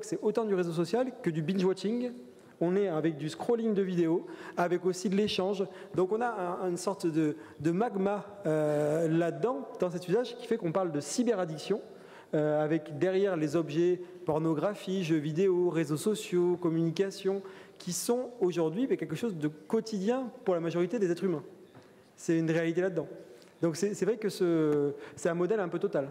c'est autant du réseau social que du binge-watching. On est avec du scrolling de vidéos, avec aussi de l'échange. Donc on a une sorte de magma là-dedans, dans cet usage, qui fait qu'on parle de cyberaddiction, avec derrière les objets pornographie, jeux vidéo, réseaux sociaux, communication, qui sont aujourd'hui quelque chose de quotidien pour la majorité des êtres humains. C'est une réalité là-dedans. Donc c'est vrai que c'est un modèle un peu total.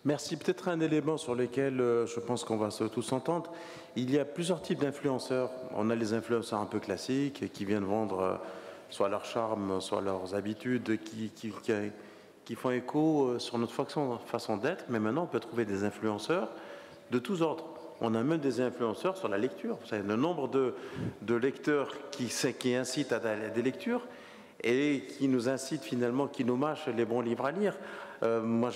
Merci. Peut-être un élément sur lequel je pense qu'on va tous entendre. Il y a plusieurs types d'influenceurs. On a les influenceurs un peu classiques qui viennent vendre soit leur charme, soit leurs habitudes, qui font écho sur notre façon d'être. Mais maintenant, on peut trouver des influenceurs de tous ordres. On a même des influenceurs sur la lecture. Vous savez, le nombre de lecteurs qui incitent à des lectures et qui nous incitent finalement, qui nous mâchent les bons livres à lire. Moi,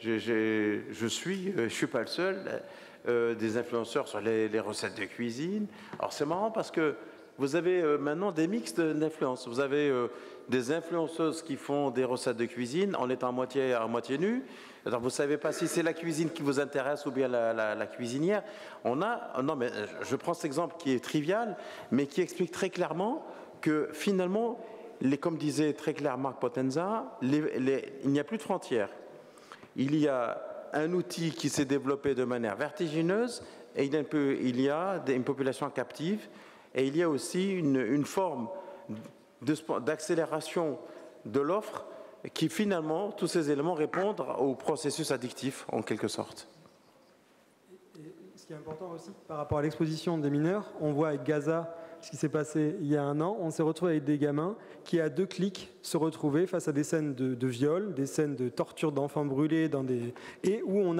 je suis pas le seul, des influenceurs sur les recettes de cuisine. Alors c'est marrant parce que vous avez maintenant des mix d'influences. Vous avez des influenceuses qui font des recettes de cuisine en étant à moitié nues. Alors vous ne savez pas si c'est la cuisine qui vous intéresse ou bien la cuisinière. Non mais je prends cet exemple qui est trivial, mais qui explique très clairement que finalement, comme disait très clairement Marc Potenza, il n'y a plus de frontières. Il y a un outil qui s'est développé de manière vertigineuse et il y a une population captive et il y a aussi une forme d'accélération de l'offre qui finalement, tous ces éléments répondent au processus addictif en quelque sorte. Et ce qui est important aussi par rapport à l'exposition des mineurs, on voit avec Gaza ce qui s'est passé il y a un an, on s'est retrouvé avec des gamins qui à 2 clics se retrouvaient face à des scènes de viol, des scènes de torture d'enfants brûlés et où on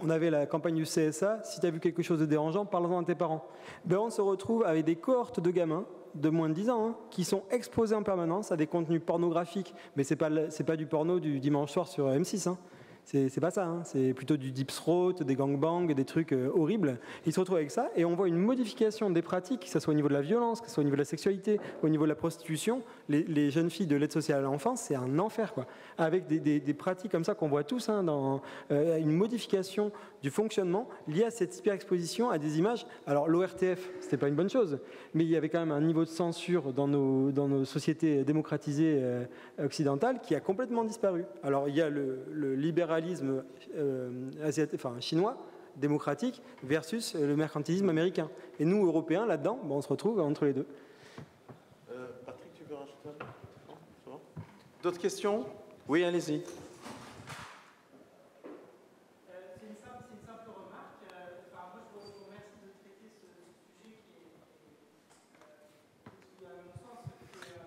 avait la campagne du CSA, si tu as vu quelque chose de dérangeant, parle-en à tes parents. On se retrouve avec des cohortes de gamins de moins de 10 ans qui sont exposés en permanence à des contenus pornographiques, mais c'est pas du porno du dimanche soir sur M6. C'est pas ça, c'est plutôt du deep throat, des gangbangs, des trucs horribles. Ils se retrouvent avec ça et on voit une modification des pratiques, que ce soit au niveau de la violence, que ce soit au niveau de la sexualité, au niveau de la prostitution. Les jeunes filles de l'aide sociale à l'enfance, c'est un enfer, quoi. Avec des pratiques comme ça qu'on voit tous, dans une modification du fonctionnement lié à cette hyperexposition à des images. Alors l'ORTF, c'était pas une bonne chose, mais il y avait quand même un niveau de censure dans nos sociétés démocratisées occidentales qui a complètement disparu. Alors il y a le libéralisme chinois, démocratique, versus le mercantilisme américain. Et nous, Européens, là-dedans, on se retrouve entre les deux. Patrick, tu veux rajouter un peu? D'autres questions? Oui, allez-y. C'est une simple remarque. Moi, je vous remercie de traiter ce sujet qui, à mon sens...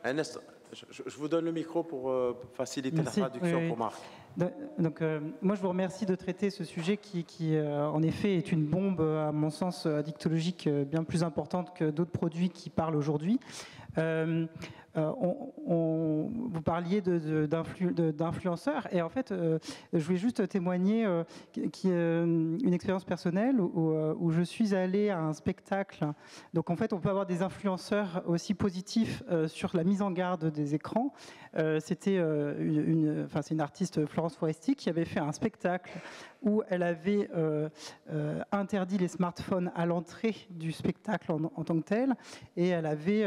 Un instant. Je vous donne le micro pour faciliter la traduction pour Marc. Donc, moi, je vous remercie de traiter ce sujet qui en effet, est une bombe, à mon sens, addictologique bien plus importante que d'autres produits qui parlent aujourd'hui. Vous parliez d'influenceurs et en fait, je voulais juste témoigner une expérience personnelle où je suis allé à un spectacle. Donc en fait, on peut avoir des influenceurs aussi positifs sur la mise en garde des écrans. C'était c'est une artiste, Florence Foresti, qui avait fait un spectacle où elle avait interdit les smartphones à l'entrée du spectacle en tant que tel, et elle avait,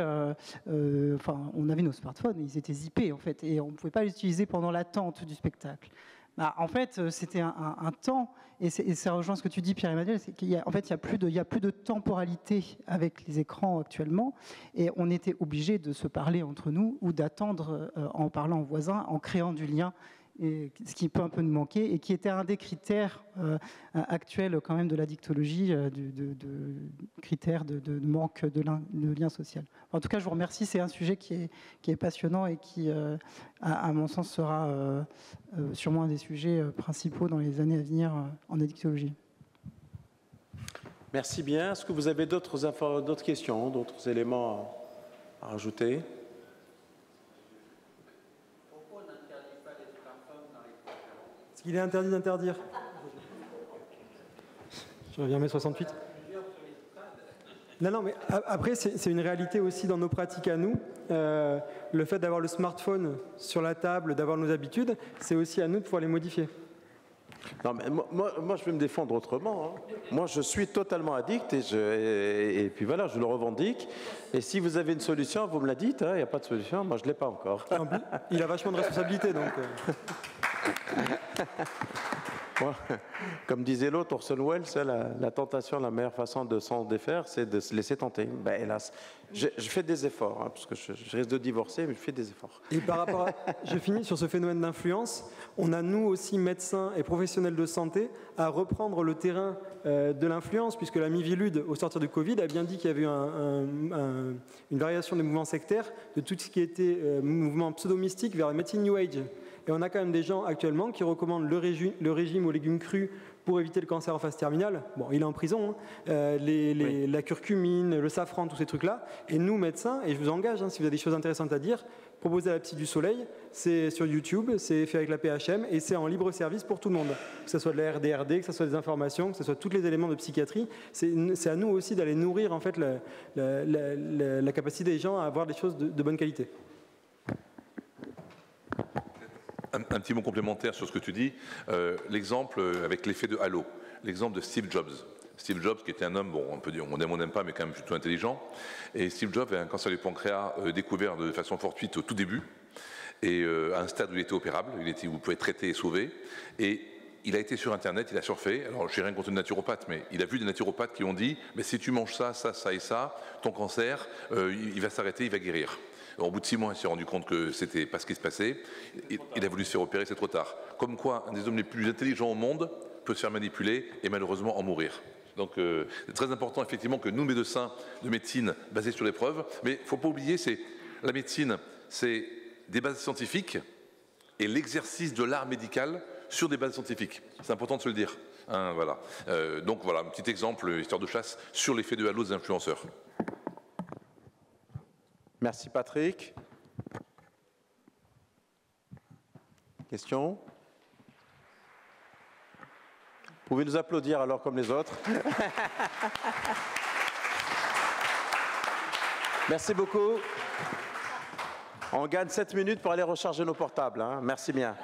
on avait nos smartphones, ils étaient zippés en fait, et on ne pouvait pas les utiliser pendant l'attente du spectacle. En fait, c'était un temps, et ça rejoint ce que tu dis, Pierre-Emmanuel, c'est qu'il y a, en fait, il y a plus de temporalité avec les écrans actuellement, et on était obligé de se parler entre nous ou d'attendre en parlant aux voisins, en créant du lien. Et ce qui peut un peu nous manquer et qui était un des critères actuels quand même de la dictologie, critères de manque de lien social. En tout cas, je vous remercie. C'est un sujet qui est passionnant et qui, à mon sens, sera sûrement un des sujets principaux dans les années à venir en addictologie. Merci bien. Est-ce que vous avez d'autres questions, d'autres éléments à rajouter ? Il est interdit d'interdire. Je reviens à mai 68. Non, mais après, c'est une réalité aussi dans nos pratiques à nous. Le fait d'avoir le smartphone sur la table, d'avoir nos habitudes, c'est aussi à nous de pouvoir les modifier. Non, mais moi, je vais me défendre autrement. Hein. Moi, je suis totalement addict et puis voilà, je le revendique. Et si vous avez une solution, vous me la dites. Il n'y a pas de solution. Moi, je ne l'ai pas encore. En plus, il a vachement de responsabilité, donc... Ouais. Comme disait l'autre, Orson Welles, la tentation, la meilleure façon de s'en défaire, c'est de se laisser tenter. Ben, hélas, je fais des efforts, parce que je risque de divorcer, mais je fais des efforts. Et par rapport je finis sur ce phénomène d'influence, on a nous aussi, médecins et professionnels de santé, à reprendre le terrain de l'influence, puisque la Miviludes, au sortir du Covid, a bien dit qu'il y avait eu une variation des mouvements sectaires, de tout ce qui était mouvement pseudo-mystique vers la médecine New Age. Et on a quand même des gens actuellement qui recommandent le régime aux légumes crus pour éviter le cancer en phase terminale. Bon, il est en prison, hein. La curcumine, le safran, tous ces trucs-là. Et nous, médecins, et je vous engage, hein, si vous avez des choses intéressantes à dire, proposez à la Psy du Soleil, c'est sur YouTube, c'est fait avec la PHM, et c'est en libre service pour tout le monde. Que ce soit de la RDRD, que ce soit des informations, que ce soit tous les éléments de psychiatrie. C'est à nous aussi d'aller nourrir en fait, la capacité des gens à avoir des choses de bonne qualité. Un petit mot complémentaire sur ce que tu dis. L'exemple avec l'effet de halo, l'exemple de Steve Jobs. Steve Jobs, qui était un homme, bon, on peut dire, on aime, on n'aime pas, mais quand même plutôt intelligent. Et Steve Jobs avait un cancer du pancréas découvert de façon fortuite au tout début, et à un stade où il était opérable, où vous pouvez être traité et sauvé. Et il a été sur Internet, il a surfé. Alors, je n'ai rien contre les naturopathes, mais il a vu des naturopathes qui ont dit « mais si tu manges ça, ça, ça et ça, ton cancer, il va s'arrêter, il va guérir ». Au bout de 6 mois, il s'est rendu compte que c'était pas ce qui se passait. Il a voulu se faire opérer, c'est trop tard. Comme quoi, un des hommes les plus intelligents au monde peut se faire manipuler et malheureusement en mourir. Donc, c'est très important, effectivement, que nous, médecins de médecine, basés sur les preuves, mais il ne faut pas oublier, la médecine, c'est des bases scientifiques et l'exercice de l'art médical sur des bases scientifiques. C'est important de se le dire. Hein, voilà. Donc, voilà, un petit exemple, histoire de chasse, sur l'effet de halo des influenceurs. Merci Patrick. Question ? Vous pouvez nous applaudir alors comme les autres. Merci beaucoup. On gagne 7 minutes pour aller recharger nos portables. Hein. Merci bien.